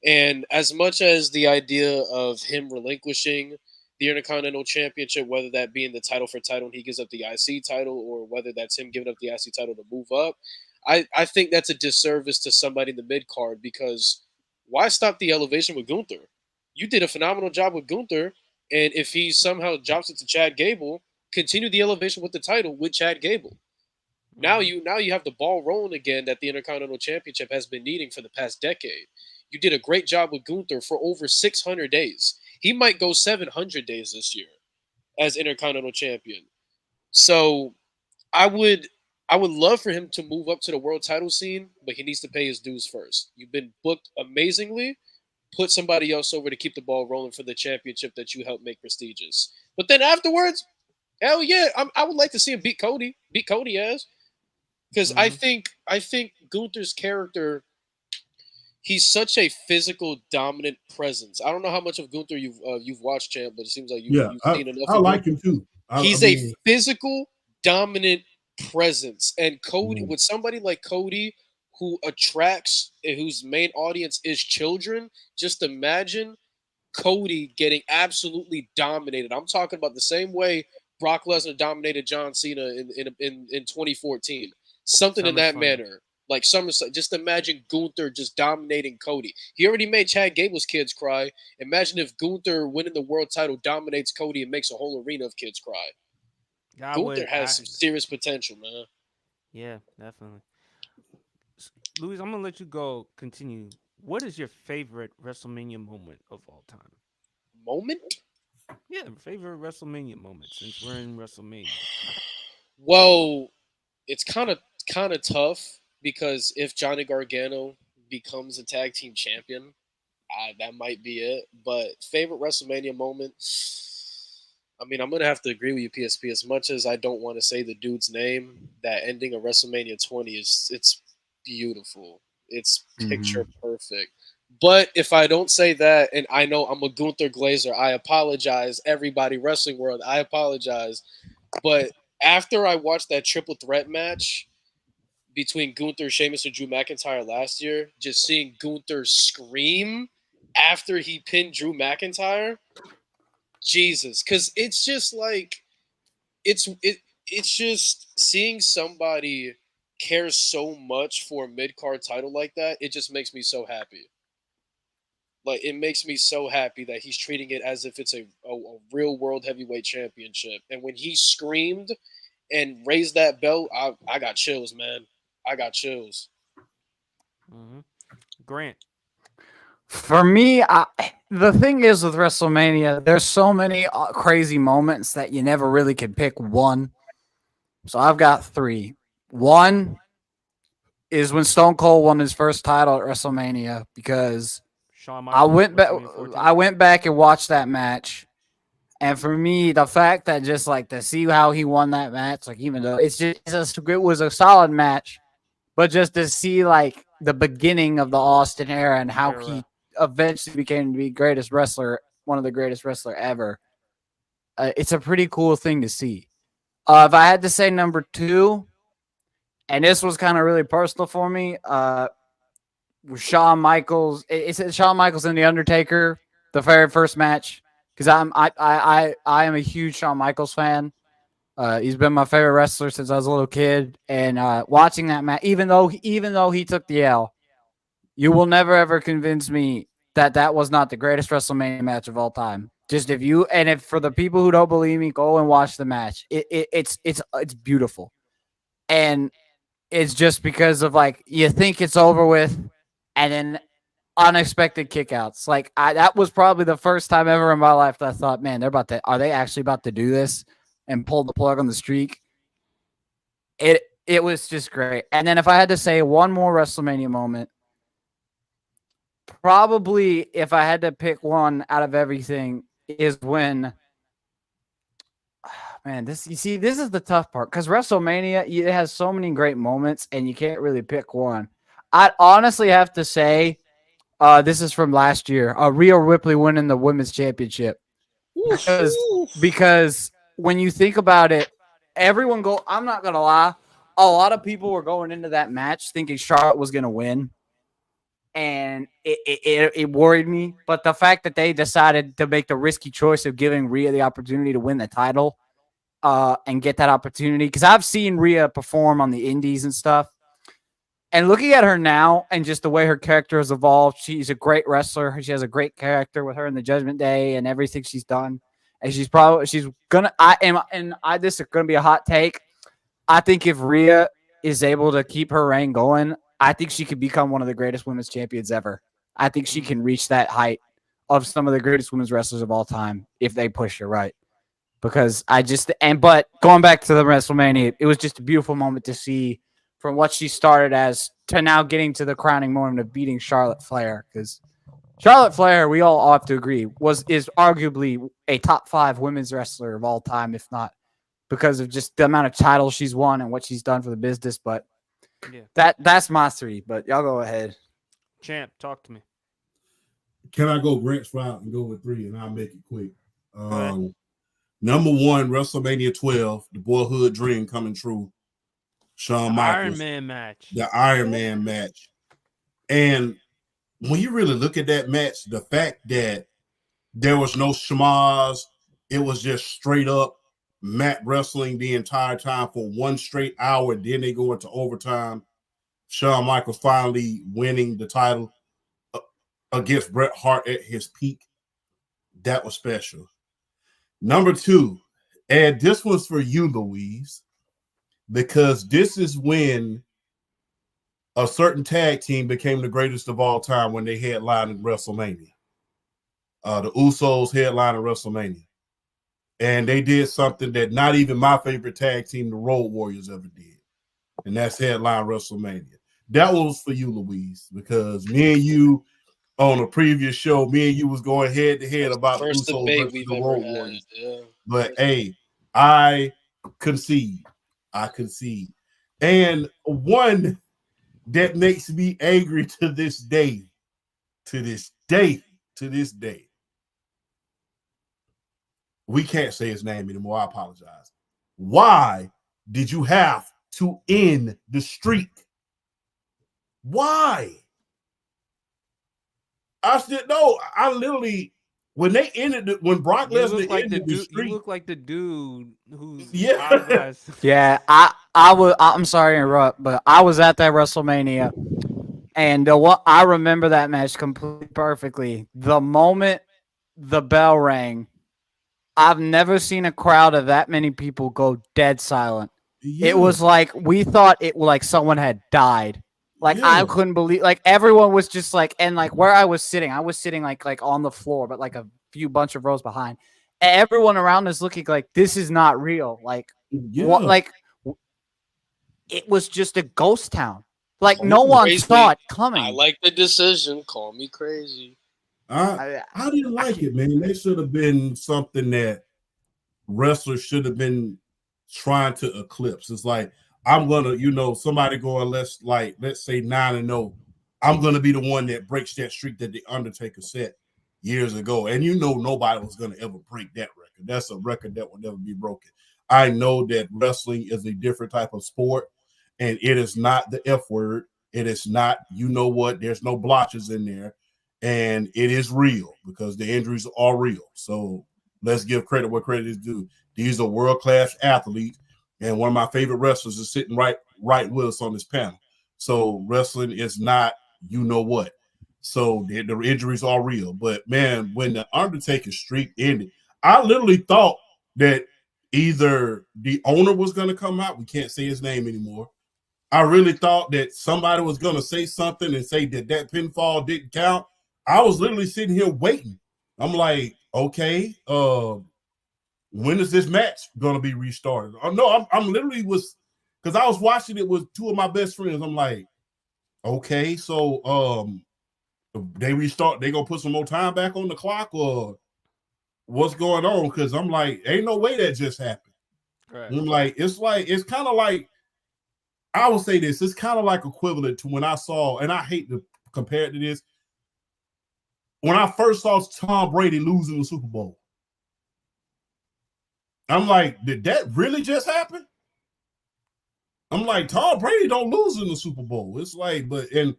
Speaker 6: And as much as the idea of him relinquishing the Intercontinental Championship, whether that being the title for title and he gives up the IC title, or whether that's him giving up the IC title to move up, I think that's a disservice to somebody in the mid card because why stop the elevation with Gunther? You did a phenomenal job with Gunther, and if he somehow drops it to Chad Gable, continue the elevation with the title with Chad Gable. Now you have the ball rolling again that the Intercontinental Championship has been needing for the past decade. You did a great job with Gunther for over 600 days. He might go 700 days this year as Intercontinental Champion. So I would love for him to move up to the world title scene, but he needs to pay his dues first. You've been booked amazingly. Put somebody else over to keep the ball rolling for the championship that you helped make prestigious. But then afterwards, hell yeah, I would like to see him beat Cody. Beat Cody as. Because I think Gunther's character, he's such a physical dominant presence. I don't know how much of Gunther you've watched, champ, but it seems like you've seen enough.
Speaker 2: I like him too.
Speaker 6: He's a physical dominant presence, and Cody with somebody like Cody who attracts and whose main audience is children. Just imagine Cody getting absolutely dominated. I'm talking about the same way Brock Lesnar dominated John Cena in 2014. Something in that manner. Like just imagine Gunther just dominating Cody. He already made Chad Gable's kids cry. Imagine if Gunther winning the world title dominates Cody and makes a whole arena of kids cry. Gunther has some serious potential, man.
Speaker 1: Yeah, definitely. Luis, I'm gonna let you go. Continue. What is your favorite WrestleMania moment of all time?
Speaker 6: Moment?
Speaker 1: Yeah, favorite WrestleMania moment since we're in WrestleMania.
Speaker 6: Well, it's kind of tough because if Johnny Gargano becomes a tag team champion, that might be it. But favorite WrestleMania moment? I mean, I'm gonna have to agree with you, PSP. As much as I don't want to say the dude's name, that ending of WrestleMania 20 it's beautiful. It's picture perfect. But if I don't say that, and I know I'm a Gunther Glazer, I apologize, everybody, wrestling world, I apologize. But after I watched that triple threat match between Gunther, Sheamus, and Drew McIntyre last year, just seeing Gunther scream after he pinned Drew McIntyre, Jesus, because it's just like it's just seeing somebody care so much for a mid card title like that. It just makes me so happy. Like it makes me so happy that he's treating it as if it's a real world heavyweight championship. And when he screamed and raised that belt, I got chills, man. I got chills.
Speaker 1: Mm-hmm. Grant.
Speaker 5: For me, the thing is with WrestleMania, there's so many crazy moments that you never really can pick one. So I've got 3. One is when Stone Cold won his first title at WrestleMania because
Speaker 1: Shawn
Speaker 5: I
Speaker 1: Michaels,
Speaker 5: went back and watched that match. And for me, the fact that just like to see how he won that match, like even though it was a solid match, but just to see like the beginning of the Austin era and how he eventually became the greatest wrestler, one of the greatest wrestler ever. It's a pretty cool thing to see. If I had to say number 2, and this was kind of really personal for me, Shawn Michaels. It's Shawn Michaels and The Undertaker, the very first match, because I am a huge Shawn Michaels fan. He's been my favorite wrestler since I was a little kid, and watching that match, even though he took the L, you will never ever convince me that was not the greatest WrestleMania match of all time. Just if for the people who don't believe me, go and watch the match. It's beautiful, and it's just because of like you think it's over with, and then unexpected kickouts. Like that was probably the first time ever in my life that I thought, man, are they actually about to do this and pull the plug on the streak? It was just great. And then if I had to say one more WrestleMania moment, probably if I had to pick one out of everything is when, man, this is the tough part because WrestleMania, it has so many great moments and you can't really pick one. I'd honestly have to say, this is from last year, Rhea Ripley winning the women's championship. Because when you think about it, I'm not going to lie, a lot of people were going into that match thinking Charlotte was going to win. And it worried me. But the fact that they decided to make the risky choice of giving Rhea the opportunity to win the title and get that opportunity, because I've seen Rhea perform on the indies and stuff. And looking at her now and just the way her character has evolved, she's a great wrestler. She has a great character with her in the Judgment Day and everything she's done. And this is going to be a hot take. I think if Rhea is able to keep her reign going, I think she could become one of the greatest women's champions ever. I think she can reach that height of some of the greatest women's wrestlers of all time if they push her right. Because but going back to the WrestleMania, it was just a beautiful moment to see from what she started as to now getting to the crowning moment of beating Charlotte Flair. Because Charlotte Flair, we all have to agree, is arguably a top 5 women's wrestler of all time, if not because of just the amount of titles she's won and what she's done for the business. But that's my 3. But y'all go ahead.
Speaker 1: Champ, talk to me.
Speaker 2: Can I go Grant's route and go with 3, and I'll make it quick. Number 1, WrestleMania 12, the boyhood dream coming true. Shawn Michaels,
Speaker 1: Iron Man match.
Speaker 2: The Iron Man match. And when you really look at that match, the fact that there was no schmaz, it was just straight up mat wrestling the entire time for 1 straight hour. Then they go into overtime. Shawn Michaels finally winning the title against Bret Hart at his peak. That was special. Number 2, and this was for you, Louise, because this is when a certain tag team became the greatest of all time when they headlined WrestleMania. The Usos headlined WrestleMania. And they did something that not even my favorite tag team, the Road Warriors, ever did. And that's headline WrestleMania. That was for you, Louise, because me and you on a previous show, me and you was going head to head about the
Speaker 6: First
Speaker 2: Usos
Speaker 6: debate
Speaker 2: versus
Speaker 6: we've
Speaker 2: the
Speaker 6: ever
Speaker 2: Road
Speaker 6: had.
Speaker 2: Warriors.
Speaker 6: Yeah.
Speaker 2: But hey, I concede. And one that makes me angry to this day. We can't say his name anymore. I apologize. Why did you have to end the streak? Why? I said no. I literally when they ended it, when Brock
Speaker 1: You
Speaker 2: Lesnar
Speaker 1: look like the
Speaker 2: ended the
Speaker 1: dude. You
Speaker 2: streak.
Speaker 1: look like the dude whose
Speaker 2: Yeah.
Speaker 1: eyeglass.
Speaker 5: Yeah, I'm sorry to interrupt, but I was at that WrestleMania, and what I remember that match completely perfectly. The moment the bell rang, I've never seen a crowd of that many people go dead silent. It
Speaker 2: Yeah.
Speaker 5: was like we thought it like someone had died. Like I
Speaker 2: Yeah.
Speaker 5: couldn't believe. Like everyone was just like, and like where I was sitting like on the floor, but like a few bunch of rows behind. Everyone around us looking like this is not real. Like what?
Speaker 2: Yeah.
Speaker 5: Like it was just a ghost town. Like
Speaker 2: Call
Speaker 5: no
Speaker 2: me
Speaker 5: one
Speaker 6: crazy.
Speaker 5: saw it
Speaker 6: I
Speaker 5: coming.
Speaker 6: like the decision. Call me crazy.
Speaker 2: I
Speaker 5: I,
Speaker 2: I didn't like it, man. They should have been something that wrestlers should have been trying to eclipse. It's like I'm gonna, somebody going let's say 9-0. I'm gonna be the one that breaks that streak that the Undertaker set years ago. And nobody was gonna ever break that record. That's a record that will never be broken. I know that wrestling is a different type of sport, and it is not the F word. It is not, there's no blotches in there, and it is real because the injuries are real. So let's give credit where credit is due. These are world-class athletes, and one of my favorite wrestlers is sitting right with us on this panel. So wrestling is not what. So the injuries are real. But man, when the Undertaker streak ended, I literally thought that either the owner was going to come out. We can't say his name anymore. I really thought that somebody was going to say something and say that pinfall didn't count. I was literally sitting here waiting. I'm like, okay, when is this match going to be restarted? Oh, no, I'm literally because I was watching it with two of my best friends. I'm like, okay, so they restart, they going to put some more time back on the clock or what's going on? Because I'm like, ain't no way that just happened.
Speaker 1: Right.
Speaker 2: I'm like, it's kind of like, I will say this, it's kind of like equivalent to when I saw, and I hate to compare it to this, when I first saw Tom Brady losing the Super Bowl. I'm like, did that really just happen? I'm like, Tom Brady don't lose in the Super Bowl. It's like, and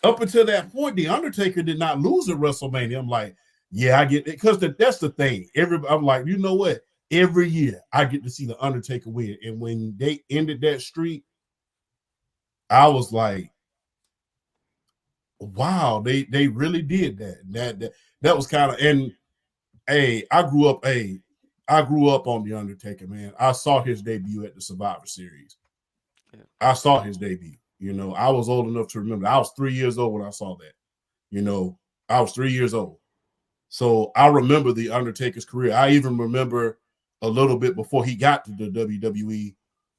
Speaker 2: up until that point, The Undertaker did not lose at WrestleMania. I'm like, yeah, I get it. Because that's the thing. I'm like, you know what? Every year I get to see The Undertaker win. And when they ended that streak, I was like, wow, they really did that. That was kind of, and hey, I grew up on The Undertaker, man. I saw his debut at the Survivor Series. Yeah. I saw his debut. I was old enough to remember. I was 3 years old when I saw that. I was 3 years old. So I remember The Undertaker's career. I even remember a little bit before he got to the WWE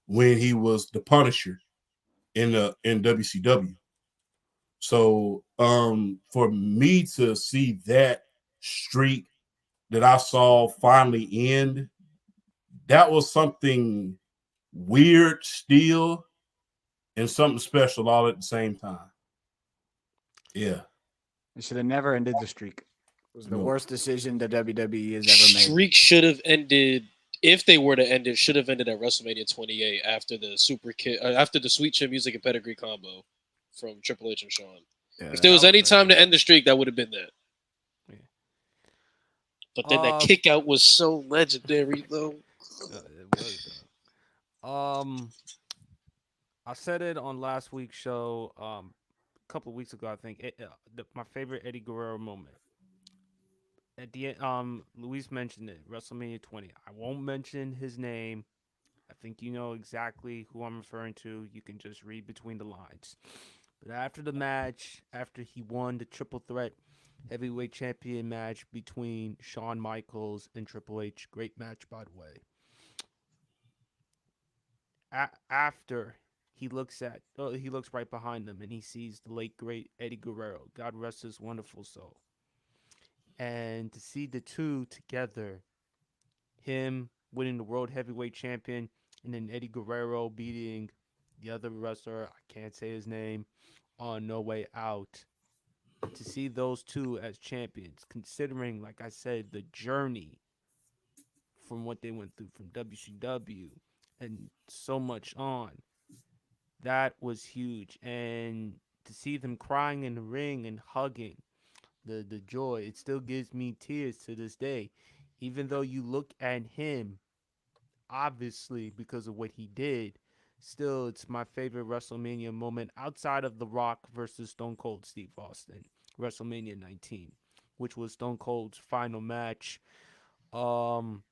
Speaker 2: when he was the Punisher in WCW. So for me to see that streak that I saw finally end, that was something weird still and something special all at the same time. Yeah.
Speaker 5: It should have never ended the streak. It was the worst decision the WWE has ever made.
Speaker 6: Streak should have ended, if they were to end it, should have ended at WrestleMania 28 after the after the Sweet Chin Music and Pedigree combo from Triple H and Shawn. Yeah, if there was any time to end the streak, that would have been that. Yeah. But then that kick out was so legendary, though.
Speaker 1: It was. I said it on last week's show, a couple of weeks ago. I think my favorite Eddie Guerrero moment. At the end, Luis mentioned it, WrestleMania 20. I won't mention his name. I think you know exactly who I'm referring to. You can just read between the lines. But after the match, after he won the triple threat heavyweight champion match between Shawn Michaels and Triple H, great match, by the way. After he looks right behind them and he sees the late great Eddie Guerrero, God rest his wonderful soul. And to see the two together, him winning the world heavyweight champion and then Eddie Guerrero beating the other wrestler, I can't say his name, on No Way Out. To see those two as champions, considering, like I said, the journey from what they went through from WCW and so much on, that was huge. And to see them crying in the ring and hugging the joy. It still gives me tears to this day. Even though you look at him, obviously because of what he did, still it's my favorite WrestleMania moment outside of The Rock versus Stone Cold Steve Austin, WrestleMania 19, which was Stone Cold's final match. Um,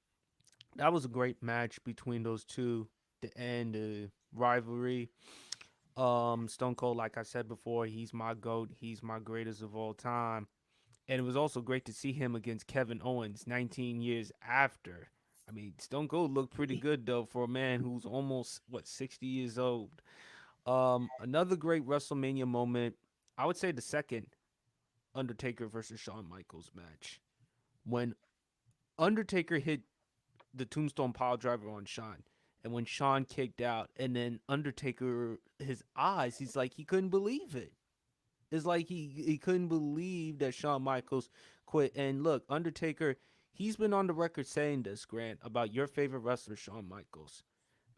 Speaker 1: that was a great match between those two. The end, the rivalry. Stone Cold, like I said before, he's my GOAT. He's my greatest of all time. And it was also great to see him against Kevin Owens 19 years after. I mean, Stone Cold looked pretty good though for a man who's almost 60 years old. Another great WrestleMania moment. I would say the second Undertaker versus Shawn Michaels match when Undertaker hit the Tombstone Piledriver on Shawn, and when Shawn kicked out, and then Undertaker, his eyes, he's like he couldn't believe it. It's like he couldn't believe that Shawn Michaels quit. And look, Undertaker, he's been on the record saying this, Grant, about your favorite wrestler, Shawn Michaels.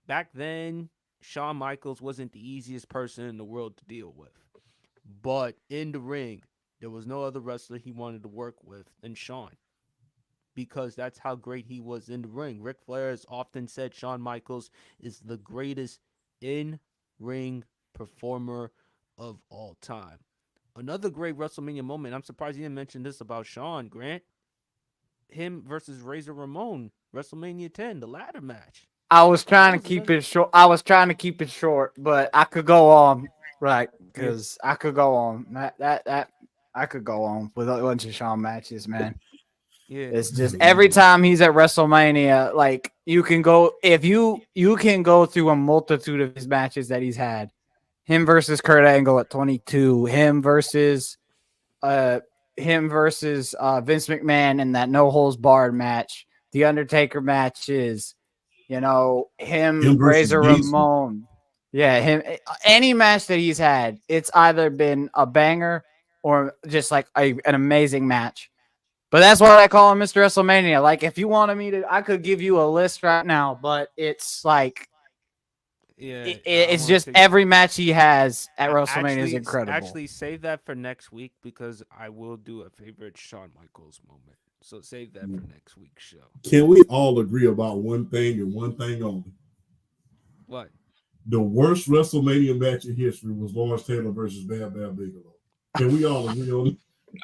Speaker 1: Back then, Shawn Michaels wasn't the easiest person in the world to deal with. But in the ring, there was no other wrestler he wanted to work with than Shawn, because that's how great he was in the ring. Ric Flair has often said Shawn Michaels is the greatest in-ring performer of all time. Another great WrestleMania moment. I'm surprised you didn't mention this about Shawn, Grant. Him versus Razor Ramon, WrestleMania 10, the ladder match.
Speaker 5: I was trying to
Speaker 1: was
Speaker 5: keep
Speaker 1: another-
Speaker 5: it short. I was trying to keep it short, but I could go on, right? Because I could go on. That I could go on with a bunch of Shawn matches, man.
Speaker 1: Yeah.
Speaker 5: It's just every time he's at WrestleMania, like you can go if you can go through a multitude of his matches that he's had. Him versus Kurt Angle at 22, uh him versus Vince McMahon in that no holds barred match, the Undertaker matches, him
Speaker 2: versus
Speaker 5: Razor
Speaker 2: Diesel.
Speaker 5: Ramon. Yeah, him any match that he's had, it's either been a banger or just like an amazing match. But that's why I call him Mr. WrestleMania. Like, if you wanted me to, I could give you a list right now, but it's like,
Speaker 1: Yeah.
Speaker 5: it's just every match he has at WrestleMania is incredible.
Speaker 1: Actually, save that for next week because I will do a favorite Shawn Michaels moment. So save that for next week's show.
Speaker 2: Can we all agree about one thing and one thing only?
Speaker 1: What?
Speaker 2: The worst WrestleMania match in history was Lawrence Taylor versus Bam Bam Bigelow. Can we all agree on it?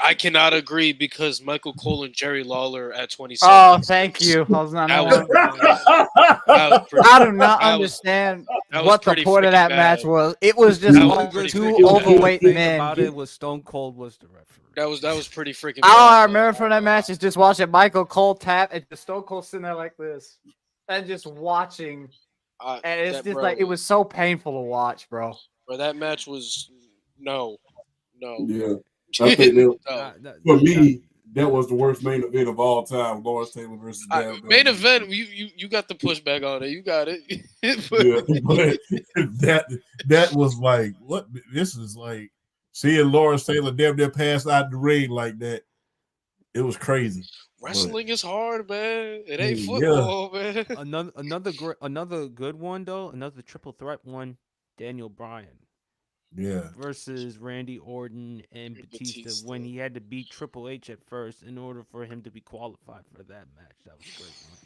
Speaker 6: I cannot agree because Michael Cole and Jerry Lawler at 27.
Speaker 5: Oh, thank you. I was not.
Speaker 6: That was
Speaker 5: I do not understand
Speaker 6: that was
Speaker 5: what the
Speaker 6: pretty
Speaker 5: point of
Speaker 6: freaking
Speaker 5: that
Speaker 6: bad.
Speaker 5: match was. It was just
Speaker 6: That was
Speaker 5: like
Speaker 6: pretty
Speaker 5: two
Speaker 6: freaking bad.
Speaker 5: overweight
Speaker 1: thing
Speaker 5: men.
Speaker 1: about it was Stone Cold was the referee.
Speaker 6: That was pretty freaking
Speaker 5: All I
Speaker 6: bad.
Speaker 5: remember from that match is just watching Michael Cole tap and just Stone Cold sitting there like this and just watching. And it's just like it was so painful to watch, bro.
Speaker 6: Bro, that match was no.
Speaker 2: Yeah. I think that, for me, that was the worst main event of all time. Lawrence Taylor versus Bam Bam.
Speaker 6: Main event, you got the pushback on it. You got it.
Speaker 2: but that was like, what? This is like seeing Lawrence Taylor damn near pass out the ring like that. It was crazy.
Speaker 6: Wrestling is hard, man. It ain't football, man.
Speaker 1: Another good one though. Another triple threat one. Daniel Bryan.
Speaker 2: Yeah.
Speaker 1: Versus Randy Orton and Batista when he had to beat Triple H at first in order for him to be qualified for that match. That was a great one.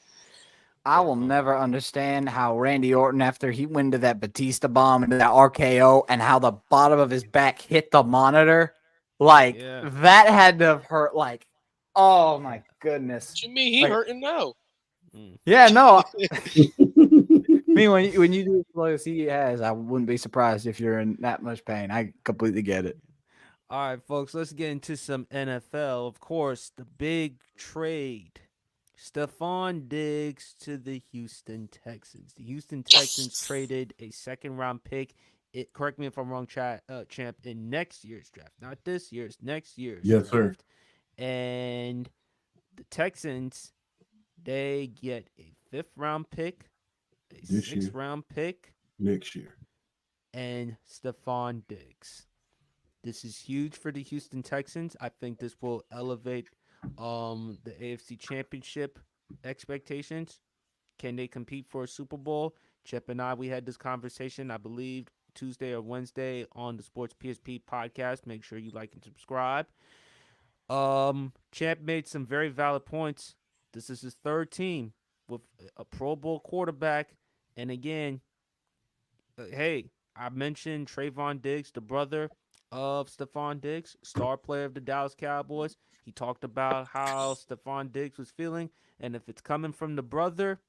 Speaker 5: I will never understand how Randy Orton, after he went to that Batista bomb and that RKO, and how the bottom of his back hit the monitor. Like, that had to have hurt. Like, oh my goodness.
Speaker 6: What you mean he hurting now?
Speaker 5: Yeah, no. I mean, when you do as slow as he has, I wouldn't be surprised if you're in that much pain. I completely get it.
Speaker 1: All right, folks, let's get into some NFL. Of course, the big trade. Stephon Diggs to the Houston Texans. The Houston Texans traded a second-round pick. Correct me if I'm wrong, champ, in next year's draft. Not this year's, next year's
Speaker 2: draft. Sir.
Speaker 1: And the Texans, they get a fifth-round pick, a sixth-round pick
Speaker 2: next year,
Speaker 1: and Stephon Diggs. This is huge for the Houston Texans. I think this will elevate the AFC Championship expectations. Can they compete for a Super Bowl? Chip and I, we had this conversation, I believe, Tuesday or Wednesday on the Sports PSP podcast. Make sure you like and subscribe. Champ made some very valid points. This is his third team with a Pro Bowl quarterback, and again, hey, I mentioned Trayvon Diggs, the brother of Stephon Diggs, star player of the Dallas Cowboys. He talked about how Stephon Diggs was feeling, and if it's coming from the brother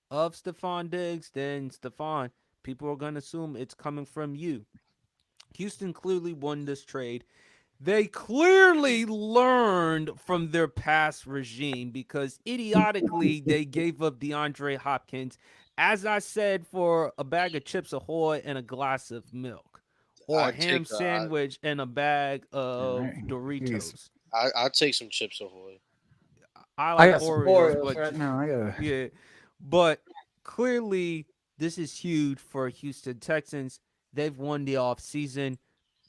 Speaker 1: of Stephon Diggs, then Stephon, people are going to assume it's coming from you. Houston clearly won this trade. They clearly learned from their past regime because idiotically they gave up DeAndre Hopkins, as I said, for a bag of Chips Ahoy and a glass of milk, or a ham sandwich and a bag of
Speaker 3: Alright,
Speaker 1: Doritos.
Speaker 6: I'd take some Chips Ahoy.
Speaker 1: I
Speaker 3: I
Speaker 1: like
Speaker 3: got some
Speaker 1: Oreos,
Speaker 3: Oreos
Speaker 1: but
Speaker 3: right now. I got.
Speaker 1: yeah, but clearly this is huge for Houston Texans. They've won the offseason.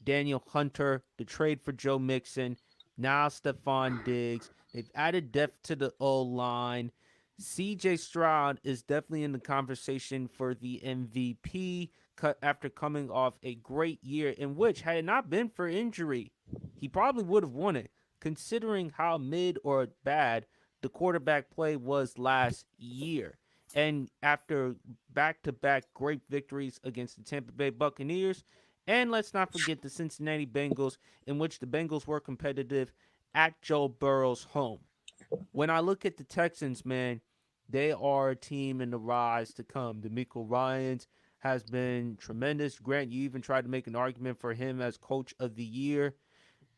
Speaker 1: Daniel Hunter, the trade for Joe Mixon, now Stephon Diggs. They've added depth to the O-line. CJ Stroud is definitely in the conversation for the MVP after coming off a great year in which, had it not been for injury, he probably would have won it, considering how mid or bad the quarterback play was last year. And after back-to-back great victories against the Tampa Bay Buccaneers, and let's not forget the Cincinnati Bengals, in which the Bengals were competitive at Joe Burrow's home. When I look at the Texans, man, they are a team in the rise to come. DeMeco Ryans has been tremendous. Grant, you even tried to make an argument for him as coach of the year.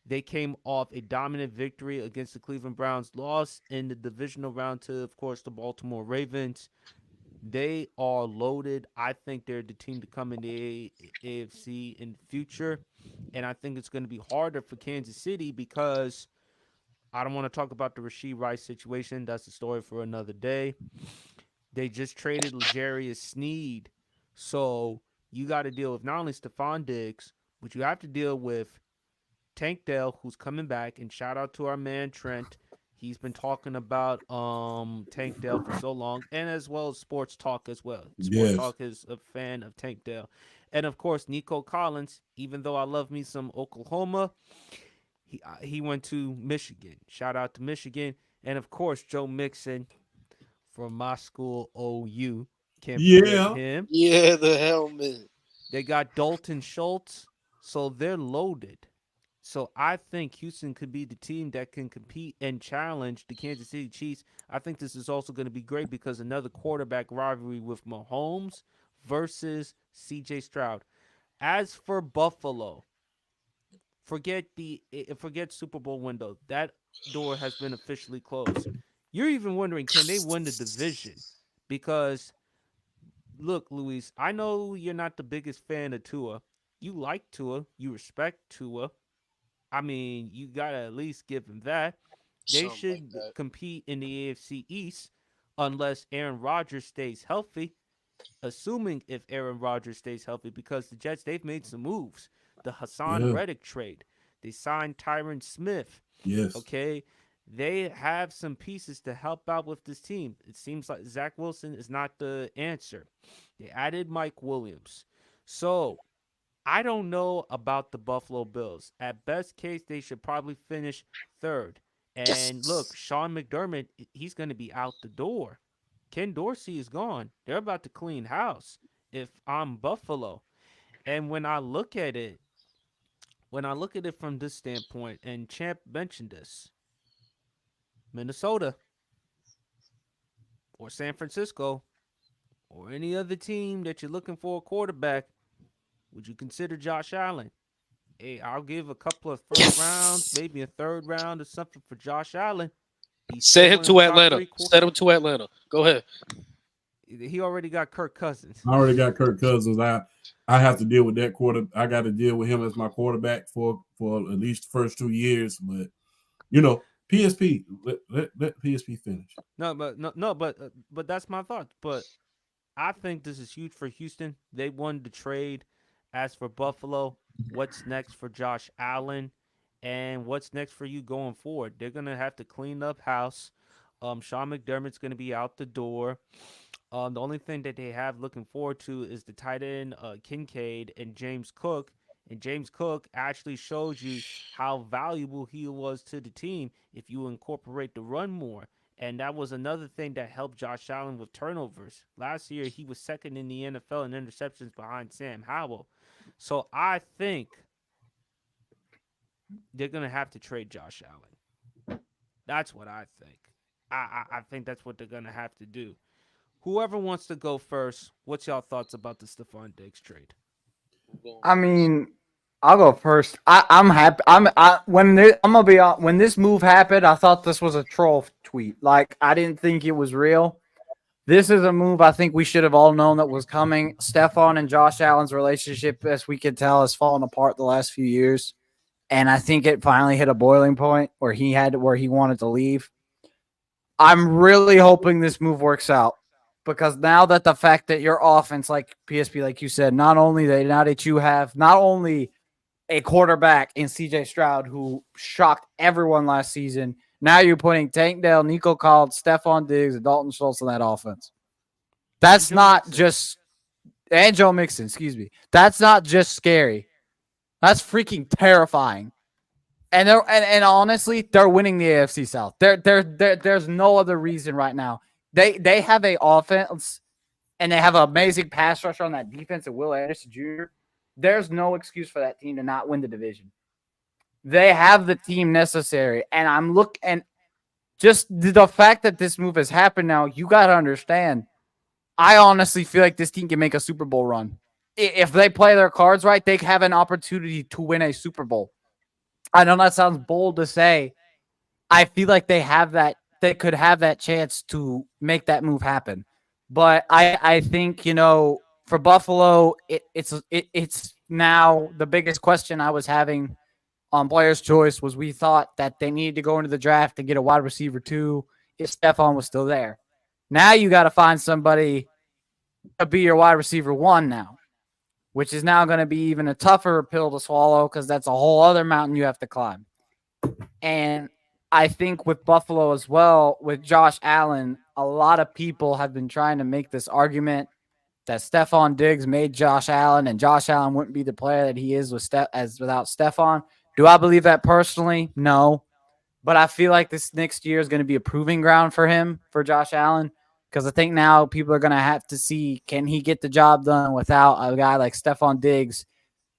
Speaker 1: They came off a dominant victory against the Cleveland Browns, lost in the divisional round to, of course, the Baltimore Ravens. They are loaded. I think they're the team to come in the AFC in the future. And I think it's going to be harder for Kansas City because I don't want to talk about the Rashee Rice situation. That's a story for another day. They just traded L'Jarius Sneed. So you got to deal with not only Stephon Diggs, but you have to deal with Tank Dell, who's coming back. And shout out to our man Trent. He's been talking about Tank Dell for so long, and as well as Sports Talk as well. Sports Talk is a fan of Tank Dell. And, of course, Nico Collins, even though I love me some Oklahoma, he went to Michigan. Shout out to Michigan. And, of course, Joe Mixon from my school, OU. Can't forget him.
Speaker 6: Yeah, the helmet.
Speaker 1: They got Dalton Schultz, so they're loaded. So I think Houston could be the team that can compete and challenge the Kansas City Chiefs. I think this is also going to be great because another quarterback rivalry with Mahomes versus CJ Stroud. As for Buffalo, forget Super Bowl window. That door has been officially closed. You're even wondering, can they win the division? Because, look, Luis, I know you're not the biggest fan of Tua. You like Tua. You respect Tua. I mean, you got to at least give them that. They should compete in the AFC East unless Aaron Rodgers stays healthy, assuming if Aaron Rodgers stays healthy, because the Jets, they've made some moves. The Hassan Reddick trade. They signed Tyron Smith.
Speaker 2: Yes.
Speaker 1: Okay. They have some pieces to help out with this team. It seems like Zach Wilson is not the answer. They added Mike Williams. So I don't know about the Buffalo Bills. At best case, they should probably finish third. And look, Sean McDermott, he's going to be out the door. Ken Dorsey is gone. They're about to clean house if I'm Buffalo. And when I look at it from this standpoint, and Champ mentioned this, Minnesota or San Francisco or any other team that you're looking for a quarterback, would you consider Josh Allen? Hey, I'll give a couple of first rounds, maybe a third round or something for Josh Allen.
Speaker 6: Send him to Atlanta. Send him to Atlanta. Go ahead.
Speaker 1: He already got Kirk Cousins.
Speaker 2: I already got Kirk Cousins. I have to deal with that quarter. I got to deal with him as my quarterback for at least the first 2 years. But PSP, let PSP finish.
Speaker 1: But that's my thought. But I think this is huge for Houston. They won the trade. As for Buffalo, what's next for Josh Allen? And what's next for you going forward? They're going to have to clean up house. Sean McDermott's going to be out the door. The only thing that they have looking forward to is the tight end Kincaid and James Cook. And James Cook actually shows you how valuable he was to the team if you incorporate the run more. And that was another thing that helped Josh Allen with turnovers. Last year, he was second in the NFL in interceptions behind Sam Howell. So I think they're going to have to trade Josh Allen. That's what I think. I think that's what they're going to have to do. Whoever wants to go first, what's y'all thoughts about the Stephon Diggs trade?
Speaker 5: I mean, I'll go first. I'm happy. I'm gonna be when this move happened, I thought this was a troll tweet. Like I didn't think it was real. This is a move I think we should have all known that was coming. Stephon and Josh Allen's relationship, as we can tell, has fallen apart the last few years, and I think it finally hit a boiling point where he wanted to leave. I'm really hoping this move works out because now that the fact that your offense, like PSP, like you said, now that you have not only a quarterback in CJ Stroud who shocked everyone last season, now you're putting Tank Dell, Nico Collins, Stephon Diggs, and Dalton Schultz in that offense. That's
Speaker 1: Joe
Speaker 5: not
Speaker 1: Mixon.
Speaker 5: just and Joe Mixon, excuse me. That's not just scary. That's freaking terrifying. And honestly, they're winning the AFC South. There's no other reason right now. They have a offense and they have an amazing pass rusher on that defense of Will Anderson Jr. There's no excuse for that team to not win the division. They have the team necessary, and just the fact that this move has happened now, you got to understand. I honestly feel like this team can make a Super Bowl run. If they play their cards right, they have an opportunity to win a Super Bowl. I know that sounds bold to say. I feel like they could have that chance to make that move happen. But I think, for Buffalo, it's now the biggest question I was having on Players' Choice was we thought that they needed to go into the draft to get a wide receiver too if Stephon was still there. Now you got to find somebody to be your wide receiver one now, which is now going to be even a tougher pill to swallow because that's a whole other mountain you have to climb. And I think with Buffalo as well, with Josh Allen, a lot of people have been trying to make this argument that Stephon Diggs made Josh Allen and Josh Allen wouldn't be the player that he is without Stephon. Do I believe that personally? No. But I feel like this next year is going to be a proving ground for him, for Josh Allen, because I think now people are going to have to see, can he get the job done without a guy like Stephon Diggs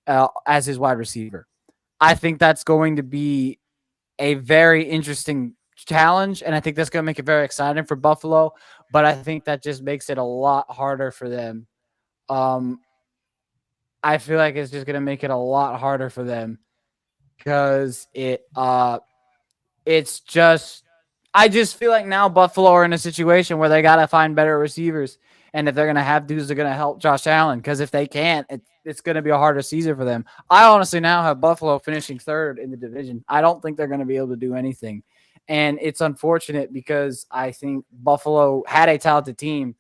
Speaker 5: as his wide receiver? I think that's going to be a very interesting challenge, and I think that's going to make it very exciting for Buffalo, but I think that just makes it a lot harder for them. I feel like it's just going to make it a lot harder for them because it's just I just feel like now Buffalo are in a situation where they got to find better receivers, and if they're going to have dudes that are going to help Josh Allen, because if they can't, it's going to be a harder season for them. I honestly now have Buffalo finishing third in the division. I don't think they're going to be able to do anything, and it's unfortunate because I think Buffalo had a talented team,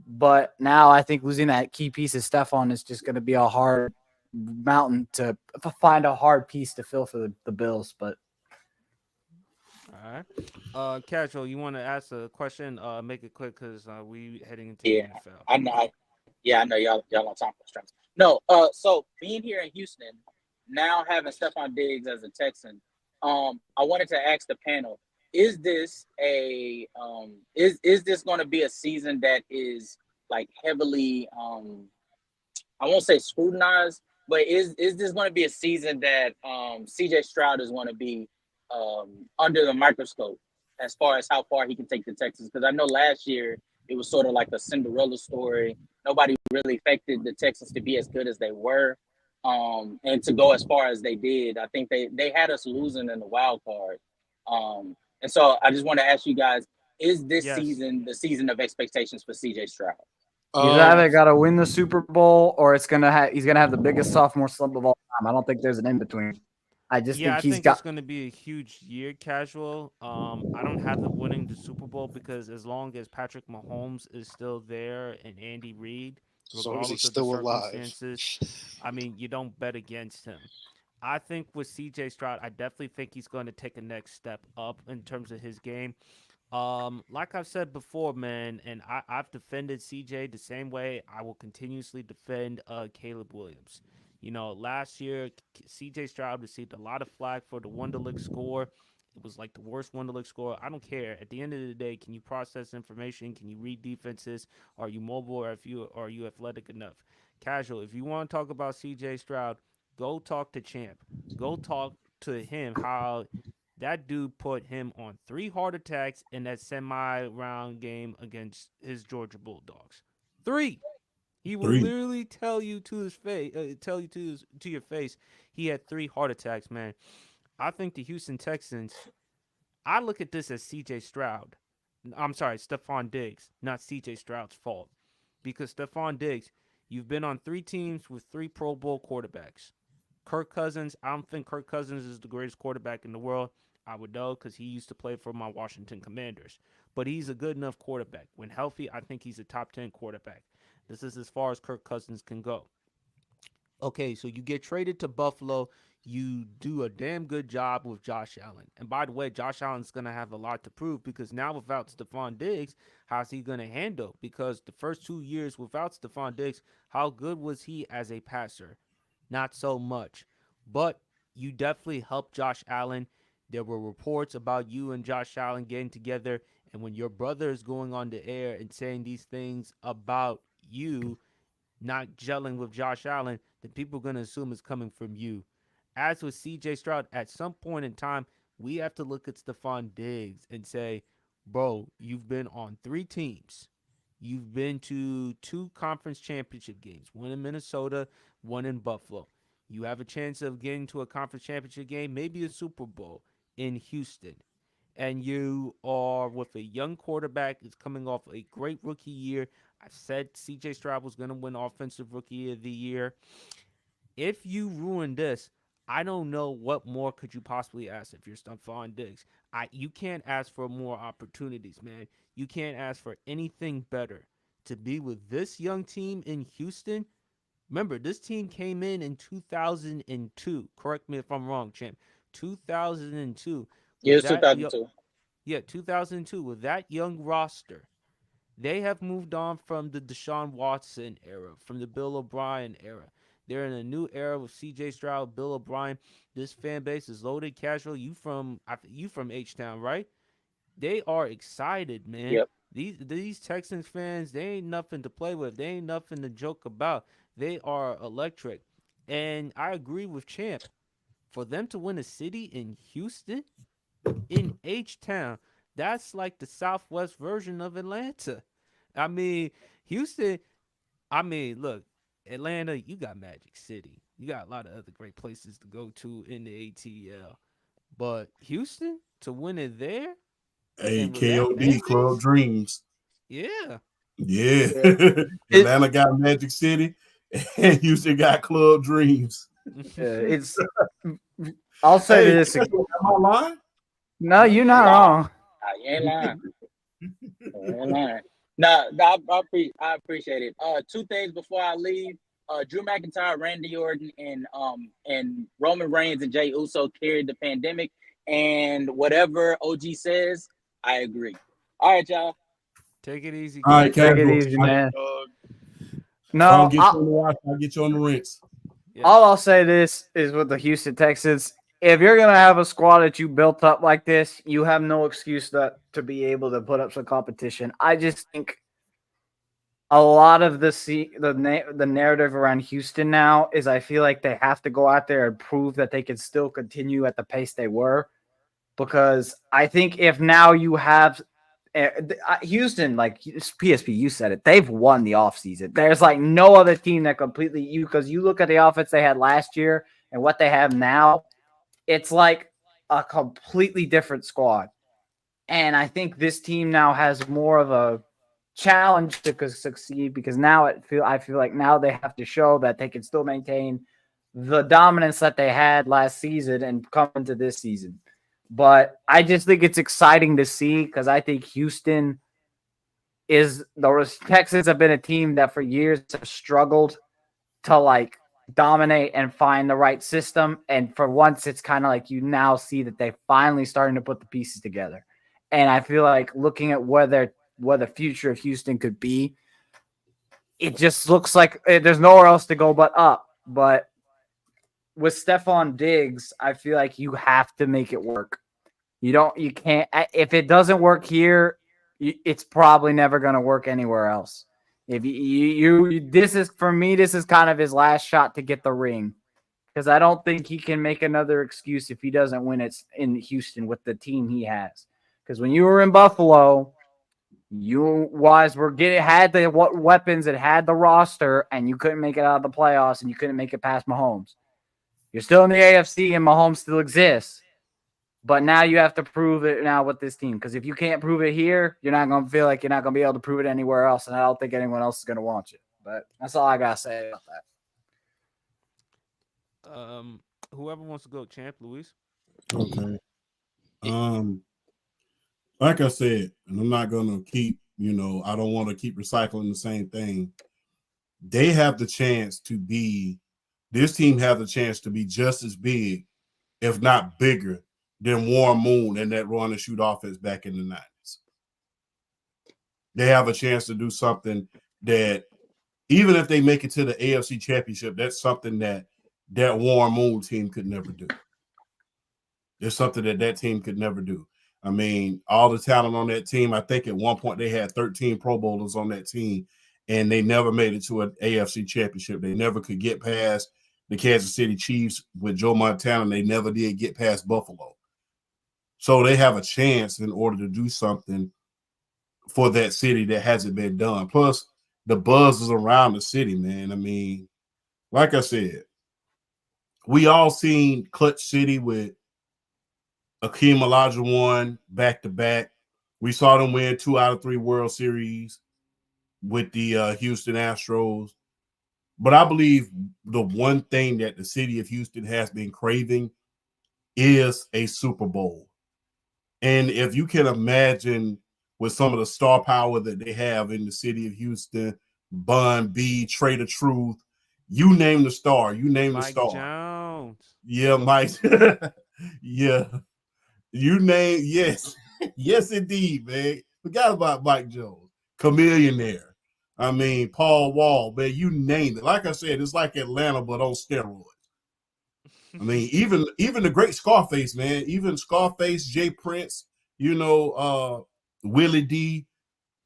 Speaker 5: but now I think losing that key piece of Stephon is just going to be a hard mountain to find, a hard piece to fill for the Bills, but.
Speaker 1: All right. Casual, you want to ask a question? Make it quick because we heading into
Speaker 4: Yeah,
Speaker 1: the NFL.
Speaker 4: I know. I know y'all on time constraints. No, so being here in Houston, now having Stephon Diggs as a Texan, I wanted to ask the panel: is this is this going to be a season that is like heavily I won't say scrutinized, but is this going to be a season that CJ Stroud is going to be under the microscope as far as how far he can take the Texans? Because I know last year it was sort of like a Cinderella story. Nobody really expected the Texans to be as good as they were, and to go as far as they did. I think they had us losing in the wild card, and so I just want to ask you guys: is this
Speaker 1: Yes.
Speaker 4: season the season of expectations for CJ Stroud?
Speaker 5: He's either got to win the Super Bowl or he's gonna have the biggest sophomore slump of all time. I don't think there's an in between. I just
Speaker 1: Yeah, I
Speaker 5: think he's
Speaker 1: think
Speaker 5: got.
Speaker 1: it's going to be a huge year, Casual. I don't have them winning the Super Bowl because as long as Patrick Mahomes is still there and Andy Reid,
Speaker 6: As long as he's
Speaker 1: regardless of the
Speaker 6: still alive.
Speaker 1: circumstances, I mean, you don't bet against him. I think with CJ Stroud, I definitely think he's going to take a next step up in terms of his game. Like I've said before, man, and I've defended CJ the same way I will continuously defend Caleb Williams. You know, last year, CJ Stroud received a lot of flack for the Wonderlic score. It was like the worst Wonderlic score. I don't care. At the end of the day, can you process information? Can you read defenses? Are you mobile, or are you athletic enough? Casual. If you want to talk about CJ Stroud, go talk to Champ. Go talk to him how that dude put him on 3 heart attacks in that semi-round game against his Georgia Bulldogs. 3. He will
Speaker 2: 3.
Speaker 1: literally tell you to his face, to your face, he had 3 heart attacks, man. I think the Houston Texans. I look at this as C.J. Stroud. I'm sorry, Stephon Diggs, not C.J. Stroud's fault, because Stephon Diggs, you've been on 3 teams with 3 Pro Bowl quarterbacks. Kirk Cousins. I don't think Kirk Cousins is the greatest quarterback in the world. I would know because he used to play for my Washington Commanders. But he's a good enough quarterback. When healthy, I think he's a top 10 quarterback. This is as far as Kirk Cousins can go. Okay, so you get traded to Buffalo. You do a damn good job with Josh Allen. And by the way, Josh Allen's going to have a lot to prove because now without Stephon Diggs, how's he going to handle? Because the first 2 years without Stephon Diggs, how good was he as a passer? Not so much. But you definitely helped Josh Allen. There were reports about you and Josh Allen getting together. And when your brother is going on the air and saying these things about you not gelling with Josh Allen, then people are going to assume it's coming from you. As with CJ Stroud, at some point in time, we have to look at Stephon Diggs and say, bro, you've been on 3 teams. You've been to 2 conference championship games, one in Minnesota, one in Buffalo. You have a chance of getting to a conference championship game, maybe a Super Bowl in Houston. And you are with a young quarterback that's coming off a great rookie year. I said CJ Stroud was going to win Offensive Rookie of the Year. If you ruin this, I don't know what more could you possibly ask if you're Stephon Diggs. You can't ask for more opportunities, man. You can't ask for anything better. To be with this young team in Houston, remember, this team came in 2002. Correct me if I'm wrong, champ. 2002.
Speaker 4: Yeah, it's 2002.
Speaker 1: Yeah, 2002. With that young roster, they have moved on from the Deshaun Watson era, from the Bill O'Brien era. They're in a new era with C.J. Stroud, Bill O'Brien. This fan base is loaded. Casual, you from H-Town, right? They are excited, man.
Speaker 4: Yep.
Speaker 1: These Texans fans, they ain't nothing to play with. They ain't nothing to joke about. They are electric. And I agree with Champ. For them to win a city in Houston, in H-Town, that's like the Southwest version of Atlanta. I mean, Houston, look, Atlanta, you got Magic City. You got a lot of other great places to go to in the ATL. But Houston, to win it there?
Speaker 2: Hey, KOD, Club Dreams.
Speaker 1: Yeah.
Speaker 2: Yeah. Atlanta got Magic City, and Houston got Club Dreams.
Speaker 5: It's. I'll say this.
Speaker 2: Am I lying?
Speaker 5: No, you're not wrong.
Speaker 4: You ain't lying. You ain't lying. No, I appreciate it. 2 things before I leave. Drew McIntyre, Randy Orton, and Roman Reigns and Jey Uso carried the pandemic. And whatever OG says, I agree. All right, y'all.
Speaker 1: Take it easy.
Speaker 2: All right,
Speaker 5: Take it easy, man. No,
Speaker 2: I'll get you on the watch. I'll get you on the rinse.
Speaker 1: Yeah.
Speaker 5: all I'll say this is with the Houston Texans, if you're going to have a squad that you built up like this, you have no excuse to be able to put up some competition. I just think a lot of the narrative around Houston now is I feel like they have to go out there and prove that they can still continue at the pace they were. Because I think if now you have Houston, like PSP, you said it, they've won the offseason. There's like no other team that because you look at the offense they had last year and what they have now, it's like a completely different squad. And I think this team now has more of a challenge to succeed because now I feel like now they have to show that they can still maintain the dominance that they had last season and come into this season. But I just think it's exciting to see because I think Houston the Texans have been a team that for years have struggled to like dominate and find the right system. And for once, it's kind of like you now see that they're finally starting to put the pieces together. And I feel like looking at where the future of Houston could be, it just looks like there's nowhere else to go but up. But with Stephon Diggs, I feel like you have to make it work. You can't. If it doesn't work here, it's probably never going to work anywhere else. If this is for me, this is kind of his last shot to get the ring, because I don't think he can make another excuse if he doesn't win it in Houston with the team he has. Because when you were in Buffalo, you had the weapons, it had the roster, and you couldn't make it out of the playoffs, and you couldn't make it past Mahomes. You're still in the AFC, and Mahomes still exists. But now you have to prove it now with this team. Because if you can't prove it here, you're not going to feel like you're not going to be able to prove it anywhere else. And I don't think anyone else is going to want you. But that's all I got to say about that.
Speaker 1: Whoever wants to go, champ, Luis.
Speaker 2: Okay. Like I said, and I'm not going to keep, I don't want to keep recycling the same thing. They have the chance to be, this team has the chance to be just as big, if not bigger, than Warren Moon and that run and shoot offense back in the 90s. They have a chance to do something that, even if they make it to the AFC Championship, that's something that Warren Moon team could never do. It's something that team could never do. I mean, all the talent on that team, I think at one point they had 13 Pro Bowlers on that team, and they never made it to an AFC Championship. They never could get past the Kansas City Chiefs with Joe Montana, and they never did get past Buffalo. So they have a chance in order to do something for that city that hasn't been done. Plus, the buzz is around the city, man. I mean, like I said, we all seen Clutch City with Akeem Olajuwon back-to-back. We saw them win 2 out of 3 World Series with the Houston Astros. But I believe the one thing that the city of Houston has been craving is a Super Bowl. And if you can imagine with some of the star power that they have in the city of Houston, Bun B, Trader Truth, you name the star. You name
Speaker 1: Mike
Speaker 2: the star.
Speaker 1: Jones.
Speaker 2: Yeah, Mike. Yeah. You name, yes. Yes, indeed, man. Forgot about Mike Jones. Chameleonaire. I mean, Paul Wall, man, you name it. Like I said, it's like Atlanta, but on steroids. I mean, even the great Scarface, man, even Scarface, Jay Prince, Willie D.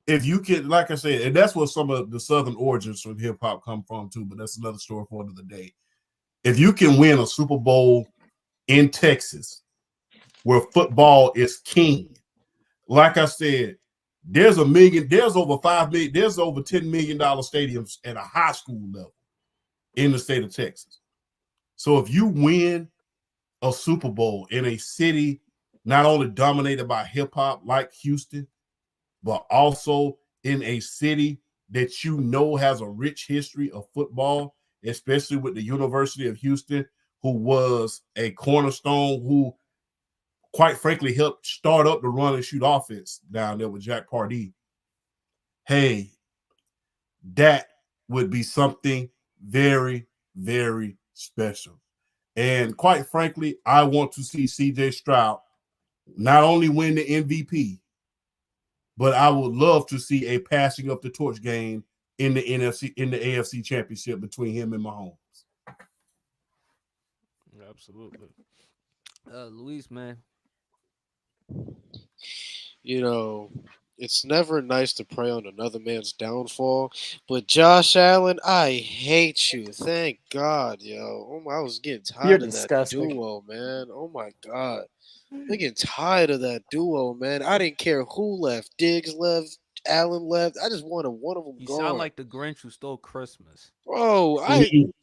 Speaker 2: If you can, like I said, and that's what some of the Southern origins from hip hop come from too, but that's another story for another day. If you can win a Super Bowl in Texas, where football is king, like I said, there's over $5 million, there's over $10 million stadiums at a high school level in the state of Texas. So if you win a Super Bowl in a city not only dominated by hip hop like Houston, but also in a city that has a rich history of football, especially with the University of Houston, who was a cornerstone, who quite frankly helped start up the run and shoot offense down there with Jack Pardee. Hey, that would be something very, very special. And quite frankly, I want to see CJ Stroud not only win the MVP, but I would love to see a passing of the torch game in the AFC Championship between him and Mahomes.
Speaker 1: Absolutely. Luis, man.
Speaker 6: It's never nice to prey on another man's downfall, but Josh Allen, I hate you. Thank God, yo. I was getting tired of
Speaker 5: disgusting.
Speaker 6: that duo, man. Oh my God. I'm getting tired of that duo, man. I didn't care who left. Diggs left, Allen left. I just wanted one of them
Speaker 1: You
Speaker 6: gone.
Speaker 1: sound like the Grinch who stole Christmas.
Speaker 6: Bro,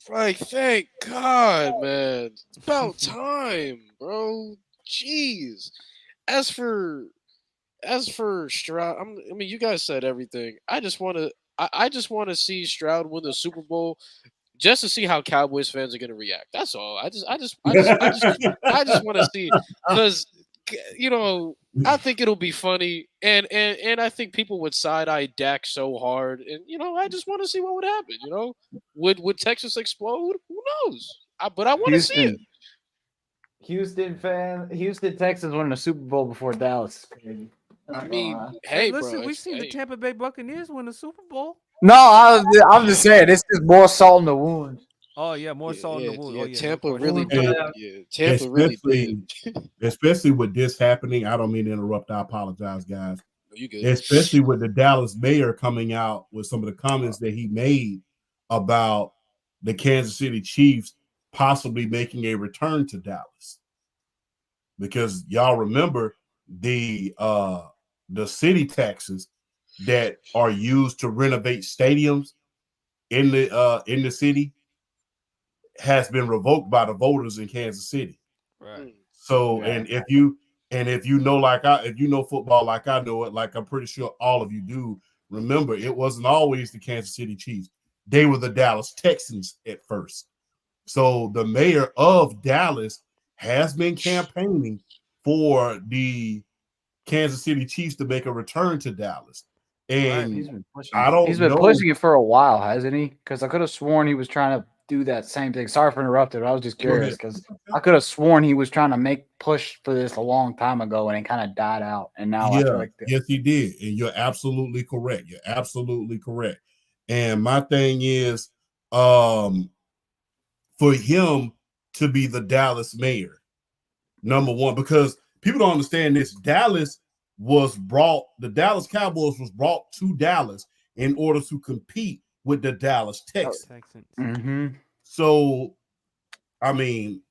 Speaker 6: thank God, man. It's about time, bro. Jeez. As for Stroud, you guys said everything. I just want to see Stroud win the Super Bowl just to see how Cowboys fans are going to react. That's all. I just want to see, because I think it'll be funny, and I think people would side eye Dak so hard, and I just want to see what would happen. Would Texas explode? Who knows? But I want to see it.
Speaker 5: Houston, Texas winning a Super Bowl before Dallas.
Speaker 6: I mean, hey,
Speaker 1: listen,
Speaker 6: bro,
Speaker 1: we've seen the Tampa Bay Buccaneers win the Super Bowl.
Speaker 5: No, I'm just saying, this is more salt in the wound.
Speaker 1: Oh yeah, more salt in the wound.
Speaker 6: Yeah,
Speaker 1: Oh yeah, no
Speaker 6: Tampa
Speaker 1: question.
Speaker 6: really
Speaker 2: And
Speaker 6: did. Yeah, Tampa really did.
Speaker 2: especially with this happening. I don't mean to interrupt. I apologize, guys.
Speaker 6: You good?
Speaker 2: Especially with the Dallas mayor coming out with some of the comments that he made about the Kansas City Chiefs possibly making a return to Dallas. Because y'all remember the city taxes that are used to renovate stadiums in the city has been revoked by the voters in Kansas City.
Speaker 1: Right.
Speaker 2: So,
Speaker 5: Yeah.
Speaker 2: and if you know if you know football like I know it, like I'm pretty sure all of you do, remember it wasn't always the Kansas City Chiefs. They were the Dallas Texans at first. So the mayor of Dallas has been campaigning for the Kansas City Chiefs to make a return to Dallas. And
Speaker 5: He's been pushing.
Speaker 2: I don't
Speaker 7: He's been
Speaker 2: know.
Speaker 7: pushing it for a while, hasn't he? Because I could have sworn he was trying to do that same thing. Sorry for interrupting. I was just
Speaker 2: Go ahead.
Speaker 7: curious because I could have sworn he was trying to push for this a long time ago, and it kind of died out. And now I feel like
Speaker 2: Yes, he did. And you're absolutely correct. You're absolutely correct. And my thing is, for him to be the Dallas mayor, number one, because people don't understand this. The Dallas Cowboys was brought to Dallas in order to compete with the Dallas Texans.
Speaker 7: Mm-hmm.
Speaker 2: So, I mean,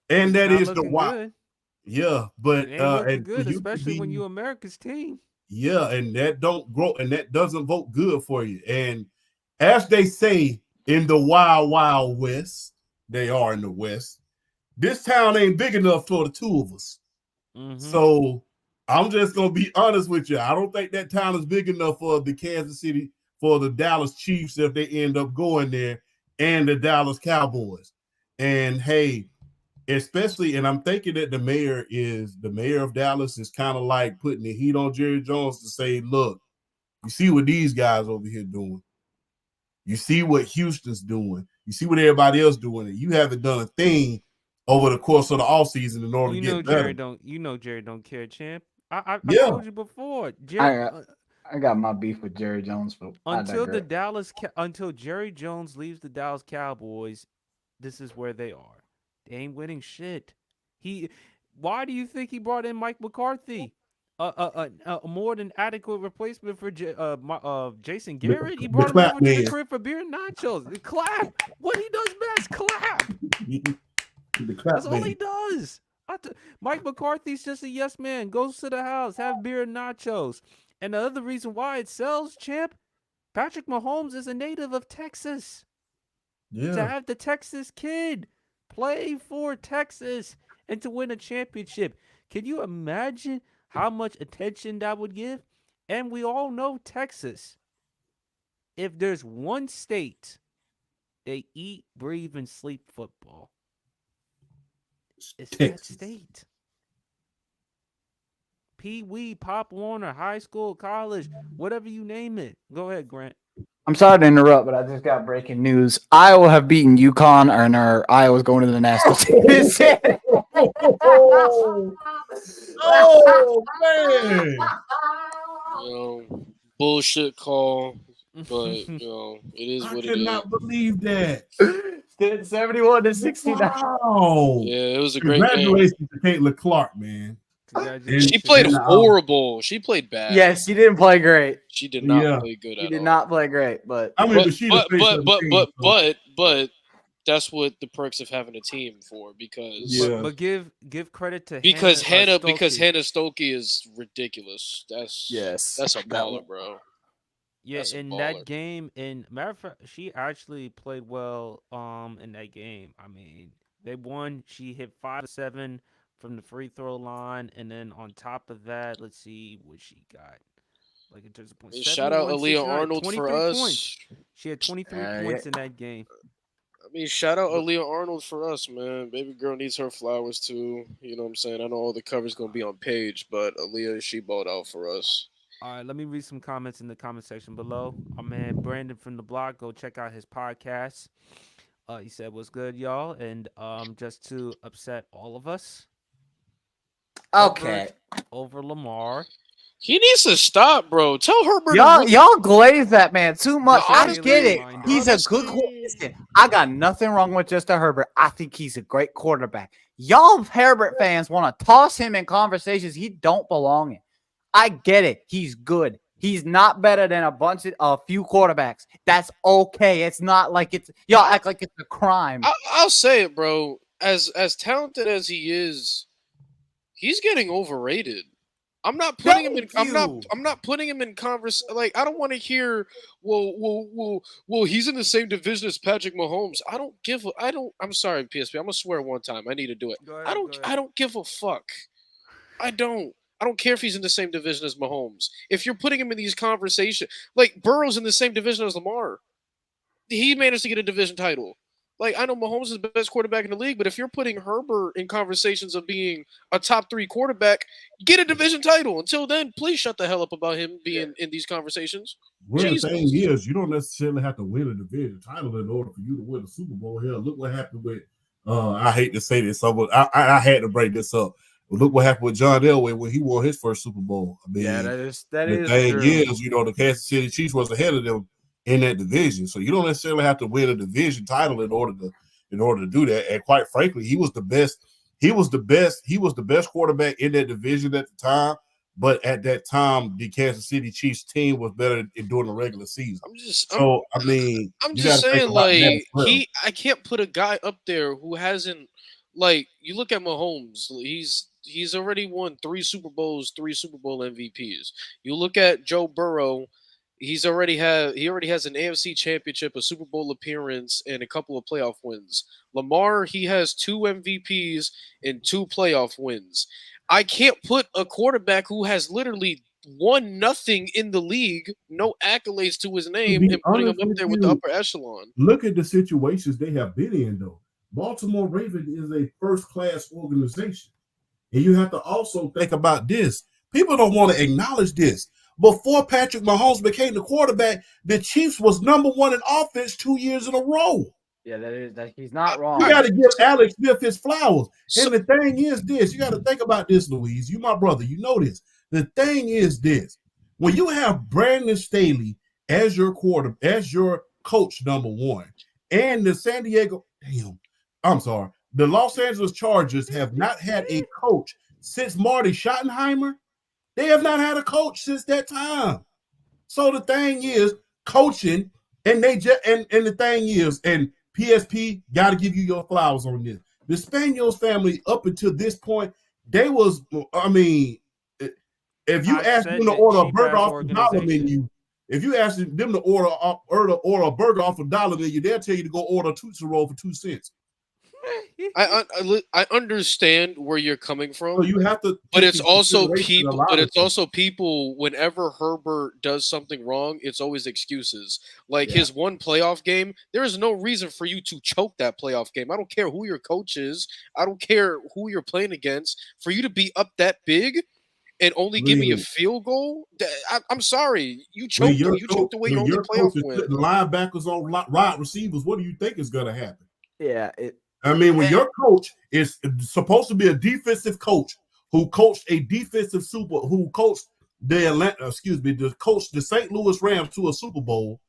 Speaker 2: and that
Speaker 1: Not
Speaker 2: is the
Speaker 1: looking
Speaker 2: why.
Speaker 1: good.
Speaker 2: Yeah, but
Speaker 1: It ain't looking
Speaker 2: and for
Speaker 1: good,
Speaker 2: you to
Speaker 1: especially when
Speaker 2: be-
Speaker 1: you America's team.
Speaker 2: Yeah, and that don't grow, and that doesn't vote good for you. And as they say in the Wild Wild West, they are in the West. This town ain't big enough for the two of us.
Speaker 1: Mhm.
Speaker 2: So I'm just gonna be honest with you. I don't think that town is big enough for the Kansas City, for the Dallas Chiefs if they end up going there, and the Dallas Cowboys. And hey, especially, and I'm thinking that the mayor of Dallas is kind of like putting the heat on Jerry Jones to say, look, you see what these guys over here doing. You see what Houston's doing. You see what everybody else doing. And you haven't done a thing over the course of the offseason in order to get better.
Speaker 1: Jerry don't care, champ. I
Speaker 2: Yeah.
Speaker 1: told you before. Jerry,
Speaker 7: I got my beef with Jerry Jones, but
Speaker 1: until Jerry Jones leaves the Dallas Cowboys, this is where they are. They ain't winning shit. Why do you think he brought in Mike McCarthy? A more than adequate replacement for Jason Garrett. He brought him over to the crib for beer and nachos. Clap. What he does best, clap. That's all he does. Mike McCarthy's just a yes man. Goes to the house, have beer and nachos. And the other reason why it sells, champ, Patrick Mahomes is a native of Texas.
Speaker 2: Yeah.
Speaker 1: To have the Texas kid play for Texas and to win a championship. Can you imagine how much attention that would give? And we all know Texas. If there's one state they eat, breathe, and sleep football, it's
Speaker 2: Texas.
Speaker 1: that state. Pee Wee, Pop Warner, high school, college, whatever you name it. Go ahead, Grant.
Speaker 7: I'm sorry to interrupt, but I just got breaking news. Iowa have beaten UConn, or Iowa's going to the national championship.
Speaker 2: Oh man.
Speaker 6: Bullshit call, but it is
Speaker 2: I
Speaker 6: what it is.
Speaker 2: cannot believe that.
Speaker 7: 71-69.
Speaker 2: Wow.
Speaker 6: Yeah, it was a great game.
Speaker 2: Congratulations to Caitlin Clark, man.
Speaker 6: She played horrible. She played bad.
Speaker 7: Yes, she didn't play great.
Speaker 6: She did not play good at all.
Speaker 7: She did not play great, but
Speaker 2: I mean,
Speaker 6: but that's what the perks of having a team for, because
Speaker 1: but give credit to
Speaker 6: Hannah
Speaker 1: Stokely.
Speaker 6: because Hannah Stokely is ridiculous. That's a baller, bro.
Speaker 1: Yeah,
Speaker 6: That's a
Speaker 1: in
Speaker 6: baller.
Speaker 1: that game, and matter of fact, she actually played well in that game. I mean, they won. She hit 5 of 7 from the free throw line, and then on top of that, let's see what she got. Like in terms of points.
Speaker 6: Shout out
Speaker 1: 71,
Speaker 6: Aaliyah Arnold for
Speaker 1: 23
Speaker 6: us.
Speaker 1: points. She had 23 points in that game.
Speaker 6: I mean, shout out Aaliyah Arnold for us, man. Baby girl needs her flowers too. You know what I'm saying? I know all the cover's gonna be on page, but Aaliyah, she balled out for us.
Speaker 1: All right, let me read some comments in the comment section below. Our man Brandon from the block, go check out his podcast. He said, "What's good, y'all?" And just to upset all of us.
Speaker 7: okay.
Speaker 1: Over Lamar.
Speaker 6: He needs to stop, bro. Tell Herbert.
Speaker 7: Y'all glaze that man too much.
Speaker 6: No,
Speaker 7: I get it.
Speaker 1: honestly,
Speaker 7: He's a good.
Speaker 5: Listen, I got nothing wrong with Justin Herbert. I think he's a great quarterback. Y'all Herbert fans want to toss him in conversations he don't belong in. I get it. He's good. He's not better than a few quarterbacks. That's okay. It's not like y'all act like it's a crime.
Speaker 6: I'll say it, bro. As talented as he is, he's getting overrated. I'm not putting him in. I'm not putting him in converse. Like, I don't want to hear. Well. He's in the same division as Patrick Mahomes. I'm sorry, PSP. I'm gonna swear one time. I need to do it.
Speaker 1: Go ahead,
Speaker 6: I don't give a fuck. I don't care if he's in the same division as Mahomes. If you're putting him in these conversations, like Burrow's in the same division as Lamar, he managed to get a division title. Like, I know Mahomes is the best quarterback in the league, but if you're putting Herbert in conversations of being a top 3 quarterback, get a division title. Until then, please shut the hell up about him being in these conversations.
Speaker 2: Well,
Speaker 6: Jesus.
Speaker 2: the thing is, you don't necessarily have to win a division title in order for you to win a Super Bowl. Hell, look what happened with. I hate to say this, I had to break this up. But look what happened with John Elway when he won his first Super Bowl. I mean,
Speaker 5: that is
Speaker 2: the
Speaker 5: true.
Speaker 2: thing is, the Kansas City Chiefs was ahead of them in that division, so you don't necessarily have to win a division title in order to do that. And quite frankly, he was the best. He was the best quarterback in that division at the time. But at that time, the Kansas City Chiefs team was better during the regular season.
Speaker 6: I'm just saying, like, I can't put a guy up there who hasn't, like, you look at Mahomes, he's already won 3 Super Bowls, 3 Super Bowl MVPs. You look at Joe Burrow, he already has an AFC championship, a Super Bowl appearance, and a couple of playoff wins. Lamar, he has 2 MVPs and 2 playoff wins. I can't put a quarterback who has literally won nothing in the league, no accolades to his name, and putting him up there with the upper echelon.
Speaker 2: Look at the situations they have been in, though. Baltimore Ravens is a first-class organization. And you have to also think about this. People don't want to acknowledge this. Before Patrick Mahomes became the quarterback, the Chiefs was number 1 in offense 2 years in a row.
Speaker 5: Yeah, that he's not wrong.
Speaker 2: You got to give Alex Smith his flowers. And the thing is this. You got to think about this, Louise. You my brother. You know this. The thing is this. When you have Brandon Staley as your coach, number 1, and the the Los Angeles Chargers have not had a coach since Marty Schottenheimer. They have not had a coach since that time. So the thing is, coaching, and the thing is, and PSP got to give you your flowers on this. The Spanos family, up until this point, they was, I mean, if you ask them to order a burger off the dollar menu, if you ask them to order a burger off a dollar menu, they'll tell you to go order a Tootsie Roll for 2 cents.
Speaker 6: I understand where you're coming from.
Speaker 2: So you have to,
Speaker 6: but it's also people. But it's also people. Whenever Herbert does something wrong, it's always excuses. Like his one playoff game, there is no reason for you to choke that playoff game. I don't care who your coach is. I don't care who you're playing against. For you to be up that big and only give me a field goal, I'm sorry, you choked. You choked away your only playoff win.
Speaker 2: The linebackers on wide receivers. What do you think is going to happen?
Speaker 5: Yeah.
Speaker 2: I mean, when your coach is supposed to be a defensive coach who coached the St. Louis Rams to a Super Bowl,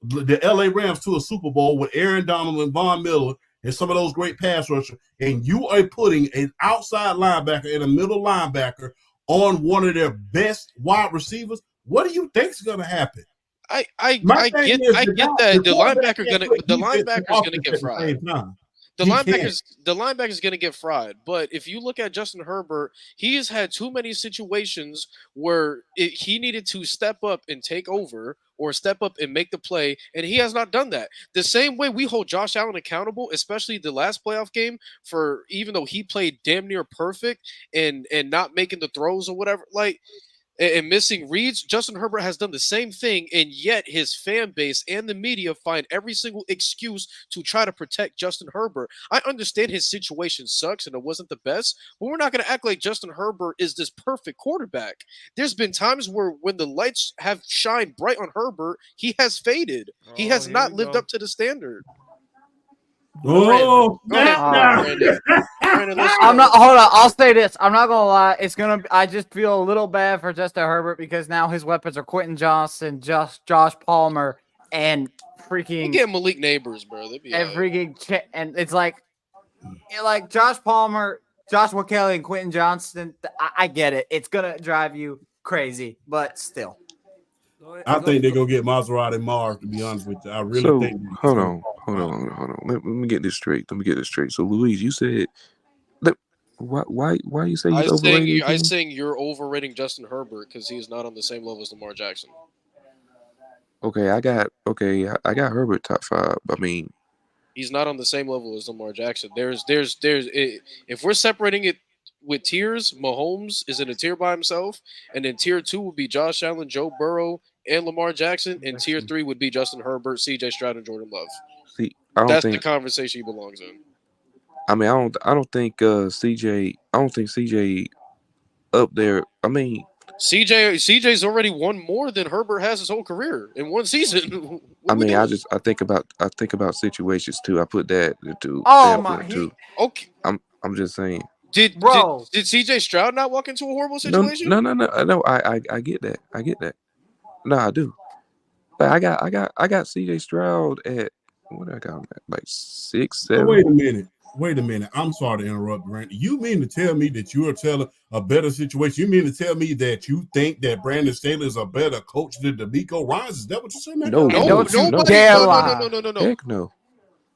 Speaker 2: the LA Rams to a Super Bowl with Aaron Donald and Von Miller and some of those great pass rushers, and you are putting an outside linebacker and a middle linebacker on one of their best wide receivers, what do you think is going to happen?
Speaker 6: I get that the linebacker's gonna get fried. The linebacker's going to get fried. But if you look at Justin Herbert, he has had too many situations where he needed to step up and take over or step up and make the play, and he has not done that. The same way we hold Josh Allen accountable, especially the last playoff game, for even though he played damn near perfect and not making the throws or whatever, like – and missing reads, Justin Herbert has done the same thing, and yet his fan base and the media find every single excuse to try to protect Justin Herbert. I understand his situation sucks and it wasn't the best, but we're not going to act like Justin Herbert is this perfect quarterback. There's been times where when the lights have shined bright on Herbert, he has faded. He has not lived up to the standard.
Speaker 2: Oh,
Speaker 6: Brandon,
Speaker 5: I'm not. Hold on. I'll say this. I'm not gonna lie. I just feel a little bad for Justin Herbert because now his weapons are Quentin Johnson, Josh Palmer, and
Speaker 6: You
Speaker 5: freaking
Speaker 6: get Malik Neighbors, bro. They'd be
Speaker 5: and
Speaker 6: all right.
Speaker 5: freaking and it's like Josh Palmer, Joshua Kelly, and Quentin Johnston. I get it. It's gonna drive you crazy, but still.
Speaker 2: I think they're gonna get Maserati Marv. To be honest with you, I really
Speaker 8: So
Speaker 2: think.
Speaker 8: hold on. Let me get this straight. So Louise, you said why you say he's overrated?
Speaker 6: I'm saying you're overrating Justin Herbert because he is not on the same level as Lamar Jackson.
Speaker 8: Okay, I got Herbert top 5. I mean,
Speaker 6: He's not on the same level as Lamar Jackson. If we're separating it with tiers, Mahomes is in a tier by himself, and then tier 2 would be Josh Allen, Joe Burrow, and Lamar Jackson, and tier 3 would be Justin Herbert, C.J. Stroud, and Jordan Love.
Speaker 8: see,
Speaker 6: That's the conversation he belongs in.
Speaker 8: I mean, I don't think CJ up there. I mean,
Speaker 6: CJ's already won more than Herbert has his whole career in one season.
Speaker 8: I think about situations too. I put that into too.
Speaker 6: Okay.
Speaker 8: I'm just saying.
Speaker 6: Did CJ Stroud not walk into a horrible situation?
Speaker 8: No. I get that. No, I do. But I got CJ Stroud at what I got him at, like 6, 7.
Speaker 2: Wait a minute. I'm sorry to interrupt, Grant. You mean to tell me that you are telling a better situation? You mean to tell me that you think that Brandon Staley is a better coach than DeMeco Ryans? Is that what you're saying?
Speaker 8: No. Heck no.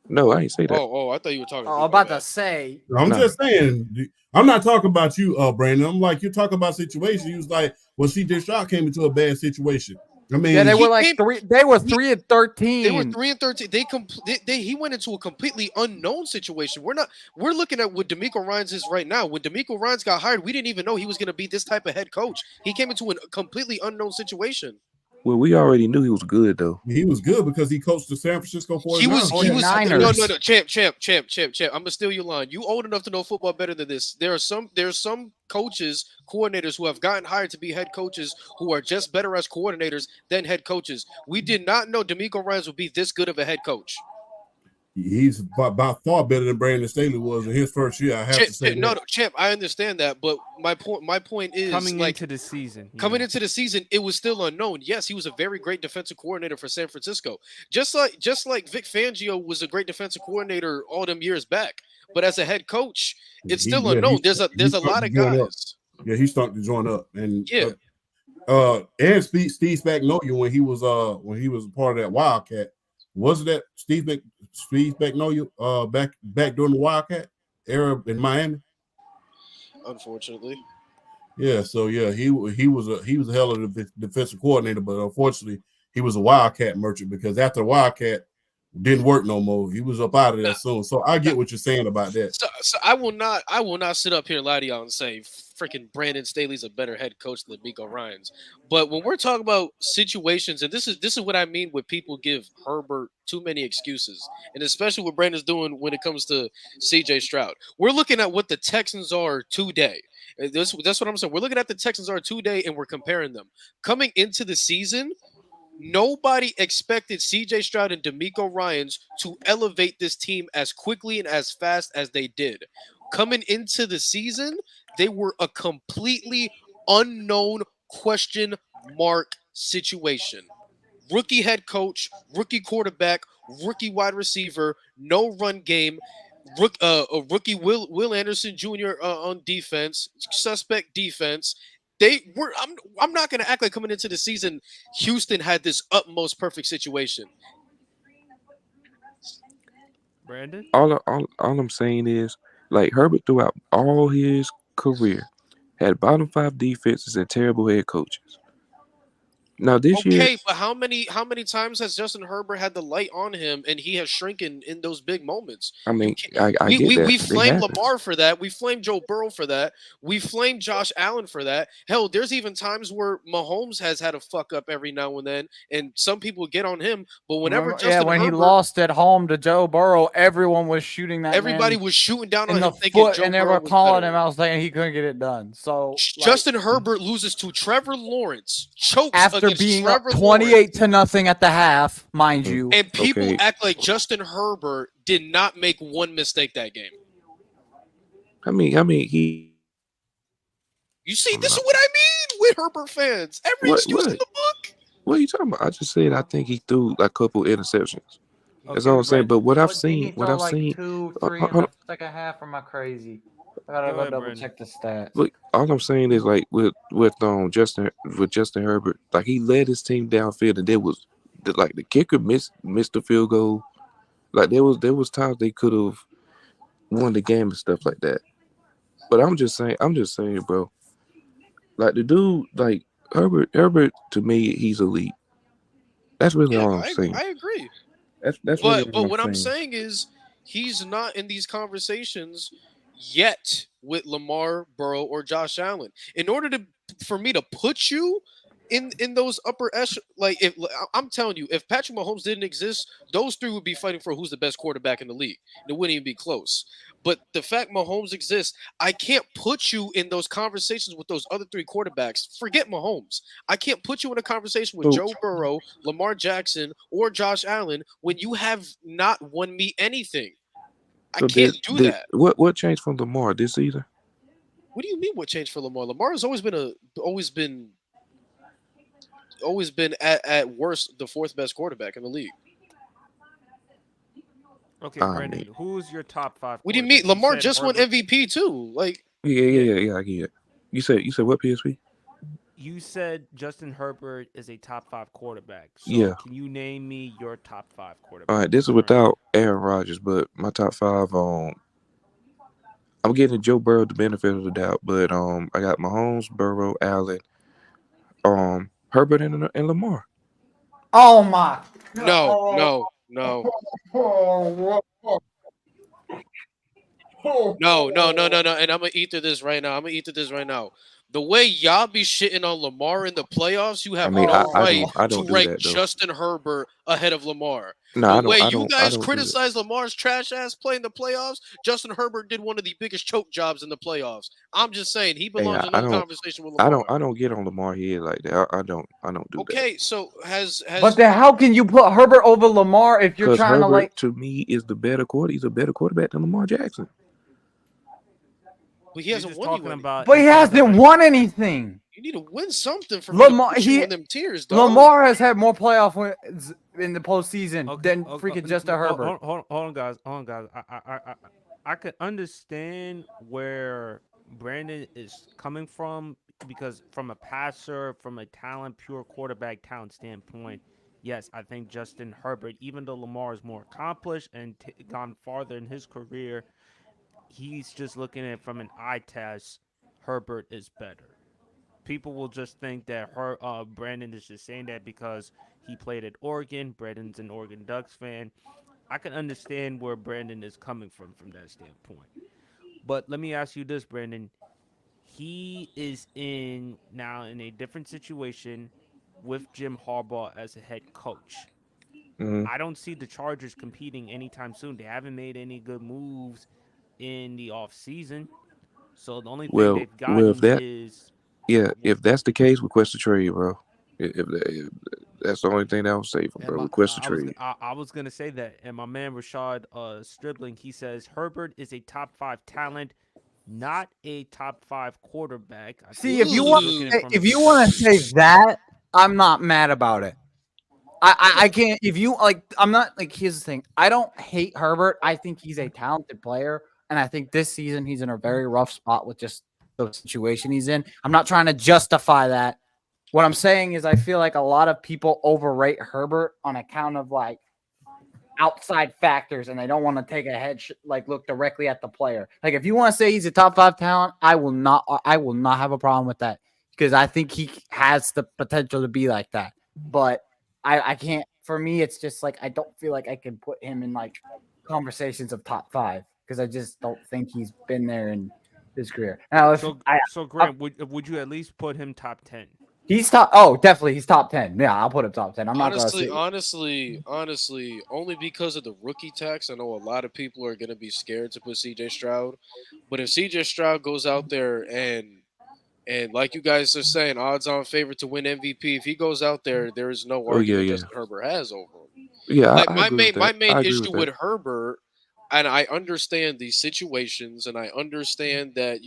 Speaker 8: No, I ain't say that.
Speaker 6: Oh, I thought you were talking.
Speaker 5: I'm about to say.
Speaker 2: I'm just saying. I'm not talking about you, Brandon. I'm like, you're talking about situation. You was like, well, CJ Stroud came into a bad situation. I mean,
Speaker 5: yeah, they were like 3. They were 3 and 13.
Speaker 6: They were 3 and 13. He went into a completely unknown situation. We're looking at what DeMeco Ryans is right now. When DeMeco Ryans got hired, we didn't even know he was going to be this type of head coach. He came into a completely unknown situation.
Speaker 8: Well, we already knew he was good though.
Speaker 2: He was good because he coached the San Francisco 49ers.
Speaker 6: He was no, champ. I'm gonna steal your line. You old enough to know football better than this. There's some coaches, coordinators who have gotten hired to be head coaches who are just better as coordinators than head coaches. We did not know DeMeco Ryans would be this good of a head coach.
Speaker 2: He's by far better than Brandon Staley was in his first year. I have to say
Speaker 6: no, Champ. I understand that, but my point is
Speaker 1: coming into the season,
Speaker 6: it was still unknown. Yes, he was a very great defensive coordinator for San Francisco, just like Vic Fangio was a great defensive coordinator all them years back. But as a head coach, it's still unknown. There's a lot of guys.
Speaker 2: Yeah, he started to join up, and
Speaker 6: yeah.
Speaker 2: And Steve Spagnuolo when he was a part of that Wildcat. Wasn't that Steve Spagnuolo back during the Wildcat era in Miami?
Speaker 6: Unfortunately.
Speaker 2: Yeah, so yeah, he was a hell of a defensive coordinator, but unfortunately he was a Wildcat merchant because after the Wildcat didn't work no more, he was up out of there soon. So I get what you're saying about that.
Speaker 6: So I will not sit up here and lie to y'all and say freaking Brandon Staley's a better head coach than DeMeco Ryans. But when we're talking about situations, and this is what I mean when people give Herbert too many excuses, and especially what Brandon's doing when it comes to CJ Stroud. We're looking at what the Texans are today. That's what I'm saying. We're looking at the Texans are today, and we're comparing them. Coming into the season, nobody expected CJ Stroud and DeMeco Ryans to elevate this team as quickly and as fast as they did. Coming into the season, they were a completely unknown question mark situation. Rookie head coach, rookie quarterback, rookie wide receiver, no run game. Rookie Will Anderson Jr. On defense, suspect defense. I'm not going to act like coming into the season, Houston had this utmost perfect situation.
Speaker 1: Brandon?
Speaker 8: All I'm saying is, like, Herbert throughout all his career had bottom 5 defenses and terrible head coaches. Now this year,
Speaker 6: okay, but how many times has Justin Herbert had the light on him and he has shrunken in those big moments?
Speaker 8: I mean, I get that.
Speaker 6: We flamed Lamar for that. We flamed Joe Burrow for that. We flamed Josh Allen for that. Hell, there's even times where Mahomes has had a fuck up every now and then, and some people get on him. But whenever
Speaker 7: when he lost at home to Joe Burrow, everyone was shooting that.
Speaker 6: Everybody was shooting down on
Speaker 7: in
Speaker 6: him,
Speaker 7: the
Speaker 6: thinking
Speaker 7: foot,
Speaker 6: Joe
Speaker 7: and they
Speaker 6: Burrow
Speaker 7: were
Speaker 6: was
Speaker 7: calling
Speaker 6: better.
Speaker 7: him out saying he couldn't get it done. So
Speaker 6: Justin Herbert loses to Trevor Lawrence, chokes
Speaker 7: after
Speaker 6: against
Speaker 7: being
Speaker 6: Trevor
Speaker 7: 28-0 at the half, mind you.
Speaker 6: And people act like Justin Herbert did not make one mistake that game.
Speaker 8: I mean, he.
Speaker 6: You see, this is what I mean with Herbert fans. Every excuse in the book.
Speaker 8: What are you talking about? I just said I think he threw like a couple interceptions. That's
Speaker 1: Okay,
Speaker 8: all I'm saying.
Speaker 1: Brandon.
Speaker 8: But what I've
Speaker 3: What, didn't he
Speaker 8: seen, what
Speaker 3: throw
Speaker 8: I've
Speaker 3: like
Speaker 8: seen,
Speaker 3: 2,
Speaker 8: uh,
Speaker 3: 3
Speaker 8: hold
Speaker 3: in
Speaker 8: on.
Speaker 3: the second half? Or am I crazy? I gotta
Speaker 1: Go
Speaker 3: go
Speaker 1: ahead,
Speaker 3: double
Speaker 1: Brandon.
Speaker 3: check the stats.
Speaker 8: Look, all I'm saying is like with Justin Herbert, like he led his team downfield, and there was like the kicker missed the field goal. Like there was times they could have won the game and stuff like that. But I'm just saying, bro. Like the dude, like Herbert to me, he's elite. That's really
Speaker 6: Yeah,
Speaker 8: all I'm saying.
Speaker 6: I agree.
Speaker 8: That's really all
Speaker 6: But
Speaker 8: I'm
Speaker 6: what I'm
Speaker 8: saying.
Speaker 6: saying is he's not in these conversations yet with Lamar, Burrow, or Josh Allen. In order for me to put you in those upper echelon, like if I'm telling you, if Patrick Mahomes didn't exist, those three would be fighting for who's the best quarterback in the league. It wouldn't even be close. But the fact Mahomes exists, I can't put you in those conversations with those other three quarterbacks. Forget Mahomes. I can't put you in a conversation with
Speaker 8: So,
Speaker 6: Joe Burrow, Lamar Jackson, or Josh Allen when you have not won me anything. I
Speaker 8: so
Speaker 6: can't do that.
Speaker 8: what changed from Lamar this season?
Speaker 6: What do you mean? What changed for Lamar? Lamar has always been at worst the fourth best quarterback in the league.
Speaker 1: Okay,
Speaker 8: I
Speaker 1: Brandon,
Speaker 8: mean,
Speaker 1: who's your top 5
Speaker 6: What do you mean?
Speaker 1: quarterbacks?
Speaker 6: Lamar
Speaker 1: said
Speaker 6: just won
Speaker 1: Herbert.
Speaker 6: MVP too. Like,
Speaker 8: yeah, I get it. You said what PSP?
Speaker 1: You said Justin Herbert is a top 5 quarterback. So
Speaker 8: Yeah.
Speaker 1: can you name me your top 5 quarterbacks?
Speaker 8: All right, this is without Aaron Rodgers, but my top 5. I'm giving Joe Burrow the benefit of the doubt, but I got Mahomes, Burrow, Allen, Herbert, and Lamar.
Speaker 7: Oh my.
Speaker 6: no. No. And I'm gonna eat through this right now. The way y'all be shitting on Lamar in the playoffs, you have
Speaker 8: I mean,
Speaker 6: no
Speaker 8: I
Speaker 6: right
Speaker 8: don't
Speaker 6: to
Speaker 8: do
Speaker 6: rank
Speaker 8: that though.
Speaker 6: Justin Herbert ahead of Lamar.
Speaker 8: No,
Speaker 6: The way
Speaker 8: I
Speaker 6: you
Speaker 8: don't
Speaker 6: guys
Speaker 8: do that.
Speaker 6: criticize Lamar's trash ass play in the playoffs, Justin Herbert did one of the biggest choke jobs in the playoffs. I'm just saying he belongs in no conversation with Lamar.
Speaker 8: I don't get on Lamar here like that. I don't do that.
Speaker 6: Okay, so has
Speaker 7: But then how can you put Herbert over Lamar if you're
Speaker 8: Because
Speaker 7: trying
Speaker 8: Herbert
Speaker 7: to like?
Speaker 8: to me is the better quarterback. He's a better quarterback than Lamar Jackson.
Speaker 6: Well, he hasn't won
Speaker 1: talking
Speaker 6: you
Speaker 1: about.
Speaker 7: But he hasn't won anything.
Speaker 6: You need to win something for
Speaker 7: Lamar,
Speaker 6: me to put you in them tiers, dog.
Speaker 7: Lamar has had more playoff wins in the postseason than freaking Justin Herbert.
Speaker 1: Hold on, guys. I could understand where Brandon is coming from because from a passer, from a pure quarterback talent standpoint, yes, I think Justin Herbert, even though Lamar is more accomplished and gone farther in his career, he's just looking at it from an eye test. Herbert is better. People will just think that Brandon is just saying that because he played at Oregon. Brandon's an Oregon Ducks fan. I can understand where Brandon is coming from that standpoint. But let me ask you this, Brandon. He is now in a different situation with Jim Harbaugh as a head coach.
Speaker 8: Mm-hmm.
Speaker 1: I don't see the Chargers competing anytime soon. They haven't made any good moves in the offseason. So the only thing they've gotten is...
Speaker 8: Yeah, if that's the case, request a trade, bro. If that's the only thing that I would say for bro. Request a trade.
Speaker 1: I was gonna say that, and my man Rashad Stribling, he says Herbert is a top 5 talent, not a top 5 quarterback.
Speaker 7: See, if you want to say that, I'm not mad about it. I can't. If you like, I'm not like. Here's the thing. I don't hate Herbert. I think he's a talented player, and I think this season he's in a very rough spot with just the situation he's in. I'm not trying to justify that. What I'm saying is I feel like a lot of people overrate Herbert on account of like outside factors and they don't want to take a look directly at the player. Like if you want to say he's a top 5 talent, I will not have a problem with that because I think he has the potential to be like that. But I can't, for me, it's just like I don't feel like I can put him in like conversations of top 5 because I just don't think he's been there in his career. Now,
Speaker 1: so Grant, would you at least put him top 10?
Speaker 7: He's top. Oh, definitely, he's top 10. Yeah, I'll put him top 10. I'm not
Speaker 6: honestly, only because of the rookie tax. I know a lot of people are going to be scared to put CJ Stroud, but if CJ Stroud goes out there and like you guys are saying, odds-on favorite to win MVP, if he goes out there, there is no argument Justin Herbert has over him.
Speaker 8: Yeah,
Speaker 6: like my main issue with Herbert, and I understand these situations, and I understand that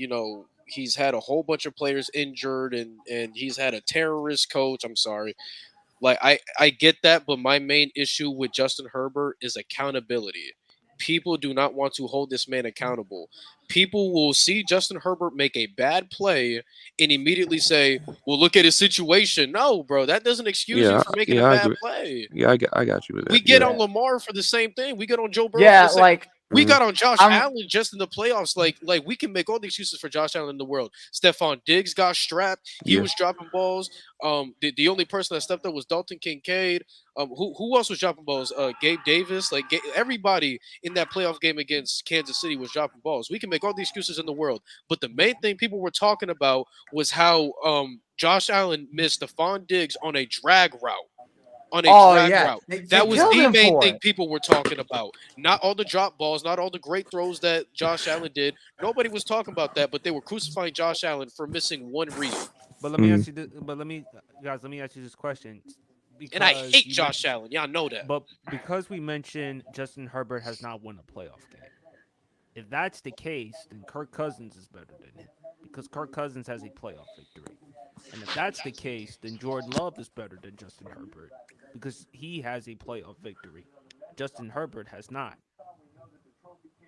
Speaker 6: he's had a whole bunch of players injured and he's had a terrorist coach. I'm sorry. Like I get that, but my main issue with Justin Herbert is accountability. People do not want to hold this man accountable. People will see Justin Herbert make a bad play and immediately say, "Well, look at his situation." No, bro, that doesn't excuse you from making a
Speaker 8: I
Speaker 6: bad
Speaker 8: agree.
Speaker 6: play.
Speaker 8: Yeah, I got you with that.
Speaker 6: We get
Speaker 8: Yeah.
Speaker 6: on Lamar for the same thing. We get on Joe Burrow for
Speaker 7: Yeah,
Speaker 6: the same.
Speaker 7: like
Speaker 6: We
Speaker 8: Mhm.
Speaker 6: got on Josh
Speaker 7: I'm-
Speaker 6: Allen just in the playoffs. Like we can make all the excuses for Josh Allen in the world. Stephon Diggs got strapped. He
Speaker 8: Yeah.
Speaker 6: was dropping balls. The only person that stepped up was Dalton Kincaid. Who else was dropping balls? Gabe Davis. Like everybody in that playoff game against Kansas City was dropping balls. We can make all the excuses in the world, but the main thing people were talking about was how Josh Allen missed Stephon Diggs on a drag route. On a drag route.
Speaker 7: They
Speaker 6: That was
Speaker 7: killed
Speaker 6: the
Speaker 7: him
Speaker 6: main
Speaker 7: for
Speaker 6: thing
Speaker 7: it.
Speaker 6: people were talking about. Not all the drop balls, not all the great throws that Josh Allen did. Nobody was talking about that, but they were crucifying Josh Allen for missing one read.
Speaker 1: But let me ask you this. But let me ask you this question.
Speaker 6: And I hate
Speaker 1: you
Speaker 6: Josh Allen. Y'all know that.
Speaker 1: But because we mentioned Justin Herbert has not won a playoff game, if that's the case, then Kirk Cousins is better than him because Kirk Cousins has a playoff victory. And if that's the case, then Jordan Love is better than Justin Herbert because he has a playoff victory. Justin Herbert has not.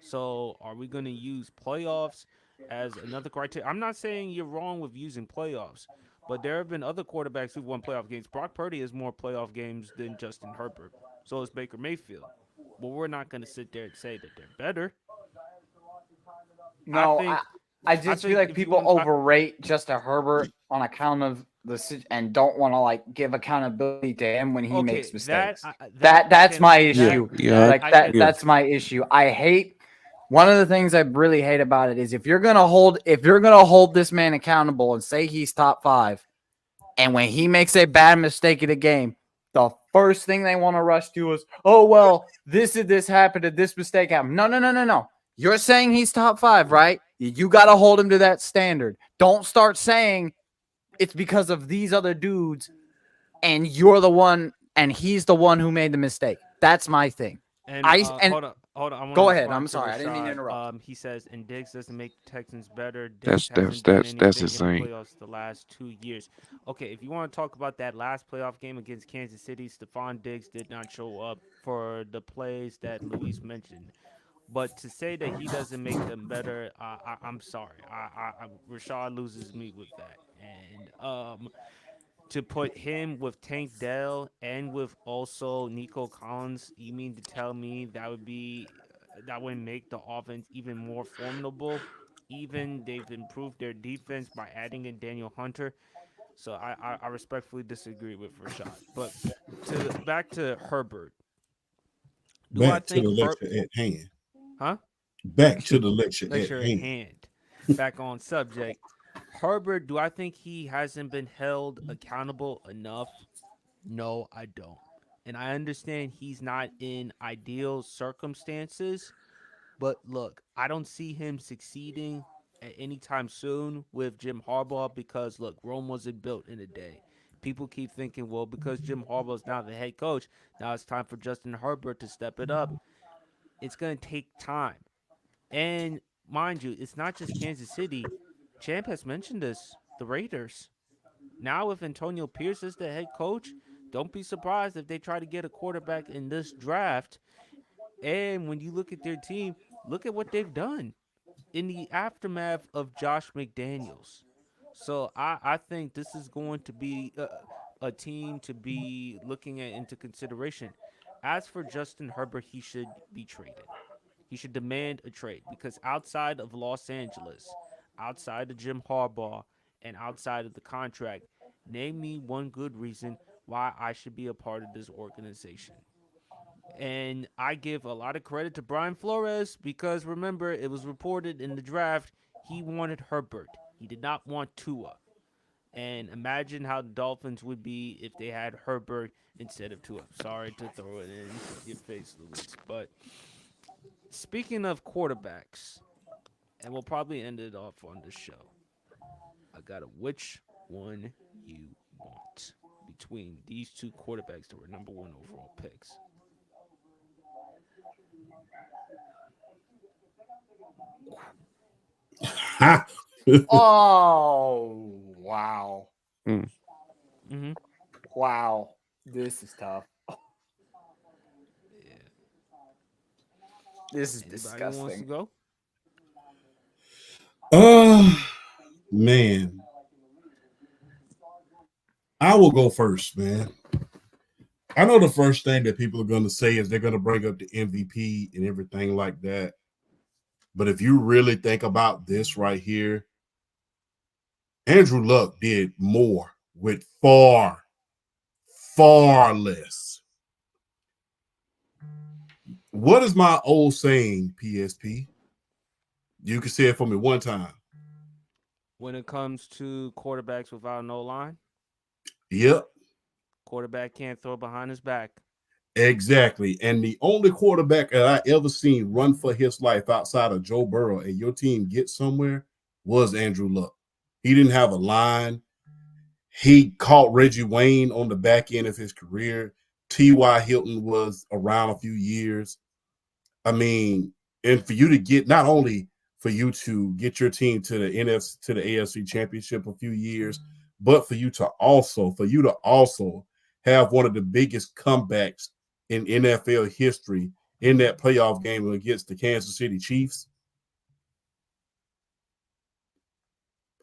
Speaker 1: So are we going to use playoffs as another criteria? I'm not saying you're wrong with using playoffs, but there have been other quarterbacks who've won playoff games. Brock Purdy has more playoff games than Justin Herbert. So is Baker Mayfield. But we're not going to sit there and say that they're better.
Speaker 7: No,
Speaker 1: think-
Speaker 7: I just
Speaker 1: think
Speaker 7: feel like
Speaker 1: if you
Speaker 7: people
Speaker 1: want-
Speaker 7: overrate Justin Herbert on account of and don't want to like give accountability to him when he makes mistakes. That's my issue.
Speaker 8: Yeah,
Speaker 7: Like that's my issue. I hate one of the things I really hate about it is if you're gonna hold this man accountable and say he's top 5, and when he makes a bad mistake in a game, the first thing they want to rush to is, oh well, this happened, this mistake happened. No. You're saying he's top 5, right? You got to hold him to that standard. Don't start saying it's because of these other dudes and you're the one and he's the one who made the mistake. That's my thing.
Speaker 1: And, hold on. I wanna
Speaker 7: Go ahead.
Speaker 1: respond
Speaker 7: I'm
Speaker 1: to
Speaker 7: sorry. I didn't mean to
Speaker 1: Rashad.
Speaker 7: interrupt.
Speaker 1: He says, and Diggs doesn't make the Texans better.
Speaker 8: That's-
Speaker 1: Diggs hasn't
Speaker 8: that's-
Speaker 1: done
Speaker 8: that's
Speaker 1: anything in
Speaker 8: insane.
Speaker 1: the playoffs the last 2 years. Okay, if you want to talk about that last playoff game against Kansas City, Stephon Diggs did not show up for the plays that Luis mentioned. But to say that he doesn't make them better, I'm sorry. Rashad loses me with that. And to put him with Tank Dell and with also Nico Collins, you mean to tell me that would make the offense even more formidable? Even they've improved their defense by adding in Daniel Hunter. So I respectfully disagree with Rashad. But back to Herbert. Do I
Speaker 2: Back to the
Speaker 1: think
Speaker 2: lecture at hand.
Speaker 1: Huh?
Speaker 2: Back to the lecture at
Speaker 1: Lecture at
Speaker 2: hand.
Speaker 1: hand. Back on subject. Herbert, do I think he hasn't been held accountable enough? No, I don't. And I understand he's not in ideal circumstances, but look, I don't see him succeeding at any time soon with Jim Harbaugh because look, Rome wasn't built in a day. People keep thinking, well, because Jim Harbaugh is now the head coach, now it's time for Justin Herbert to step it up. It's going to take time. And mind you, it's not just Kansas City. Champ has mentioned this, the Raiders. Now with Antonio Pierce as the head coach, don't be surprised if they try to get a quarterback in this draft. And when you look at their team, look at what they've done in the aftermath of Josh McDaniels. So I think this is going to be a team to be looking at into consideration. As for Justin Herbert, he should be traded. He should demand a trade because outside of Los Angeles, outside of Jim Harbaugh, and outside of the contract, name me one good reason why I should be a part of this organization. And I give a lot of credit to Brian Flores because remember, it was reported in the draft he wanted Herbert. He did not want Tua. And imagine how the Dolphins would be if they had Herbert instead of Tua. Sorry to throw it in your face, Luis. But speaking of quarterbacks, and we'll probably end it off on the show. I got a which one you want between these two quarterbacks that were number 1 overall picks.
Speaker 7: Oh, wow.
Speaker 8: Mm.
Speaker 1: Mm-hmm.
Speaker 7: Wow. This is tough.
Speaker 1: Yeah.
Speaker 7: This is
Speaker 1: Anybody who wants to
Speaker 7: disgusting.
Speaker 1: go?
Speaker 2: Man, I will go first, man. I know the first thing that people are going to say is they're going to bring up the MVP and everything like that. But if you really think about this right here, Andrew Luck did more with far, far less. What is my old saying, PSP? You can say it for me one time.
Speaker 1: When it comes to quarterbacks without no line,
Speaker 2: Yep,
Speaker 1: quarterback can't throw behind his back.
Speaker 2: exactly. And the only quarterback that I ever seen run for his life outside of Joe Burrow and your team get somewhere was Andrew Luck. He didn't have a line. He caught Reggie Wayne on the back end of his career. T.Y. Hilton was around a few years. I mean, and for you to get not only for you to get your team to the NFC to the AFC Championship a few years, but for you to also have one of the biggest comebacks in NFL history in that playoff game against the Kansas City Chiefs.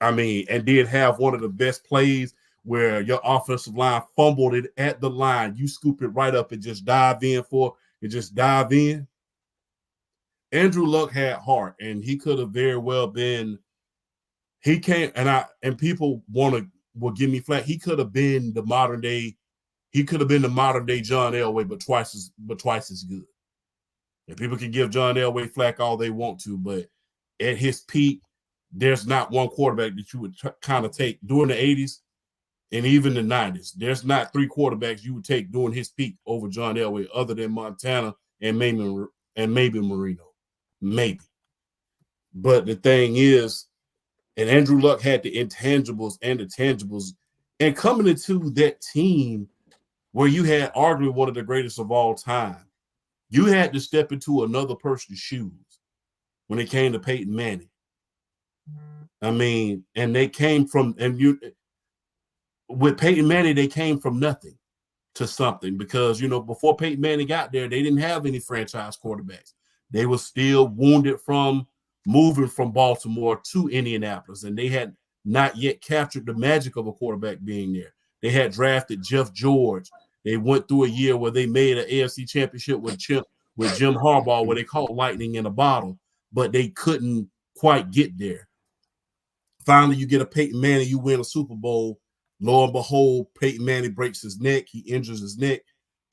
Speaker 2: I mean, and did have one of the best plays where your offensive line fumbled it at the line. You scoop it right up and just dive in. Andrew Luck had heart, and he could have very well been. He can't, and people will give me flack. He could have been the modern day. He could have been the modern day John Elway, but twice as good. And people can give John Elway flack all they want to, but at his peak, there's not one quarterback that you would kind of take during the 80s and even the 90s. There's not three quarterbacks you would take during his peak over John Elway, other than Montana and maybe Marino. Maybe. But the thing is, and Andrew Luck had the intangibles and the tangibles, and coming into that team where you had arguably one of the greatest of all time, you had to step into another person's shoes when it came to Peyton Manning. I mean, and they came from, with Peyton Manning, they came from nothing to something because, before Peyton Manning got there, they didn't have any franchise quarterbacks. They were still wounded from moving from Baltimore to Indianapolis, and they had not yet captured the magic of a quarterback being there. They had drafted Jeff George. They went through a year where they made an AFC championship with Jim Harbaugh, where they caught lightning in a bottle, but they couldn't quite get there. Finally, you get a Peyton Manning, you win a Super Bowl. Lo and behold, Peyton Manning breaks his neck. He injures his neck.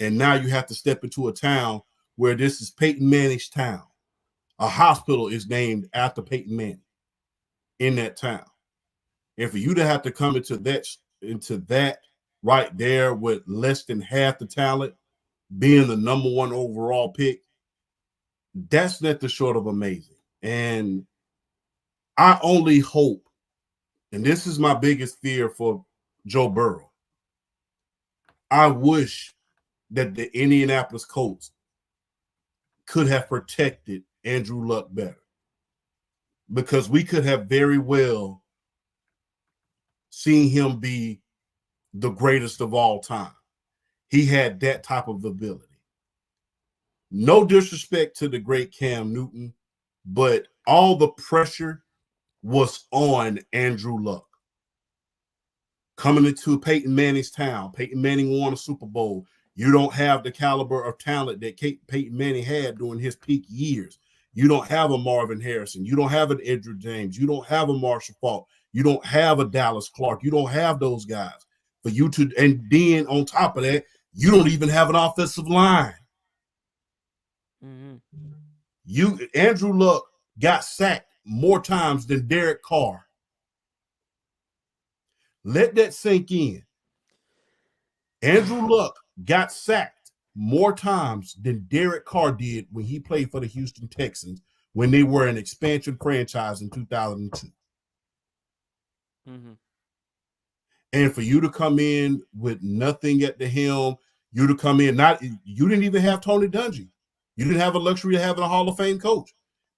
Speaker 2: And now you have to step into a town where this is Peyton Manning's town. A hospital is named after Peyton Manning in that town. And for you to have to come into that right there with less than half the talent, being the number one overall pick, that's nothing short of amazing. And I only hope, and this is my biggest fear for Joe Burrow, I wish that the Indianapolis Colts could have protected Andrew Luck better, because we could have very well seen him be the greatest of all time. He had that type of ability. No disrespect to the great Cam Newton, but all the pressure was on Andrew Luck. Coming into Peyton Manning's town, Peyton Manning won a Super Bowl. You don't have the caliber of talent that Peyton Manning had during his peak years. You don't have a Marvin Harrison. You don't have an Edgerrin James. You don't have a Marshall Faulk. You don't have a Dallas Clark. You don't have those guys. For you to, and then on top of that, you don't even have an offensive line.
Speaker 1: Mm-hmm.
Speaker 2: Andrew Luck got sacked more times than Derek Carr. Let that sink in. Andrew Luck got sacked more times than Derek Carr did when he played for the Houston Texans when they were an expansion franchise in 2002.
Speaker 1: Mm-hmm.
Speaker 2: And for you to come in with nothing at the helm, you didn't even have Tony Dungy. You didn't have a luxury of having a Hall of Fame coach.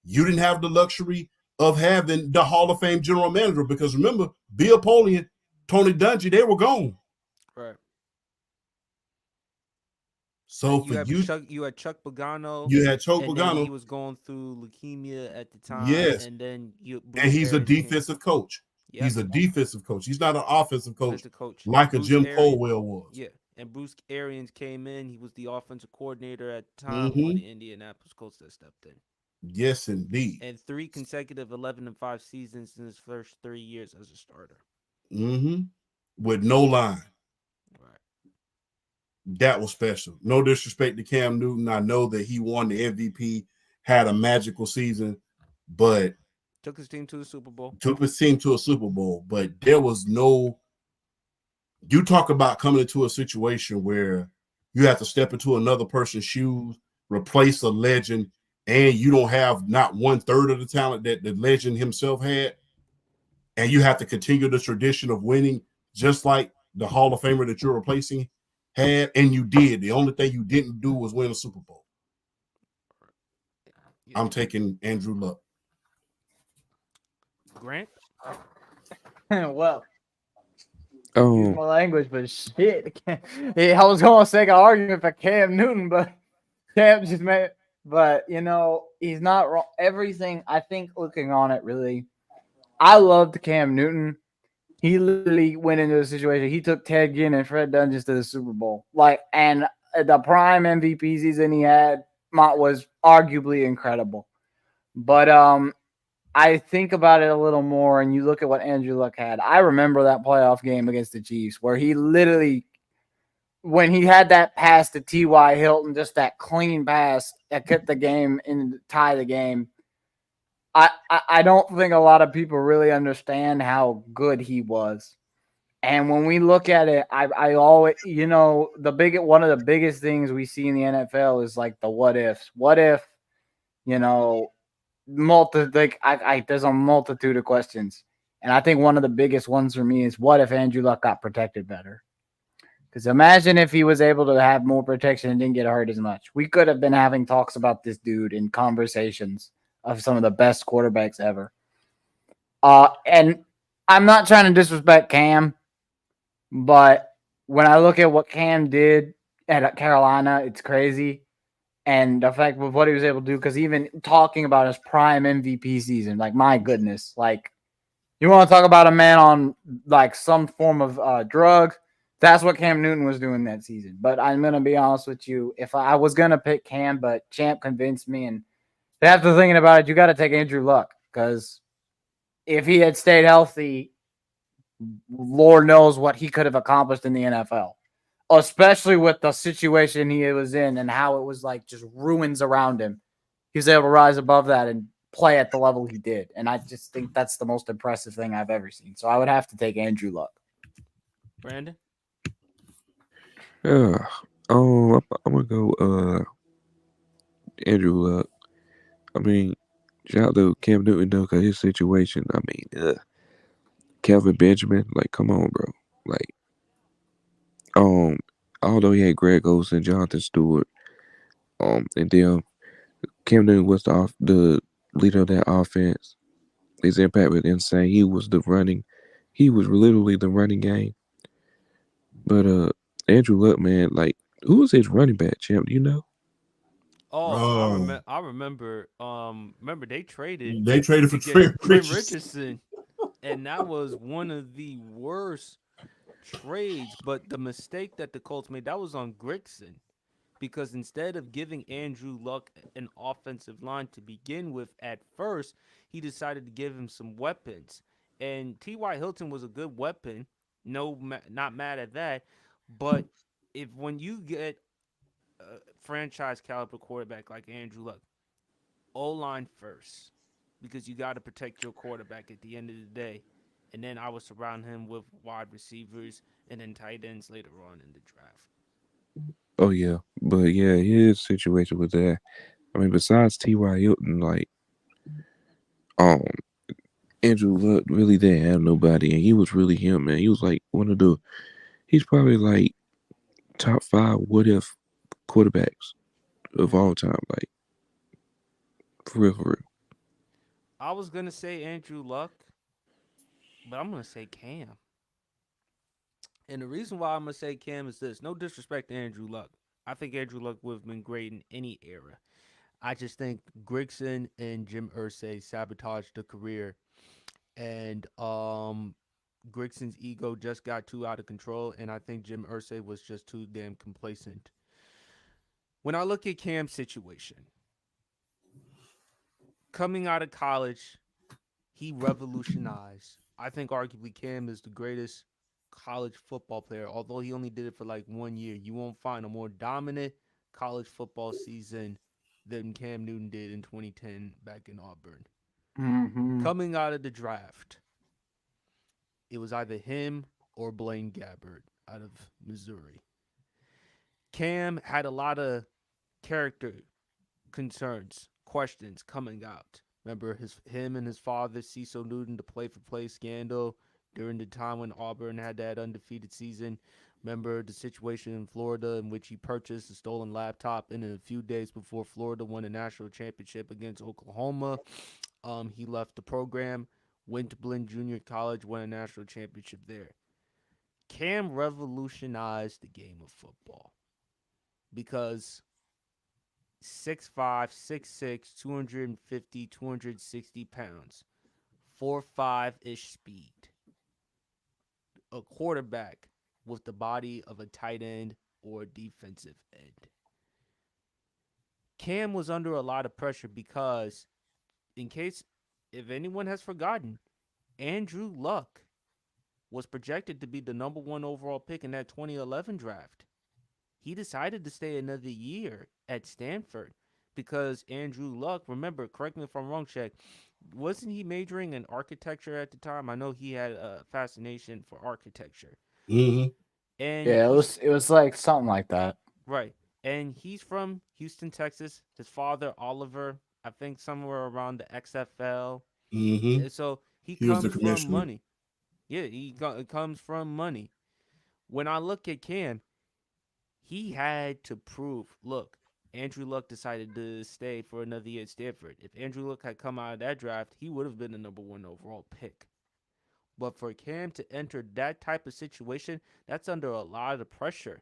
Speaker 2: You didn't have the luxury of having the Hall of Fame general manager, because remember, Bill Polian, Tony Dungy, they were gone.
Speaker 1: Right.
Speaker 2: So
Speaker 1: You
Speaker 2: for
Speaker 1: had
Speaker 2: you,
Speaker 1: Chuck Pagano,
Speaker 2: you had Choke
Speaker 1: and then he
Speaker 2: Pagano.
Speaker 1: was going through leukemia at the time,
Speaker 2: Yes,
Speaker 1: and then
Speaker 2: and
Speaker 1: Bruce
Speaker 2: he's a
Speaker 1: Arians came.
Speaker 2: defensive coach.
Speaker 1: Yep,
Speaker 2: He's a defensive coach. He's not an offensive coach
Speaker 1: defensive coach.
Speaker 2: like a
Speaker 1: Bruce
Speaker 2: Jim
Speaker 1: Arians,
Speaker 2: Colwell was.
Speaker 1: yeah, and Bruce Arians came in. He was the offensive coordinator at the time for
Speaker 2: hmm
Speaker 1: the Indianapolis Colts that stepped in.
Speaker 2: Yes, indeed.
Speaker 1: And 3 consecutive 11-5 seasons in his first 3 years as a starter.
Speaker 2: With no line.
Speaker 1: Right.
Speaker 2: That was special. No disrespect to Cam Newton. I know that he won the MVP, had a magical season, but
Speaker 1: Took his team to the Super Bowl.
Speaker 2: took his team to a Super Bowl. But there was no. You talk about coming into a situation where you have to step into another person's shoes, replace a legend, and you don't have not 1/3 of the talent that the legend himself had, and you have to continue the tradition of winning, just like the Hall of Famer that you're replacing had, and you did. The only thing you didn't do was win a Super Bowl.
Speaker 1: Yeah.
Speaker 2: I'm taking Andrew Luck.
Speaker 1: Grant?
Speaker 7: Well, use
Speaker 8: Oh,
Speaker 7: my language, but shit. I was going to say an argument for Cam Newton, but Cam just made. But he's not wrong. Everything I think, looking on it, really, I loved Cam Newton. He literally went into the situation. He took Ted Ginn and Fred Dungy to the Super Bowl. And the prime MVP season he had was arguably incredible. But I think about it a little more, and you look at what Andrew Luck had. I remember that playoff game against the Chiefs where he literally, when he had that pass to T.Y. Hilton, just that clean pass that kept the game and tie the game. I don't think a lot of people really understand how good he was. And when we look at it, I always, one of the biggest things we see in the NFL is like the what ifs. What if, there's a multitude of questions. And I think one of the biggest ones for me is what if Andrew Luck got protected better? Because imagine if he was able to have more protection and didn't get hurt as much. We could have been having talks about this dude in conversations of some of the best quarterbacks ever. And I'm not trying to disrespect Cam, but when I look at what Cam did at Carolina, it's crazy. And the fact of what he was able to do, because even talking about his prime MVP season, like, my goodness, like, you want to talk about a man on like some form of drug, that's what Cam Newton was doing that season. But I'm going to be honest with you. If I was going to pick Cam, but Champ convinced me, and after thinking about it, you got to take Andrew Luck, because if he had stayed healthy, Lord knows what he could have accomplished in the NFL, especially with the situation he was in and how it was like just ruins around him. He was able to rise above that and play at the level he did. And I just think that's the most impressive thing I've ever seen. So I would have to take Andrew Luck.
Speaker 1: Brandon?
Speaker 8: yeah. I'm gonna go Andrew Luck. I mean, shout out to Cam Newton though, cause his situation. I mean, Kelvin Benjamin, like, come on, bro. Like, although he had Greg Olsen, Jonathan Stewart, and then Cam Newton was the leader of that offense. His impact was insane. He was literally the running game. But Andrew Luck, man, like, who was his running back, Champ? Do you know?
Speaker 1: Oh, I remember. Remember they traded
Speaker 2: They traded for
Speaker 1: to
Speaker 2: Trent
Speaker 1: get Trent
Speaker 2: Richardson.
Speaker 1: Richardson, and that was one of the worst trades. But the mistake that the Colts made, that was on Grigson, because instead of giving Andrew Luck an offensive line to begin with at first, he decided to give him some weapons. And T.Y. Hilton was a good weapon. No, not mad at that. But when you get a franchise caliber quarterback like Andrew Luck, O-line first, because you got to protect your quarterback at the end of the day. And then I would surround him with wide receivers and then tight ends later on in the draft.
Speaker 8: Oh yeah, but yeah, his situation with that. I mean, besides T.Y. Hilton, like, Andrew Luck really didn't have nobody, and he was really him, man. He was like he's probably like top 5 what if quarterbacks of all time, like, for real.
Speaker 1: I was going to say Andrew Luck, but I'm going to say Cam. And the reason why I'm going to say Cam is this. No disrespect to Andrew Luck. I think Andrew Luck would have been great in any era. I just think Grigson and Jim Irsay sabotaged the career, and Grigson's ego just got too out of control, and I think Jim Irsay was just too damn complacent. When I look at Cam's situation, coming out of college, he revolutionized. I think arguably Cam is the greatest college football player, although he only did it for like 1 year. You won't find a more dominant college football season than Cam Newton did in 2010 back in Auburn.
Speaker 5: Mm-hmm.
Speaker 1: Coming out of the draft, it was either him or Blaine Gabbert out of Missouri. Cam had a lot of character concerns, questions coming out. Remember him and his father, Cecil Newton, the play-for-play scandal during the time when Auburn had that undefeated season. Remember the situation in Florida in which he purchased a stolen laptop, and in a few days before Florida won a national championship against Oklahoma, he left the program, went to Blinn Junior College, won a national championship there. Cam revolutionized the game of football because 6'5", 6'6", 250, 260 pounds, 4.5-ish speed. A quarterback with the body of a tight end or a defensive end. Cam was under a lot of pressure because, if anyone has forgotten, Andrew Luck was projected to be the number 1 overall pick in that 2011 draft. He decided to stay another year at Stanford because Andrew Luck, remember, correct me if I'm wrong, Shaq, wasn't he majoring in architecture at the time? I know he had a fascination for architecture.
Speaker 2: Mm-hmm.
Speaker 1: And
Speaker 5: Yeah, it was like something like that.
Speaker 1: right. And he's from Houston, Texas. His father, Oliver, I think somewhere around the XFL.
Speaker 2: Mm-hmm.
Speaker 1: And so he
Speaker 2: He was the
Speaker 1: comes from
Speaker 2: commissioner.
Speaker 1: money. Yeah, comes from money. When I look at Cam, he had to prove, look, Andrew Luck decided to stay for another year at Stanford. If Andrew Luck had come out of that draft, he would have been the number 1 overall pick. But for Cam to enter that type of situation, that's under a lot of pressure.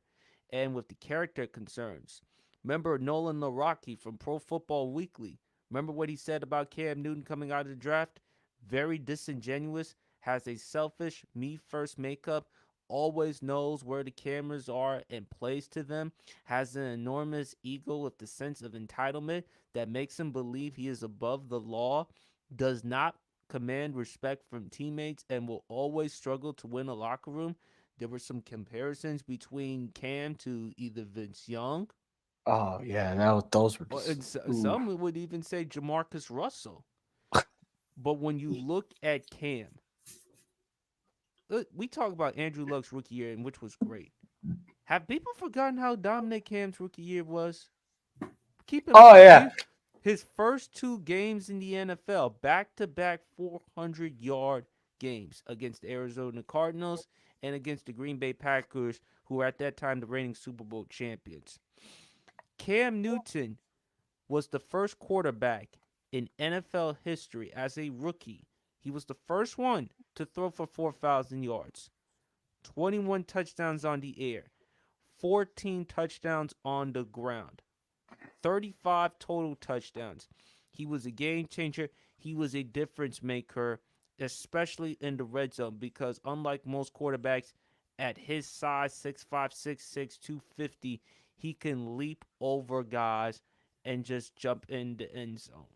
Speaker 1: And with the character concerns. Remember Nolan Larocque from Pro Football Weekly. Remember what he said about Cam Newton coming out of the draft? Very disingenuous, has a selfish, me-first makeup, always knows where the cameras are and plays to them, has an enormous ego with the sense of entitlement that makes him believe he is above the law, does not command respect from teammates, and will always struggle to win a locker room. There were some comparisons between Cam to either Vince Young,
Speaker 5: Oh yeah, those were
Speaker 1: or
Speaker 5: just,
Speaker 1: some would even say Jamarcus Russell. But when you look at Cam, we talk about Andrew Luck's rookie year, and which was great. Have people forgotten how dominant Cam's rookie year was? Keep in mind,
Speaker 5: yeah.
Speaker 1: his first 2 games in the NFL, back-to-back 400-yard games against the Arizona Cardinals and against the Green Bay Packers, who were at that time the reigning Super Bowl champions. Cam Newton was the first quarterback in NFL history as a rookie. He was the first one to throw for 4,000 yards, 21 touchdowns on the air, 14 touchdowns on the ground, 35 total touchdowns. He was a game changer. He was a difference maker, especially in the red zone, because unlike most quarterbacks at his size, 6'5", 6'6", 250, he can leap over guys and just jump in the end zone.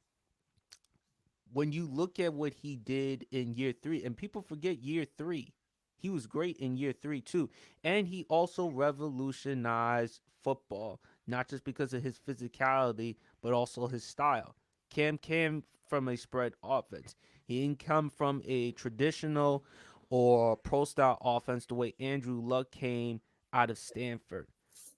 Speaker 1: When you look at what he did in year 3, and people forget year 3, he was great in year 3 too. And he also revolutionized football, not just because of his physicality, but also his style. Cam came from a spread offense. He didn't come from a traditional or pro-style offense the way Andrew Luck came out of Stanford.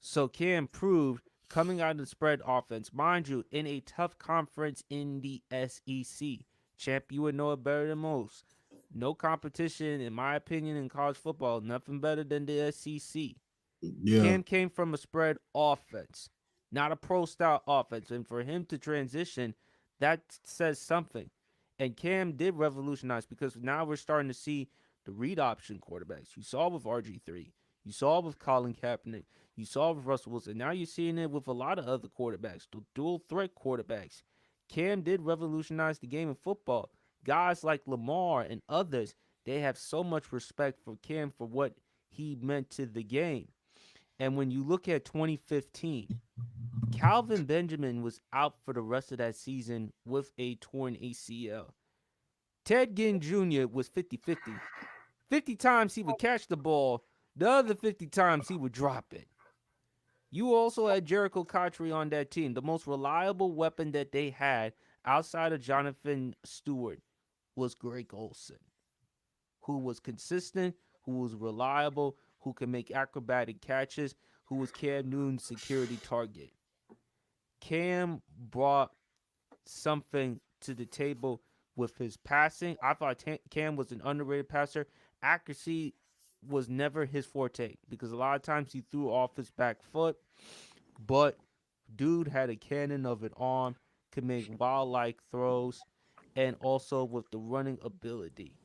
Speaker 1: So Cam proved, coming out of the spread offense, mind you, in a tough conference in the SEC. Champ, you would know it better than most. No competition, in my opinion, in college football. Nothing better than the SEC.
Speaker 2: Yeah.
Speaker 1: Cam came from a spread offense, not a pro-style offense. And for him to transition, that says something. And Cam did revolutionize, because now we're starting to see the read option quarterbacks. You saw with RG3. You saw it with Colin Kaepernick. You saw it with Russell Wilson. Now you're seeing it with a lot of other quarterbacks, the dual threat quarterbacks. Cam did revolutionize the game of football. Guys like Lamar and others, they have so much respect for Cam for what he meant to the game. And when you look at 2015, Calvin Benjamin was out for the rest of that season with a torn ACL. Ted Ginn Jr. was 50-50. 50 times he would catch the ball, the other 50 times he would drop it. You also had Jericho Cotchery on that team. The most reliable weapon that they had outside of Jonathan Stewart was Greg Olsen, who was consistent, who was reliable, who could make acrobatic catches, who was Cam Newton's security target. Cam brought something to the table with his passing. I thought Cam was an underrated passer. Accuracy was never his forte because a lot of times he threw off his back foot, but dude had a cannon of an arm, could make wild-like throws, and also with the running ability.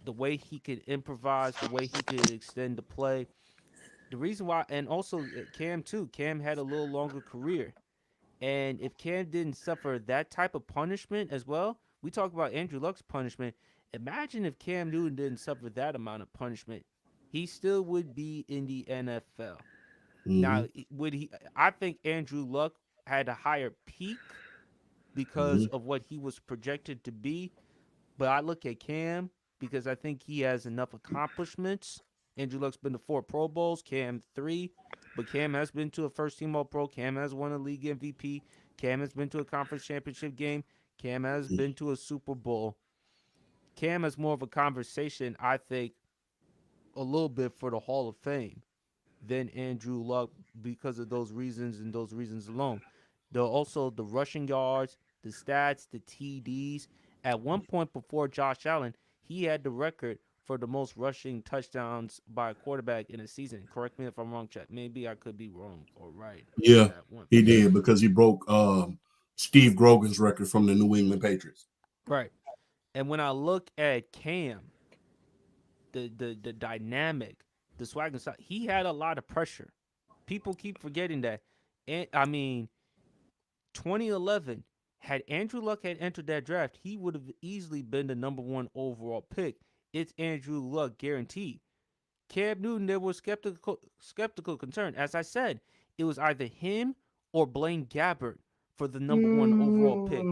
Speaker 1: The way he could improvise, the way he could extend the play. The reason why, and also Cam too, Cam had a little longer career. And if Cam didn't suffer that type of punishment as well, we talk about Andrew Luck's punishment. Imagine if Cam Newton didn't suffer that amount of punishment. He still would be in the NFL. Now, would he? I think Andrew Luck had a higher peak because of what he was projected to be. But I look at Cam because I think he has enough accomplishments. Andrew Luck's been to 4 Pro Bowls, Cam 3. But Cam has been to a first-team All-Pro. Cam has won a league MVP. Cam has been to a conference championship game. Cam has been to a Super Bowl. Cam has more of a conversation, I think, a little bit for the Hall of Fame than Andrew Luck because of those reasons and those reasons alone. Also the rushing yards, the stats, the TDs. At one point before Josh Allen, he had the record for the most rushing touchdowns by a quarterback in a season. Correct me if I'm wrong, Chet. Maybe I could be wrong or right.
Speaker 2: Yeah, he did because he broke Steve Grogan's record from the New England Patriots.
Speaker 1: Right. And when I look at Cam, the dynamic, the swag and stuff, he had a lot of pressure. People keep forgetting that. And I mean, 2011, had Andrew Luck had entered that draft, he would have easily been the number 1 overall pick. It's Andrew Luck guaranteed. Cam Newton, there was skeptical concern. As I said, it was either him or Blaine Gabbert for the number 1 overall pick.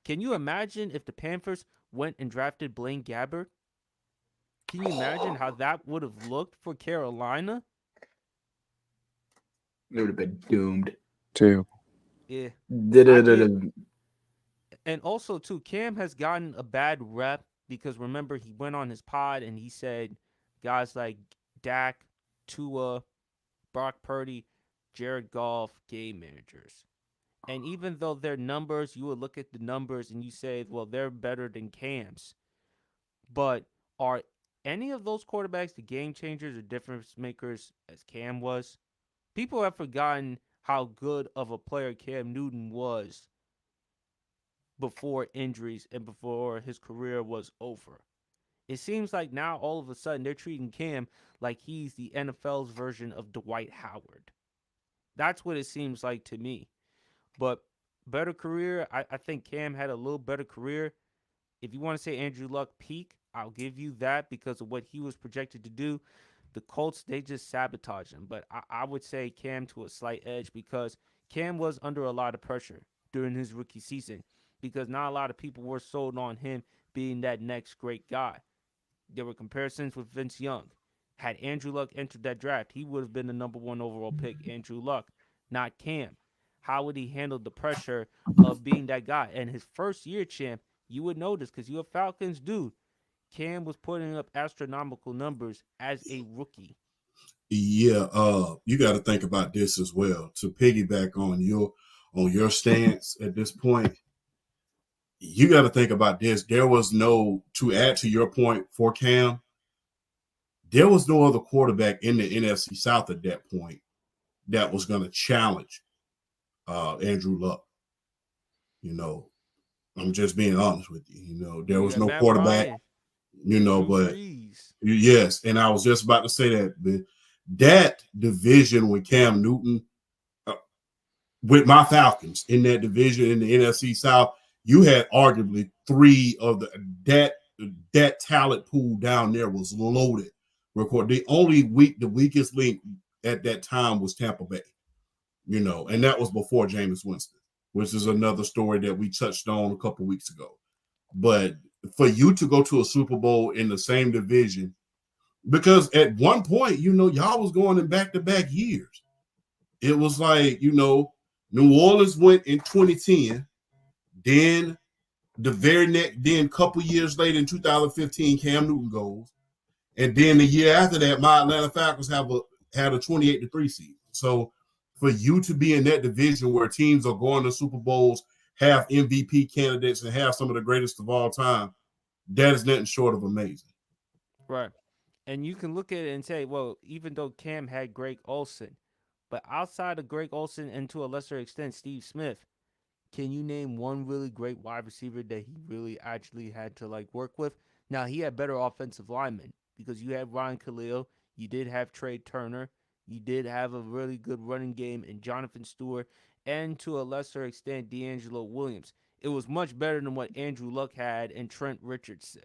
Speaker 1: Can you imagine if the Panthers went and drafted Blaine Gabbert? Can you imagine how that would have looked for Carolina?
Speaker 7: It would have been doomed.
Speaker 8: Terrible.
Speaker 1: Yeah. And also, too, Cam has gotten a bad rep because, remember, he went on his pod and he said guys like Dak, Tua, Brock Purdy, Jared Goff, game managers. And even though their numbers, you would look at the numbers and you say, well, they're better than Cam's. But are any of those quarterbacks the game changers or difference makers as Cam was? People have forgotten how good of a player Cam Newton was before injuries and before his career was over. It seems like now all of a sudden they're treating Cam like he's the NFL's version of Dwight Howard. That's what it seems like to me. But better career, I think Cam had a little better career. If you want to say Andrew Luck peak, I'll give you that because of what he was projected to do. The Colts, they just sabotaged him. But I would say Cam to a slight edge because Cam was under a lot of pressure during his rookie season because not a lot of people were sold on him being that next great guy. There were comparisons with Vince Young. Had Andrew Luck entered that draft, he would have been the number 1 overall pick, Andrew Luck, not Cam. How would he handle the pressure of being that guy? And his first year, champ, you would notice because you're a Falcons dude, Cam was putting up astronomical numbers as a rookie.
Speaker 2: Yeah, you got to think about this as well. To piggyback on your stance at this point, you got to think about this. There was no, to add to your point for Cam, there was no other quarterback in the NFC South at that point that was going to challenge Andrew Luck. You know, I'm just being honest with you. You know, there was no quarterback. Ryan. You know, but yes, and I was just about to say that that division with Cam Newton, with my Falcons in that division in the NFC South, you had arguably three of that talent pool down there was loaded. The weakest link at that time was Tampa Bay, and that was before Jameis Winston, which is another story that we touched on a couple weeks ago. But for you to go to a Super Bowl in the same division, because at one point, y'all was going in back-to-back years. It was like, New Orleans went in 2010, then a couple years later in 2015, Cam Newton goes. And then the year after that, my Atlanta Falcons had a 28-3 season. So for you to be in that division where teams are going to Super Bowls, have MVP candidates, and have some of the greatest of all time, that is nothing short of amazing.
Speaker 1: Right. And you can look at it and say, well, even though Cam had Greg Olsen, but outside of Greg Olsen and to a lesser extent Steve Smith, can you name one really great wide receiver that he really actually had to work with? Now, he had better offensive linemen because you had Ryan Khalil, you did have Trey Turner, you did have a really good running game in Jonathan Stewart, and to a lesser extent D'Angelo Williams. It was much better than what Andrew Luck had and Trent Richardson.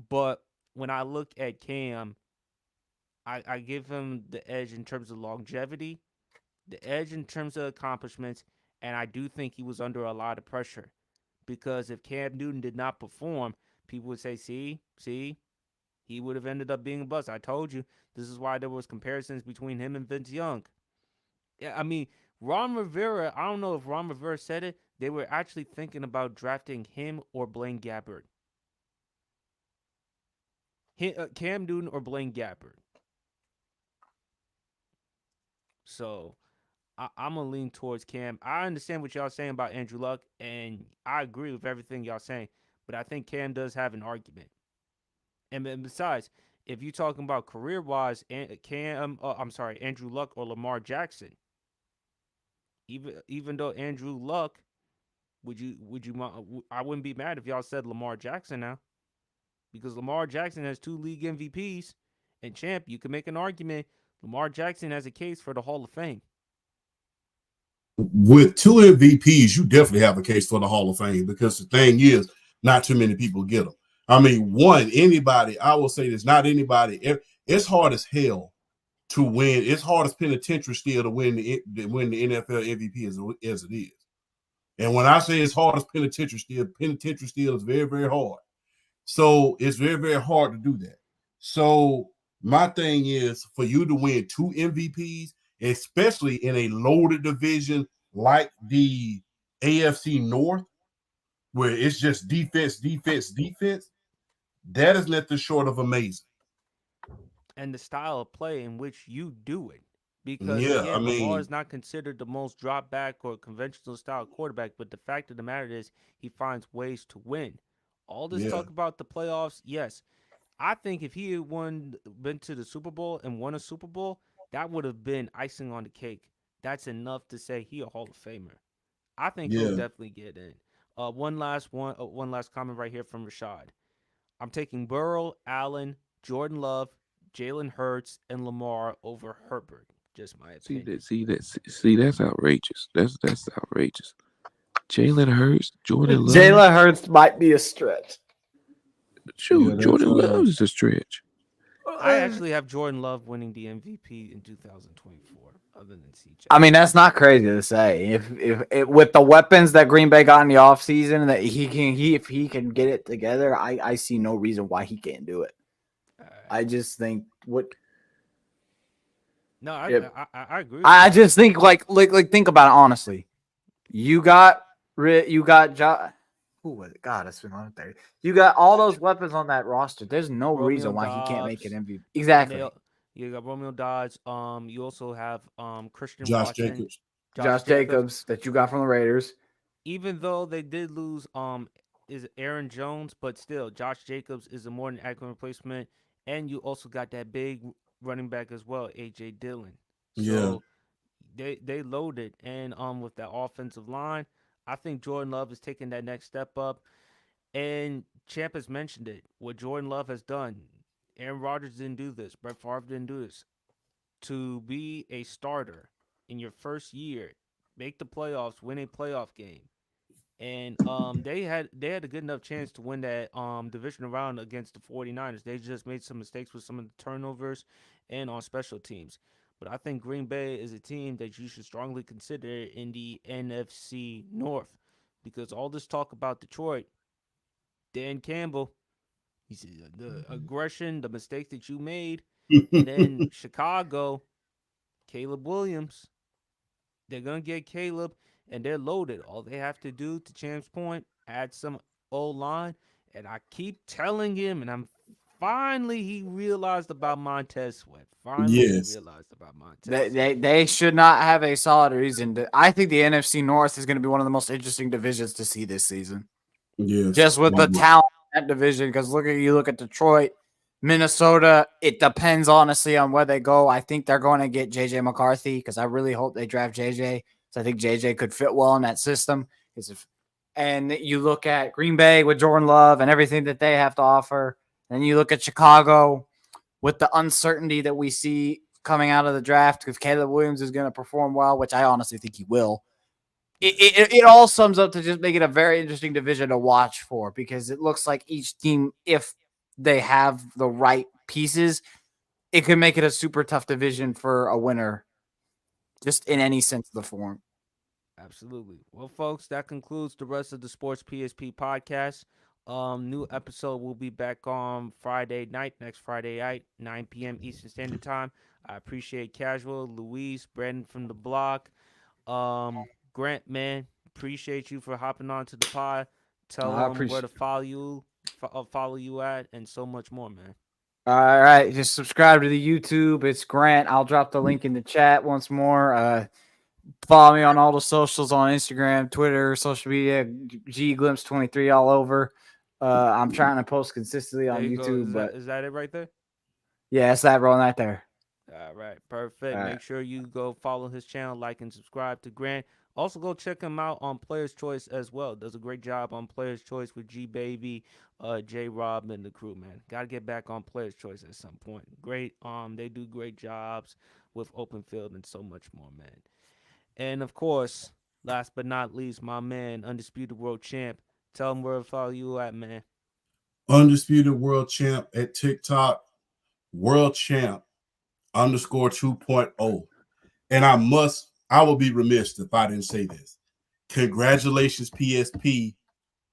Speaker 1: But when I look at Cam, I give him the edge in terms of longevity, the edge in terms of accomplishments, and I do think he was under a lot of pressure. Because if Cam Newton did not perform, people would say, see, he would have ended up being a bust. I told you, this is why there was comparisons between him and Vince Young. Yeah, I mean, Ron Rivera, I don't know if Ron Rivera said it, they were actually thinking about drafting him or Blaine Gabbert. Cam Newton or Blaine Gabbert. So I'm going to lean towards Cam. I understand what y'all saying about Andrew Luck, and I agree with everything y'all saying, but I think Cam does have an argument. And besides, if you're talking about career-wise, Andrew Luck or Lamar Jackson, even though Andrew Luck, I wouldn't be mad if y'all said Lamar Jackson now, because Lamar Jackson has 2 league MVPs, and champ, you can make an argument Lamar Jackson has a case for the Hall of Fame.
Speaker 2: With 2 MVPs, you definitely have a case for the Hall of Fame, because the thing is, not too many people get them. I mean, I will say this, not anybody. It's hard as hell to win. It's hard as penitentiary still to win the NFL MVP as it is. And when I say it's hard as penitentiary still is very, very hard. So it's very, very hard to do that. So my thing is, for you to win 2 MVPs, especially in a loaded division like the AFC North, where it's just defense, that is nothing short of amazing.
Speaker 1: And the style of play in which you do it. Because, Lamar is not considered the most drop back or conventional style quarterback, but the fact of the matter is he finds ways to win. All this talk about the playoffs, yes. I think if he had been to the Super Bowl and won a Super Bowl, that would have been icing on the cake. That's enough to say he a Hall of Famer. I think he'll definitely get in. One last comment right here from Rashad. I'm taking Burrow, Allen, Jordan Love, Jalen Hurts, and Lamar over Herbert. Just my opinion.
Speaker 8: See, that's outrageous. That's outrageous. Jalen Hurts, Jordan Love.
Speaker 7: Jalen Hurts might be a stretch.
Speaker 8: Shoot, Jordan Love is a stretch.
Speaker 1: I actually have Jordan Love winning the MVP in 2024, other than CJ.
Speaker 7: I mean, that's not crazy to say. If with the weapons that Green Bay got in the offseason, that if he can get it together, I see no reason why he can't do it. I just think
Speaker 1: No, I agree.
Speaker 7: I just think like think about it honestly. You got who was it? God, it's been on there. You got all those weapons on that roster. There's no reason why he can't make an MVP. Exactly.
Speaker 1: You got Romeo Dobbs. You also have Christian
Speaker 2: Josh
Speaker 1: Watson,
Speaker 2: Jacobs.
Speaker 7: Josh Jacobs that you got from the Raiders.
Speaker 1: Even though they did lose is Aaron Jones, but still Josh Jacobs is a more than adequate replacement. And you also got that big running back as well, AJ Dillon. So they loaded, and with that offensive line, I think Jordan Love is taking that next step up. And Champ has mentioned it. What Jordan Love has done. Aaron Rodgers didn't do this. Brett Favre didn't do this. to be a starter in your first year, make the playoffs, win a playoff game. And they had a good enough chance to win that divisional round against the 49ers. They just made some mistakes with some of the turnovers and on special teams. But I think Green Bay is a team that you should strongly consider in the NFC North because all this talk about Detroit, Dan Campbell, he said the aggression, the mistakes that you made, and then Chicago, Caleb Williams. They're gonna get Caleb, and they're loaded. All they have to do, to Champ's point, add some O line. And I keep telling him, and finally he realized about Montez Sweat. Finally he
Speaker 2: Yes.
Speaker 1: realized about Montez.
Speaker 7: They should not have a solid reason. I think the NFC North is going to be one of the most interesting divisions to see this season.
Speaker 2: Yes.
Speaker 7: Just with the talent in that division, because look at Detroit, Minnesota. It depends honestly on where they go. I think they're going to get JJ McCarthy because I really hope they draft JJ. So I think JJ could fit well in that system. And you look at Green Bay with Jordan Love and everything that they have to offer. And you look at Chicago with the uncertainty that we see coming out of the draft because Caleb Williams is going to perform well, which I honestly think he will. It all sums up to just make it a very interesting division to watch for because it looks like each team, if they have the right pieces, it could make it a super tough division for a winner, just in any sense of the form.
Speaker 1: Absolutely. Well, folks, that concludes the rest of the Sports PSP podcast. New episode will be back on Friday night, next Friday night, 9 p.m. Eastern Standard Time. I appreciate Casual, Luis, Brandon from the block. Grant, man, appreciate you for hopping on to the pod. Tell them where to follow you at, and so much more, man.
Speaker 7: All right, just subscribe to the YouTube. It's Grant. I'll drop the link in the chat once more. Follow me on all the socials on Instagram, Twitter, social media, GGlimps23 all over. I'm trying to post consistently on YouTube.
Speaker 1: Is that it right there?
Speaker 7: Yeah, it's that rolling right there.
Speaker 1: All right, perfect.
Speaker 7: All
Speaker 1: Make
Speaker 7: right.
Speaker 1: sure you go follow his channel, like and subscribe to Grant. Also, go check him out on Player's Choice as well. Does a great job on Player's Choice with G Baby, J Rob, and the crew, man. Got to get back on Player's Choice at some point. Great. They do great jobs with open field and so much more, man. And of course, last but not least, my man, Undisputed World Champ. Tell him where to follow you at, man.
Speaker 2: Undisputed World Champ at TikTok, World Champ _2.0. And I will be remiss if I didn't say this. Congratulations, PSP,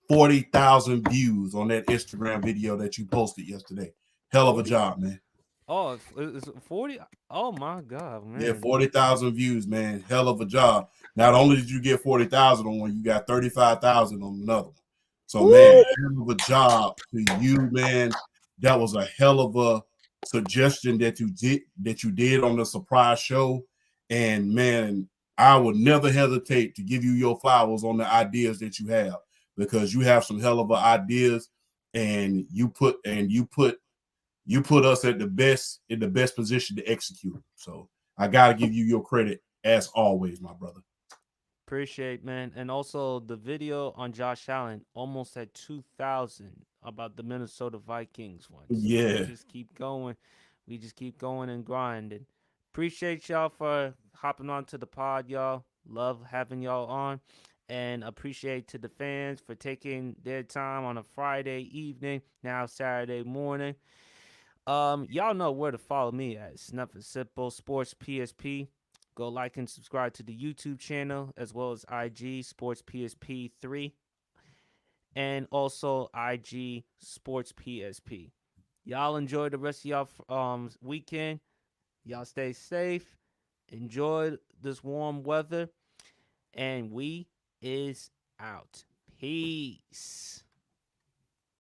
Speaker 2: 40,000 views on that Instagram video that you posted yesterday. Hell of a job, man.
Speaker 1: Oh, it's 40? Oh, my God, man.
Speaker 2: Yeah, 40,000 views, man. Hell of a job. Not only did you get 40,000 on one, you got 35,000 on another one. So, man, hell of a job to you, man. That was a hell of a suggestion that you did on the surprise show. And, man, I would never hesitate to give you your flowers on the ideas that you have because you have some hell of a ideas and you put us in the best position to execute. So I got to give you your credit as always, my brother.
Speaker 1: Appreciate, man. And also the video on Josh Allen almost at 2,000 about the Minnesota Vikings one. So
Speaker 2: Yeah.
Speaker 1: we just keep going. We just keep going and grinding. Appreciate y'all for hopping on to the pod, y'all. Love having y'all on. And appreciate to the fans for taking their time on a Friday evening, now Saturday morning. Y'all know where to follow me at. It's nothing simple. Sports PSP. Go like and subscribe to the YouTube channel as well as IG Sports PSP 3 and also IG Sports PSP. Y'all enjoy the rest of y'all weekend. Y'all stay safe. Enjoy this warm weather. And we is out. Peace.